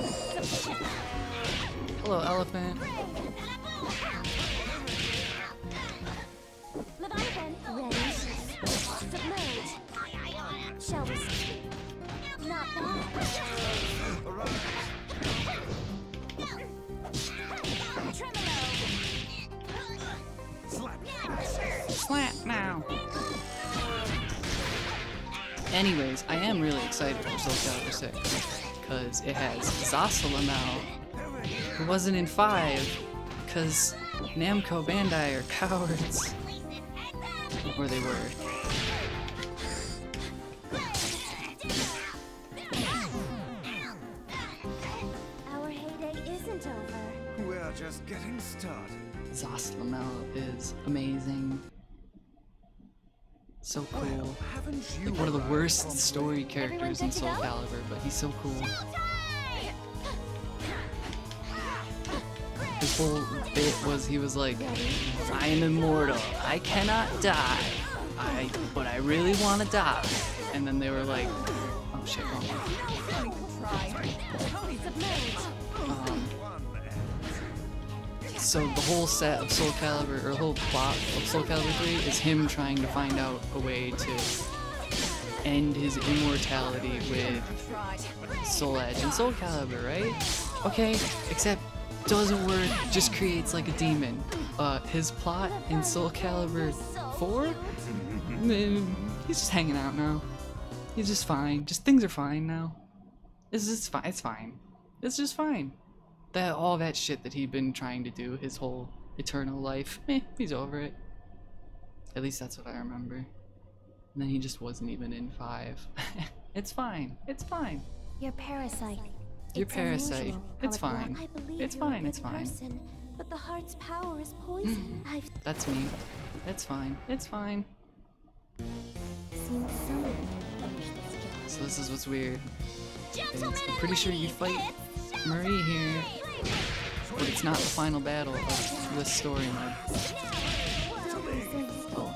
Hello, elephant. Leviathan, ready. Submerge. Shall we see? Not bad. Slap now. Anyways, I am really excited for Soul Calibur 6 because it has Zasalamel, who wasn't in 5 because Namco Bandai are cowards. Or they were. Our heyday isn't over. We're just getting started. Zasalamel is amazing. So cool. Like one of the worst story characters in Soul Calibur, but he's so cool. his whole bit was he was like, I am immortal. I cannot die. But I really want to die. And then they were like, oh shit, wrong one. So the whole set of Soul Calibur, or the whole plot of Soul Calibur 3 is him trying to find out a way to end his immortality with Soul Edge and Soul Calibur, right? Okay, except doesn't work, just creates like a demon. His plot in Soul Calibur 4? He's just hanging out now. He's just fine. Just things are fine now. It's just fine. It's fine. It's just fine. All that shit that he'd been trying to do his whole eternal life, he's over it. At least that's what I remember. And then he just wasn't even in 5. It's fine. It's fine. You're Parasite. You're Parasite. It's fine. It's fine. It's fine. Person, but the heart's power is poison. I've That's me. It's fine. It's fine. seen someone. So this is what's weird. I'm pretty sure you fight Marie here, but it's not the final battle of this story mode. Oh,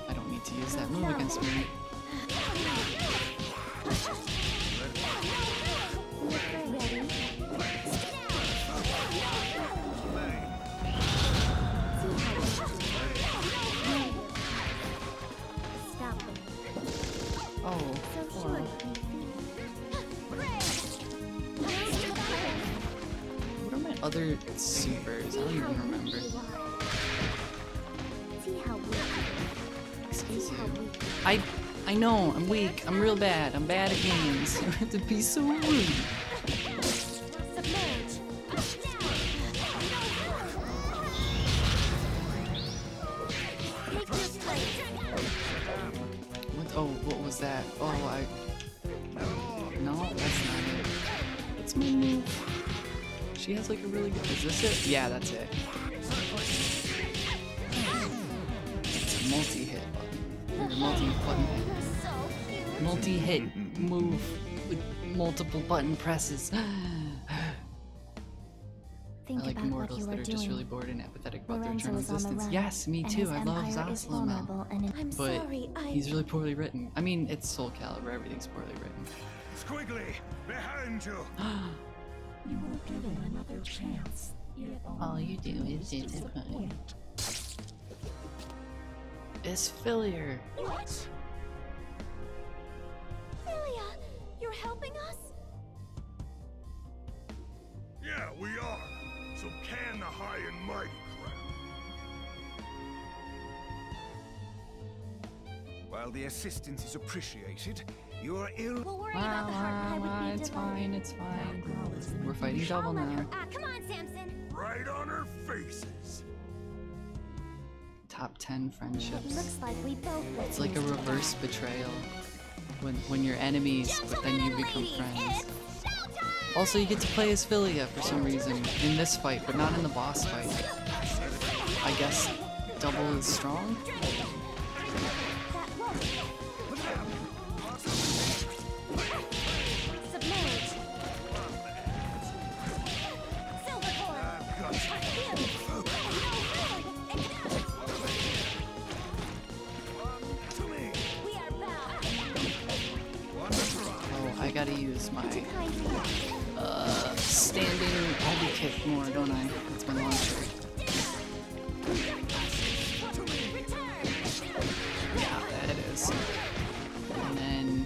I don't need to use that move against Marie. Oh, wow. What are my other supers? I don't even remember. Excuse you. I know, I'm weak. I'm real bad. I'm bad at games. You have to be so rude. What was that? Oh, no, that's not it. What's my move? She has like a really good. Is this it? Yeah, that's it. It's a multi-hit button. Or multi-button hit. Multi-hit move with multiple button presses. I like immortals that are just really bored and apathetic about their eternal existence. Yes, me too. I love Zasalamel. But he's really poorly written. I mean, it's Soul Calibur. Everything's poorly written. Squiggly, behind you. You were given another chance. All you do is disappoint. It's Filier. What? Philia, you're helping us? Yeah, we are. So can the high and mighty crowd. While the assistance is appreciated, you're ill. We'll worry about the heart pie with It's fine, it's fine. We're fighting double now. Come on, Samson. Right on our faces. Top 10 friendships. Looks like we both. It's like a reverse betrayal. When you're enemies, but then you become friends. Also, you get to play as Philia for some reason in this fight, but not in the boss fight. I guess double is strong? Oh, I gotta use my standing heavy kick more, don't I? That's my launcher. Yeah, that it is. And then...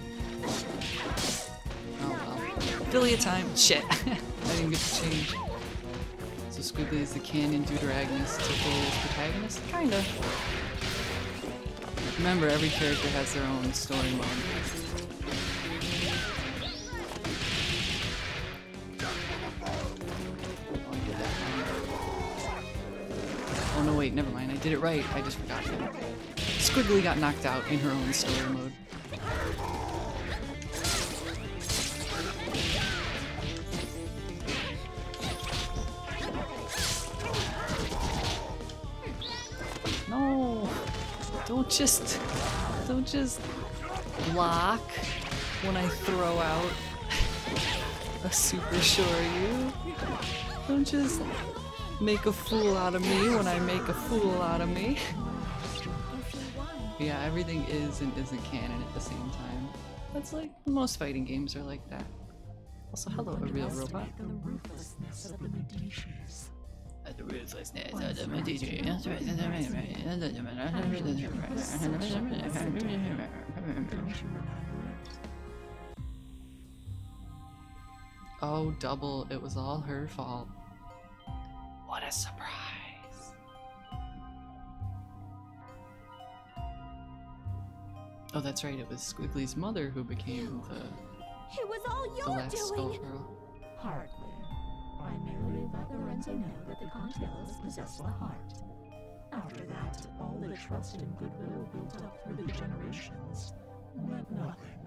oh well. Philia time! Shit! I didn't get to change. So Squiggly is the canon Deuteragonist, Tickle is protagonist? Kinda. Remember, every character has their own story mode. Oh no, wait, never mind. I did it right. I just forgot that. Squiggly got knocked out in her own story mode. No! Don't just block when I throw out a super Shoryu. Don't just Make a fool out of me when I make a fool out of me. Yeah, everything is and isn't canon at the same time. That's like most fighting games are like that. Also, hello, a real robot. The ruthlessness of the Medicis. The ruthlessness of the Medici. Oh, double. It was all her fault. What a surprise. Oh, that's right. It was Squiggly's mother who became It was all the your last doing! Skullgirl. Hardly. I merely let Lorenzo know that the Constellas possess the heart. After that, all the trust and goodwill built up through the generations meant nothing.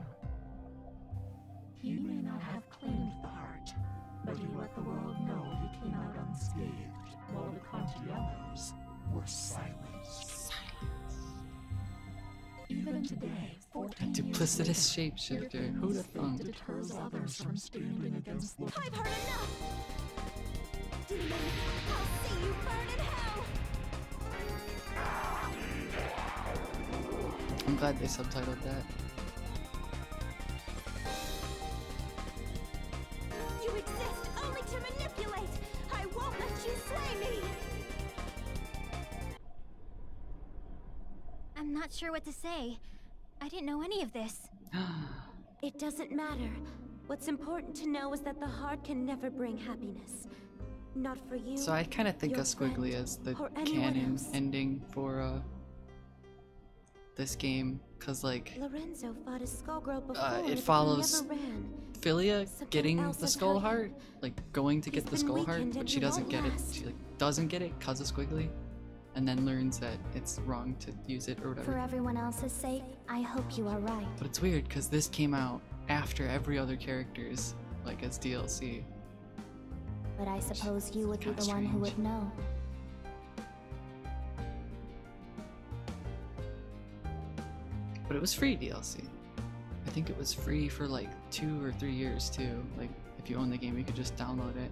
He may not have claimed the heart, but he let the world know he came out unscathed, while the Constellas were silenced. Even today, 14 Duplicitous shapeshifter. Who'd have thunk? deters others from standing against the... I've heard enough! Demon, I'll see you burn in hell! I'm glad they subtitled that. You exist only to manipulate! I won't let you slay me! I'm not sure what to say. I didn't know any of this. It doesn't matter. What's important to know is that the heart can never bring happiness. Not for you. So I kind of think your of Squiggly friend, as the or anyone canon else. ending for this game, cause like Lorenzo fought a Skullgirl before, it but he follows never ran. Philia Something getting else the has skull hurt heart, him. like going to get the been skull heart, weakened but and she he doesn't won't get it. last. She like doesn't get it cause of Squiggly, and then learns that it's wrong to use it or whatever. For everyone else's sake, I hope you are right. But it's weird because this came out after every other character's, like as DLC. But I suppose you would be Kinda the one who strange. would know. But it was free DLC. I think it was free for like 2 or 3 years too. Like if you own the game, you could just download it.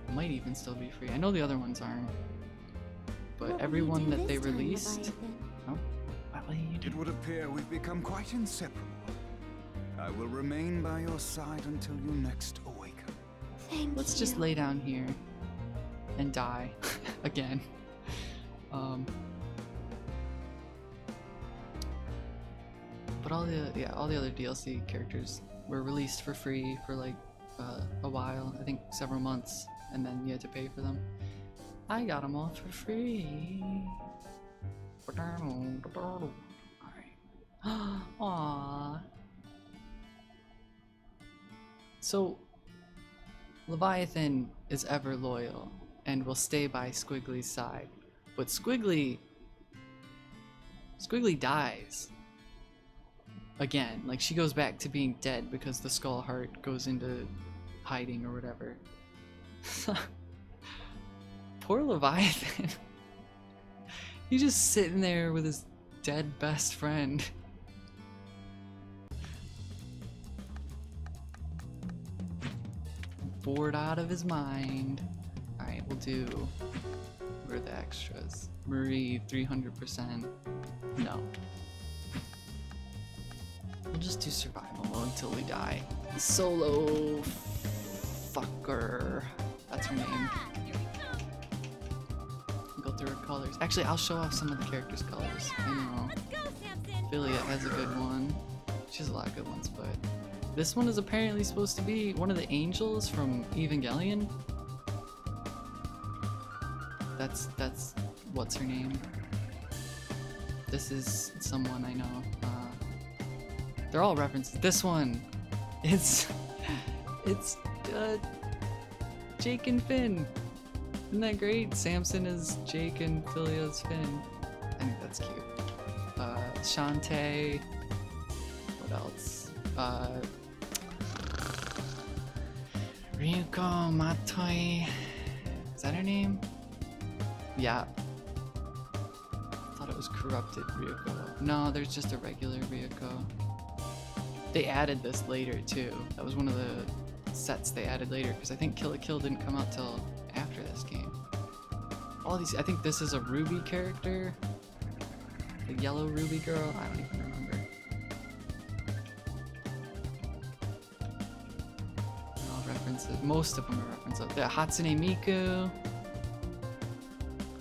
It might even still be free. I know the other ones aren't. But What will every you one do that they this time, released. Leviathan? Oh, what will you do? It would appear we've become quite inseparable. I will remain by your side until you next awaken. Thank Let's you. just lay down here and die again. But all the other DLC characters were released for free for like a while. I think several months, and then you had to pay for them. I got them all for free. Alright. Aww. So, Leviathan is ever loyal and will stay by Squiggly's side. But Squiggly dies. Again, like she goes back to being dead because the skull heart goes into hiding or whatever. Poor Leviathan. He's just sitting there with his dead best friend. Bored out of his mind. Alright, we'll do... Where are the extras? Marie, 300%. No. We'll just do survival mode until we die. Solo... fucker. That's her name. Go through her colors. Actually, I'll show off some of the characters' colors. I know. Philia has a good one. She has a lot of good ones, but this one is apparently supposed to be one of the angels from Evangelion. That's what's her name. This is someone I know. They're all references. This one, it's Jake and Finn. Isn't that great? Samson is Jake and Philia's Finn. I think that's cute. Shantae. What else? Ryuko Matoi. Is that her name? Yeah. I thought it was corrupted Ryuko. No, there's just a regular Ryuko. They added this later too. That was one of the sets they added later, because I think Kill la Kill didn't come out till after this game. All these, I think this is a Ruby character. The yellow Ruby girl, I don't even remember. They're all references, most of them are references. The Hatsune Miku.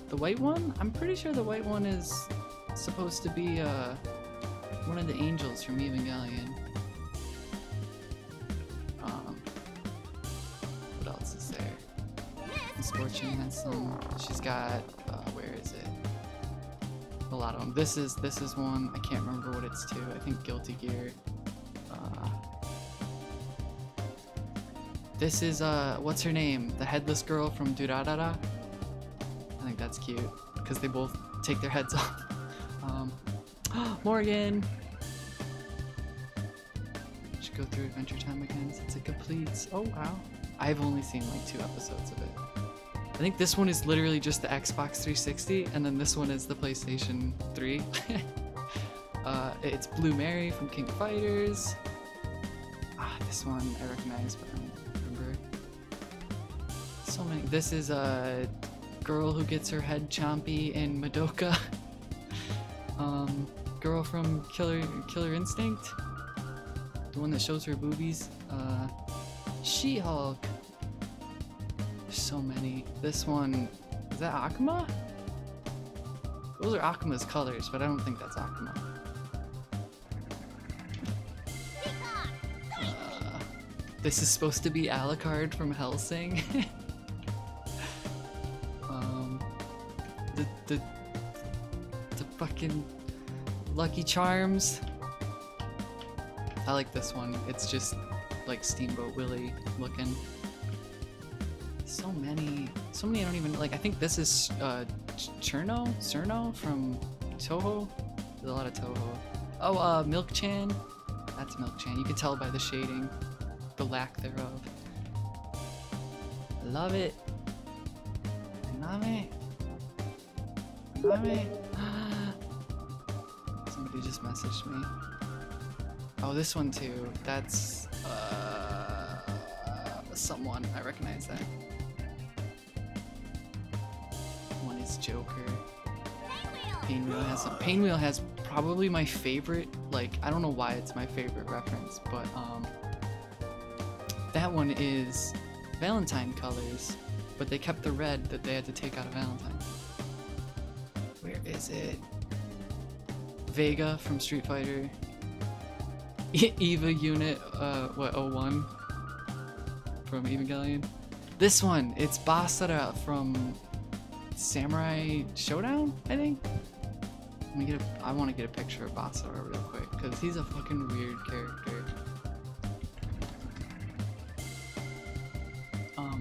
The white one? I'm pretty sure the white one is supposed to be one of the angels from Evangelion. What else is there? Miss Fortune has some. She's got where is it? A lot of them. This is one. I can't remember what it's to. I think Guilty Gear. This is what's her name? The headless girl from Durarara. I think that's cute because they both take their heads off. Morgan. Should go through Adventure Time again since it completes. Oh wow. I've only seen like 2 episodes of it. I think this one is literally just the Xbox 360, and then this one is the PlayStation 3. It's Blue Mary from King of Fighters. This one I recognize, but I don't remember. So many. This is a girl who gets her head chompy in Madoka. Girl from Killer Instinct. The one that shows her boobies. She-Hulk. There's so many. This one, is that Akuma? Those are Akuma's colors, but I don't think that's Akuma. This is supposed to be Alucard from Hellsing. The fucking Lucky Charms. I like this one. It's just like Steamboat Willie looking. So many I don't even like. I think this is Cerno from Toho. There's a lot of Toho. Oh, Milk-chan. That's Milk-chan. You can tell by the shading, the lack thereof. I love it. I love it. I love it. Somebody just messaged me. Oh, this one too. That's someone. I recognize that. One is Joker. Painwheel has some. Painwheel has probably my favorite. Like, I don't know why it's my favorite reference, but that one is Valentine colors, but they kept the red that they had to take out of Valentine. Where is it? Vega from Street Fighter. Eva Unit, 01 from Evangelion. This one, it's Basara from Samurai Showdown, I think. I want to get a picture of Basara real quick, because he's a fucking weird character.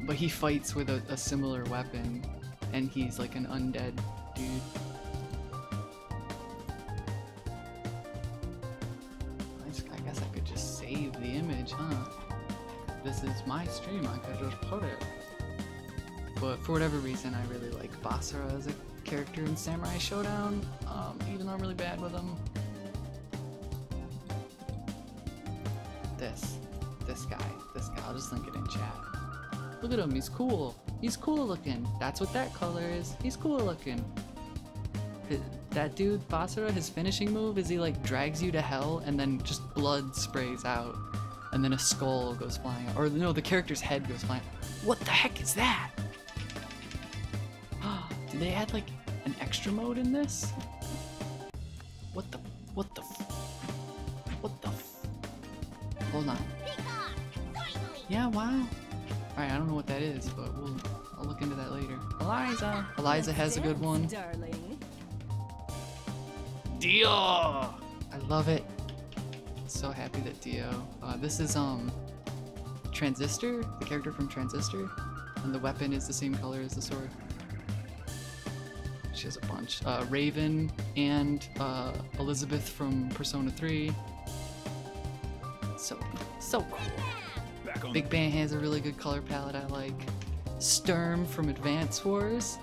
But he fights with a similar weapon, and he's like an undead dude. I guess I could just save the image, huh? This is my stream, I could just put it. But for whatever reason, I really like Basara as a character in Samurai Showdown, even though I'm really bad with him. This guy, I'll just link it in chat. Look at him, he's cool. He's cool looking. That's what that color is. He's cool looking. That dude, Basara, his finishing move is he like drags you to hell and then just blood sprays out. And then a skull goes flying out. Or no, the character's head goes flying. What the heck is that? Did they add like an extra mode in this? What the Hold on. Yeah, wow. Alright, I don't know what that is, but I'll look into that later. Eliza has a good one. Darling. Dio! I love it. So happy that Dio. This is Transistor, the character from Transistor, and the weapon is the same color as the sword. She has a bunch. Raven and Elizabeth from Persona 3. So cool. Big Bang has a really good color palette I like. Sturm from Advance Wars.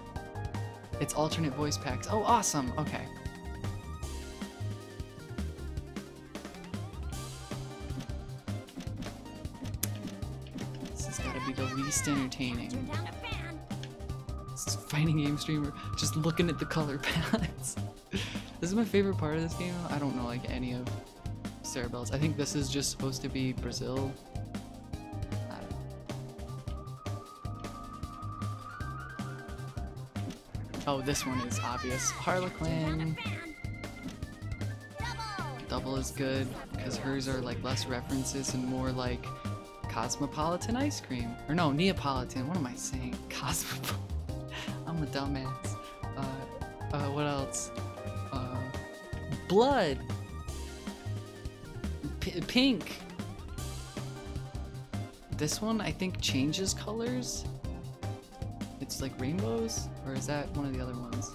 It's alternate voice packs. Oh, awesome. Okay. has got to be the least entertaining. Turn down a fan. This fighting game streamer just looking at the color palettes. This is my favorite part of this game. I don't know like any of Cerebell's. I think this is just supposed to be Brazil. I don't know. Oh, this one is obvious. Harlequin. Double is good because hers are like less references and more like cosmopolitan ice cream. Or no, Neapolitan. What am I saying? Cosmopolitan. I'm a dumbass. What else? Blood. Pink. This one I think changes colors. It's like rainbows, or is that one of the other ones?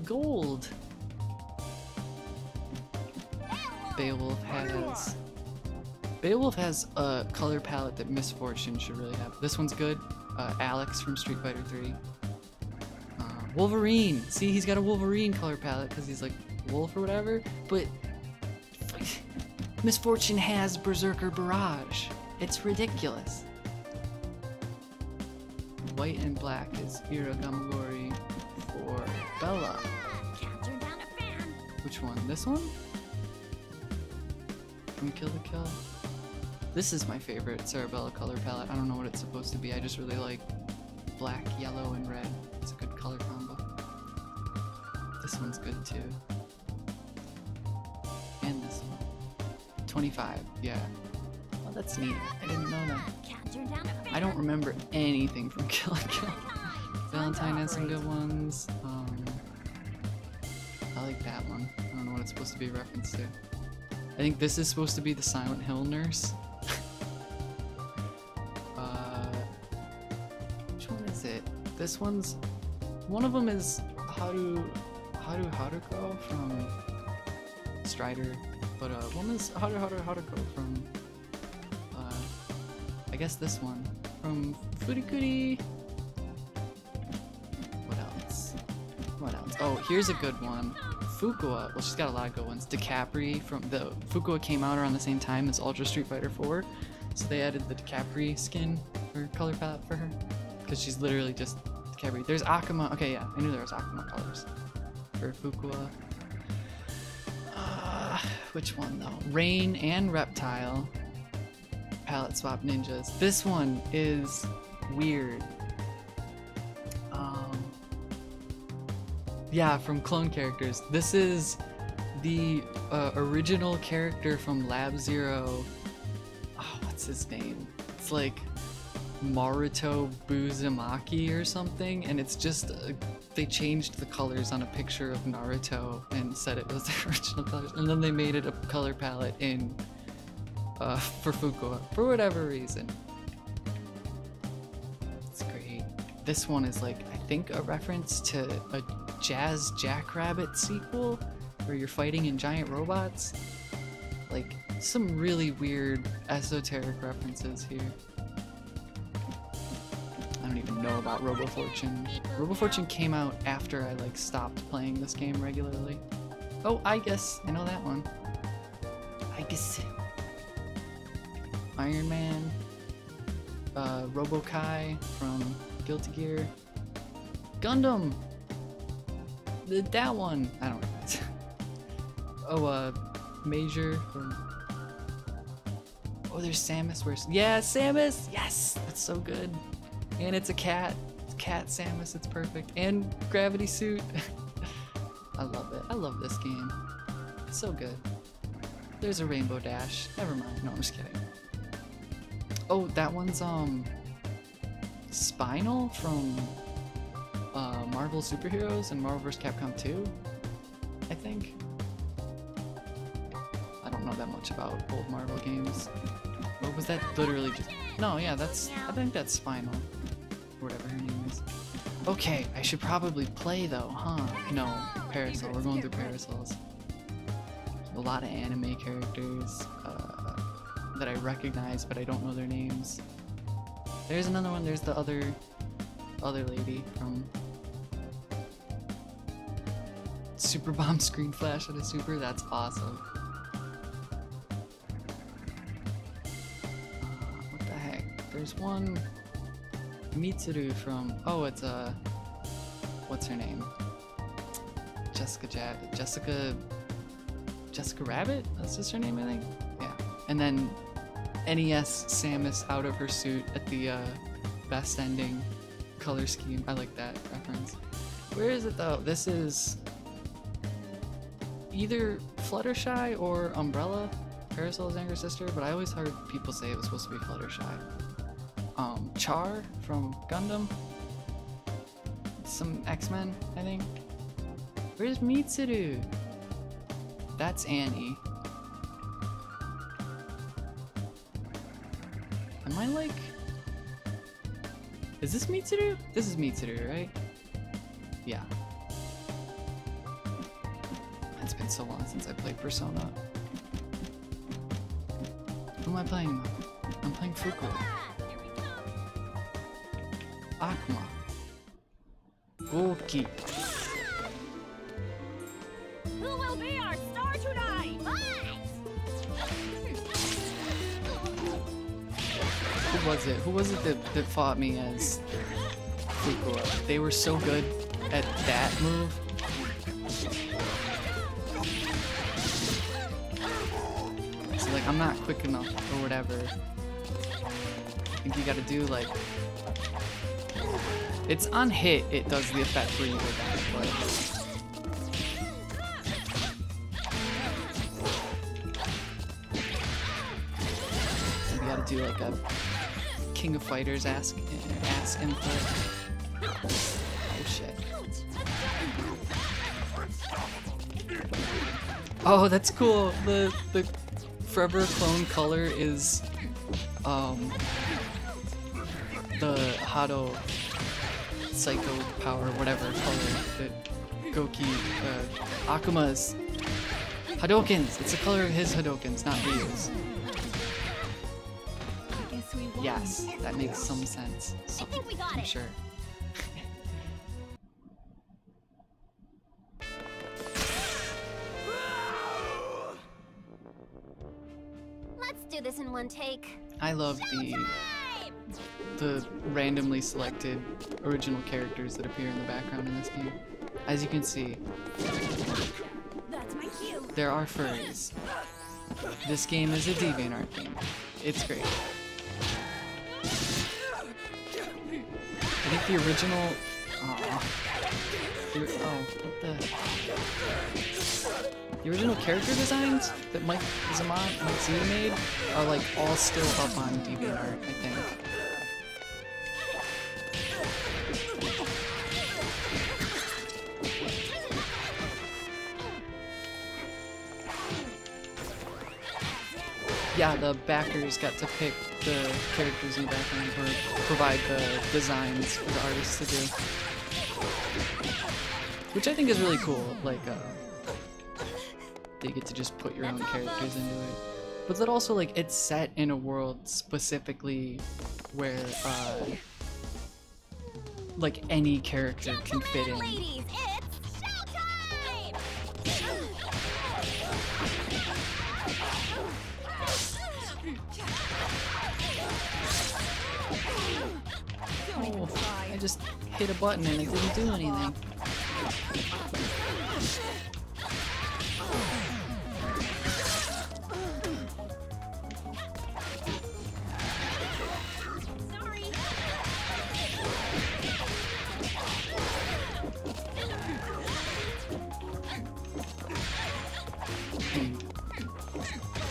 Gold. Beowulf has a color palette that Miss Fortune should really have. This one's good. Alex from Street Fighter 3. Wolverine. See, he's got a Wolverine color palette because he's like wolf or whatever. But Miss Fortune has Berserker Barrage. It's ridiculous. White and black is Ira Gamagori for Bella. Which one? This one? From Kill the Kill? This is my favorite Cerebella color palette. I don't know what it's supposed to be. I just really like black, yellow, and red. It's a good color combo. This one's good too. And this one. 25, yeah. Oh, that's neat. I didn't know that. I don't remember anything from Kill la Kill. Valentine has some good ones. I like that one. I don't know what it's supposed to be a reference to. I think this is supposed to be the Silent Hill nurse. Which one is it? This one's... One of them is Haruko from Strider, but one is Haruko from I guess this one from Furikuri. What else? Oh, here's a good one. Fukua. Well, she's got a lot of good ones. DeCapri from the Fukua came out around the same time as Ultra Street Fighter 4, so they added the DeCapri skin or color palette for her because she's literally just DeCapri. There's Akuma. Okay, yeah, I knew there was Akuma colors for Fukua. Which one though? Rain and Reptile. Palette swap ninjas. This one is weird. Yeah, from Clone Characters. This is the original character from Lab Zero. Oh, what's his name? It's like Maruto Buzumaki or something, and it's just they changed the colors on a picture of Naruto and said it was the original colors, and then they made it a color palette in for Fukua for whatever reason. It's great. This one is like, I think, a reference to a Jazz Jackrabbit sequel where you're fighting in giant robots. Like some really weird esoteric references here. I don't even know about Robo Fortune. Robo Fortune came out after I like stopped playing this game regularly. Oh, I guess I know that one. I guess. Iron Man, Robo-Kai from Guilty Gear, Gundam, that one, I don't know. Oh, Major from, oh, there's Samus, yeah, Samus, yes, that's so good, and it's a cat, Samus, it's perfect, and Gravity Suit. I love it, I love this game, it's so good. There's a Rainbow Dash, never mind, no, I'm just kidding. Oh, that one's Spinal from Marvel Superheroes and Marvel vs. Capcom 2, I think. I don't know that much about old Marvel games. Or was that literally just... No, yeah, I think that's Spinal. Whatever her name is. Okay, I should probably play though, huh? No, Parasol, we're going through Parasols. A lot of anime characters. That I recognize, but I don't know their names. There's another one. There's the other lady from Super Bomb Screen Flash at a Super. That's awesome. There's one Mitsuru from, oh, it's what's her name? Jessica Rabbit? That's just her name, I think. Yeah. And then NES Samus out of her suit at the best ending color scheme. I like that reference. Where is it though? This is either Fluttershy or Umbrella, Parasol's younger sister, but I always heard people say it was supposed to be Fluttershy. Char from Gundam. Some X-Men, I think. Where's Mitsuru? That's Annie. Am I like... Is this Mitsuru? This is Mitsuru, right? Yeah. It's been so long since I played Persona. Who am I playing? I'm playing Fuku. Akuma. Goki. Who will be our star tonight? Who was it? Who was it that fought me as Fukua? They were so good at that move. So like, I'm not quick enough or whatever. I think you gotta do like... It's on hit, it does the effect where you go back, but... do like a King of Fighters ass input. Oh shit. Oh, that's cool. The Forever Clone color is the Hado Psycho Power, whatever color that Goki Akuma's Hadokens. It's the color of his Hadokens, not Ryu's. Yes, that makes some sense. So, I think we got it. Sure. Let's do this in one take. I love the randomly selected original characters that appear in the background in this game. As you can see, That's my cue. there are furries. This game is a DeviantArt game. It's great. I think the original... The original character designs that Mike Z made are like all still up on DeviantArt, I think. Yeah, the backers got to pick the characters in the background or provide the designs for the artists to do. Which I think is really cool, like, they get to just put your own characters into it. But that also, like, it's set in a world specifically where, like, any character can fit in. Ladies, it's showtime! Oh, I just hit a button and it didn't do anything.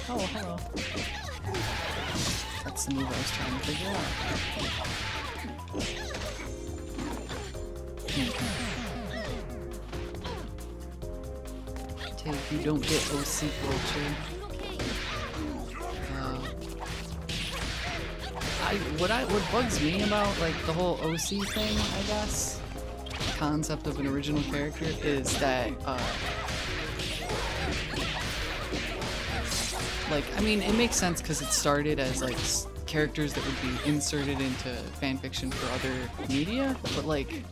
Oh, hello. That's the move I was trying to figure out. Take, you don't get OC culture. What bugs me about like the whole OC thing, I guess, concept of an original character is that like, I mean, it makes sense because it started as like characters that would be inserted into fanfiction for other media, but like, it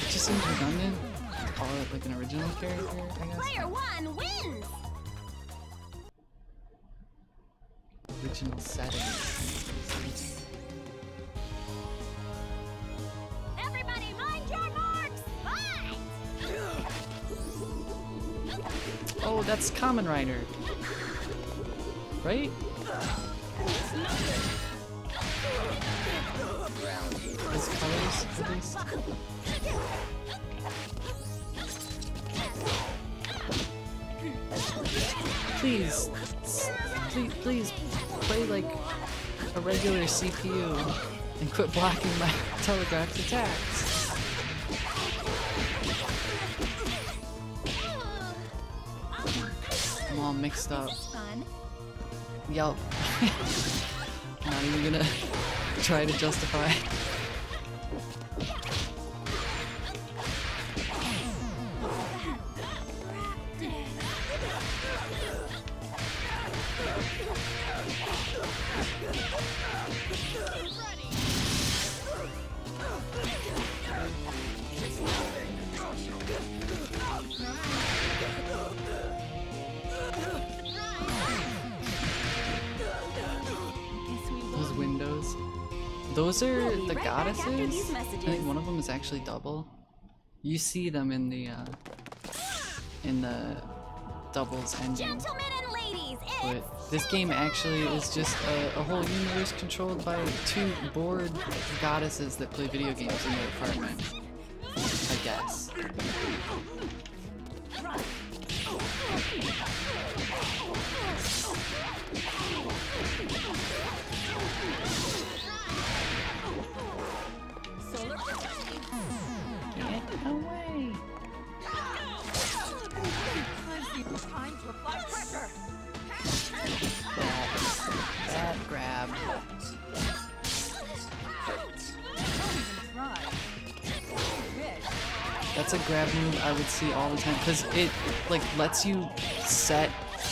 just seems redundant to call it like an original character, I guess. Player one wins! Original setting. Oh, that's Kamen Rider. Right? His colors, at least. Please, please play like a regular CPU and quit blocking my telegraphed attacks. I'm all mixed up. Yup. Not even gonna try to justify. Those windows. Those are the goddesses. I think one of them is actually double. You see them in the doubles ending. But this game actually is just a whole universe controlled by two bored goddesses that play video games in their apartment. I guess. Get away! Time to apply pressure. That grab. That's a grab move I would see all the time because it like lets you set.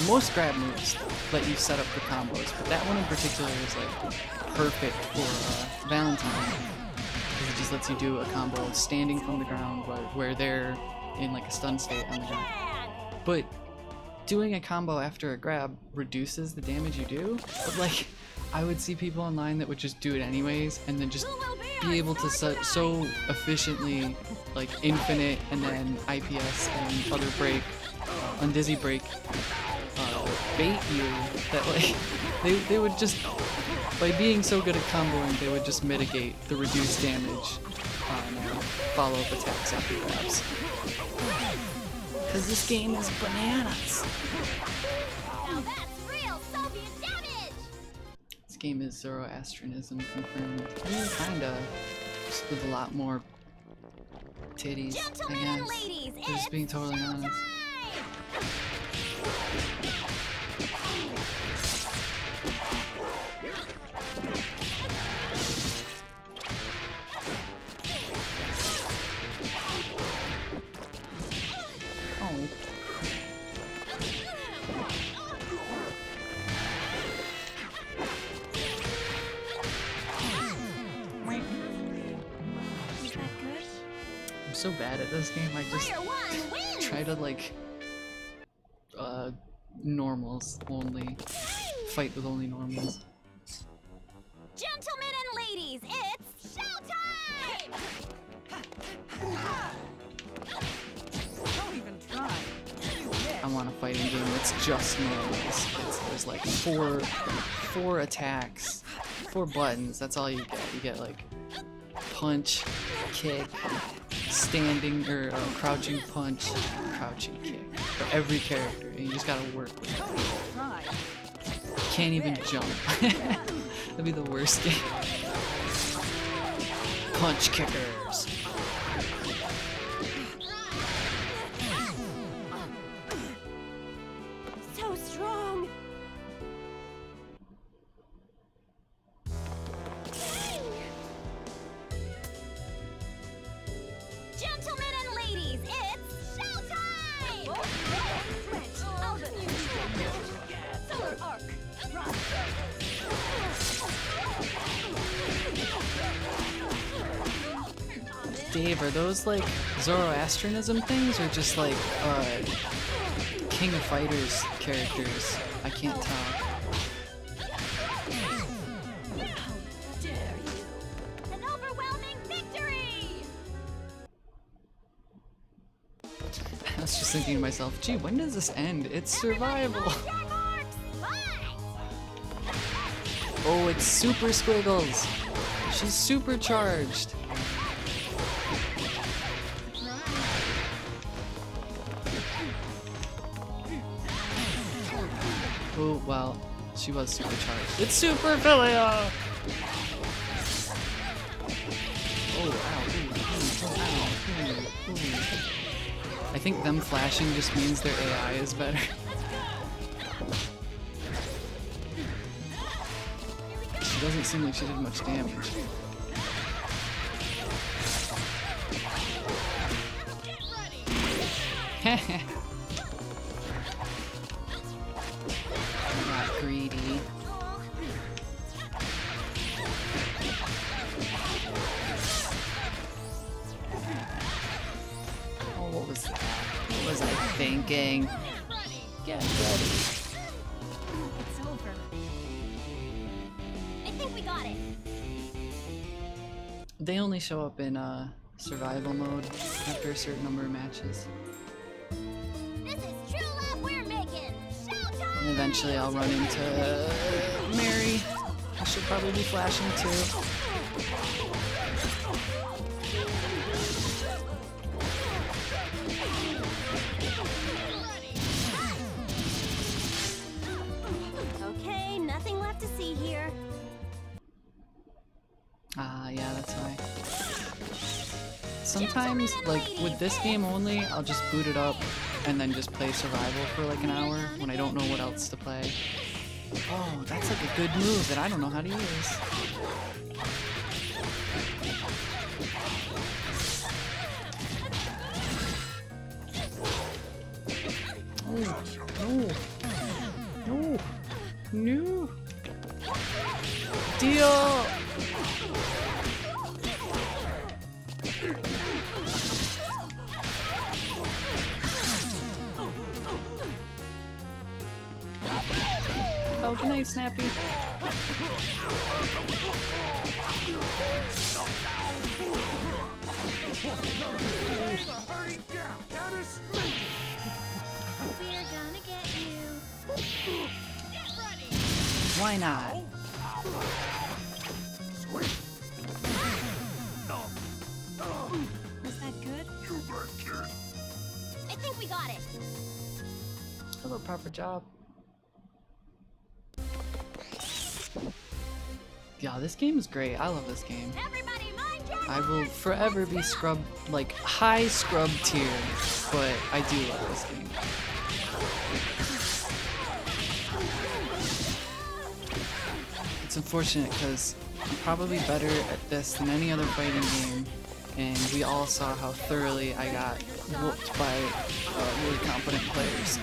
Most grab moves let you set up the combos, but that one in particular is like perfect for Valentine because it just lets you do a combo standing from the ground where they're in like a stun state on the ground. But doing a combo after a grab reduces the damage you do, but like I would see people online that would just do it anyways and then just be able to so efficiently like infinite and then IPS and other break, undizzy break, bait you that like they would just, by being so good at comboing, they would just mitigate the reduced damage on follow-up attacks after grabs. Because this game is bananas. Now that's real Soviet damage. This game is Zoroastrianism confirmed. I mean, kinda. Just with a lot more titties, I guess. Just being totally honest. I'm so bad at this game, I just try to like normals only. Fight with only normals. Gentlemen and ladies, it's showtime! Don't even try. I want a fighting game that's just normals. There's like four attacks, 4 buttons, that's all you get. You get like punch, kick, standing or crouching punch, crouching kick for every character, and you just gotta work with it. Can't even jump. That'd be the worst game. Punch kickers. So strong. Gentlemen and ladies, it's showtime! Solar arc. Dave, are those like Zoroastrianism things or just like King of Fighters characters? I can't tell. An overwhelming victory! That's just was thinking to myself, gee, when does this end? It's survival. Oh, it's Super Squiggles. She's supercharged. Oh, well, she was supercharged. It's Superphilia! Oh, ow. Ooh. I think them flashing just means their AI is better. She doesn't seem like she did much damage. Heh. Not greedy. Oh, what was that? What was I thinking? Get ready. It's over. I think we got it. They only show up in survival mode after a certain number of matches. This is true love we're making. Showtime! And eventually I'll run into Mary. I should probably be flashing too. Okay, nothing left to see here. Ah, yeah, that's why. Sometimes, like, with this game only, I'll just boot it up and then just play survival for like an hour when I don't know what else to play. Oh, that's like a good move that I don't know how to use. Oh, no. No. No. Deal! Oh, good night, Snappy. We're gonna get you. Why not? Was that good? I think we got it. Do a proper job. Yeah, this game is great. I love this game. I will forever be scrub, like high scrub tier, but I do love this game. It's unfortunate because I'm probably better at this than any other fighting game, and we all saw how thoroughly I got whooped by really competent players.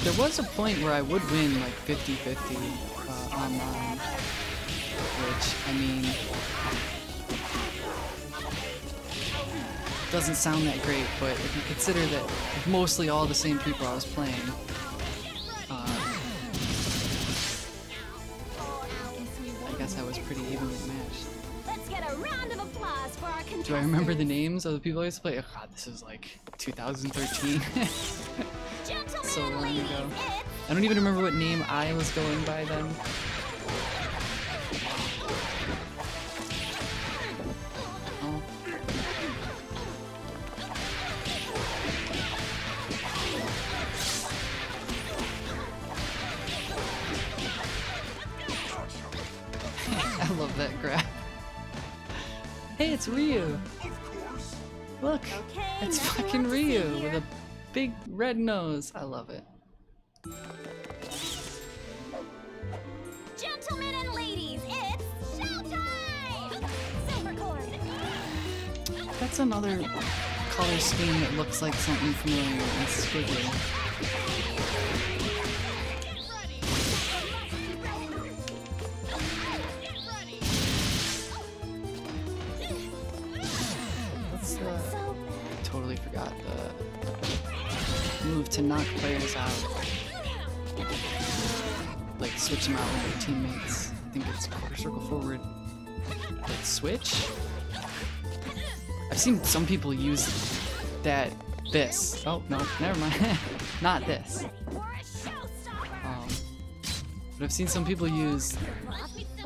There was a point where I would win like 50-50 online, which, I mean, doesn't sound that great, but if you consider that mostly all the same people I was playing, I guess I was pretty evenly matched. Let's get a round of applause for our contestants. Do I remember the names of the people I used to play? Oh god, this was like 2013. So long ago. I don't even remember what name I was going by then. Oh. I love that grab. Hey, it's Ryu! Look! It's fucking Ryu with a big red nose. I love it. Gentlemen and ladies, it's showtime! Silvercord! That's another color scheme that looks like something familiar and squiggly. What's the... Totally forgot the move to knock players out. switch them out with their teammates. I think it's quarter circle forward. Like switch? I've seen some people use this. Oh, no, never mind. Not this. But I've seen some people use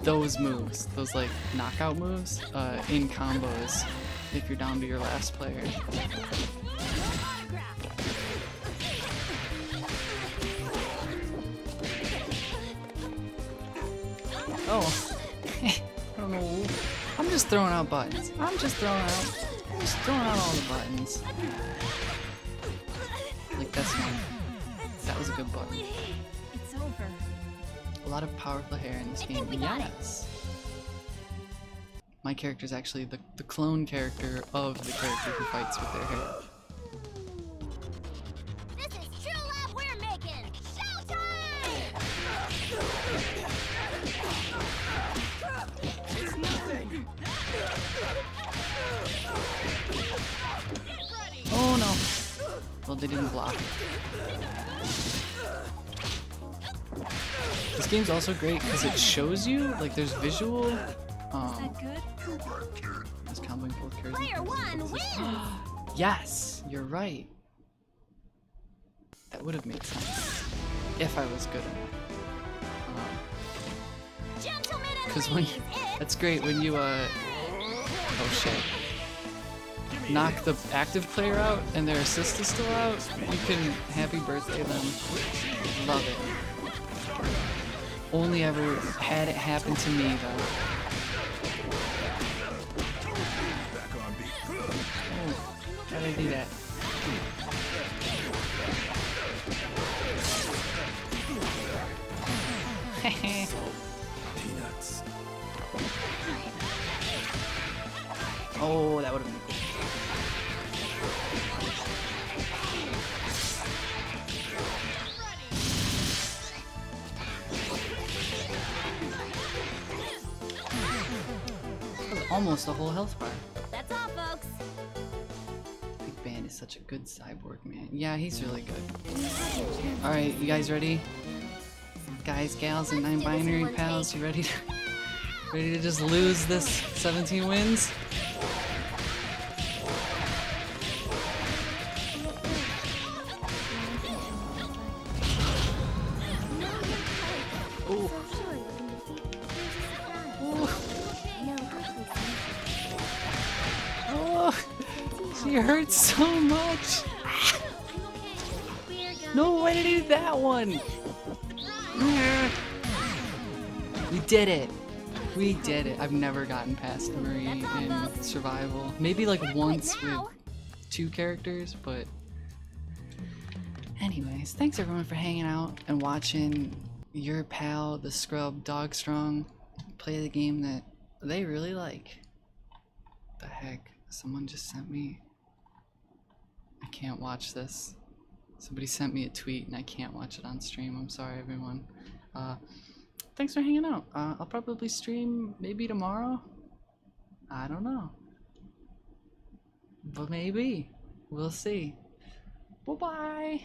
those moves, those like knockout moves, in combos if you're down to your last player. Oh, I don't know. I'm just throwing out buttons. I'm just throwing out all the buttons. Like this one. That was a good button. It's over. A lot of powerful hair in this game. Yes. My character is actually the clone character of the character who fights with their hair. This is true love we're making. Showtime! It's nothing. Oh no. Well, they didn't block. This game's also great because it shows you, like, there's visual. It's comboing both characters. Player one wins! Yes, you're right. That would have made sense if I was good enough. Because when that's great when you oh shit, knock the active player out and their assist is still out. You can happy birthday them. Love it. Only ever had it happen to me though. Oh, how did I do that? Peanuts. Oh, that would have been cool. Almost a whole health bar. That's all, folks. Big Band is such a good cyborg, man. Yeah, he's really good. Alright, you guys ready? Guys, gals, and non-binary pals, you ready to just lose this 17 wins? Oh. Oh, she hurts so much. No way to do that one. We did it. We did it. I've never gotten past Marie in survival. Maybe like once with 2 characters, but anyways, thanks everyone for hanging out and watching your pal, the Scrub Dogstrong, play the game that they really like. The heck? Someone just sent me... I can't watch this. Somebody sent me a tweet and I can't watch it on stream. I'm sorry, everyone. Thanks for hanging out. I'll probably stream maybe tomorrow. I don't know. But maybe. We'll see. Bye-bye.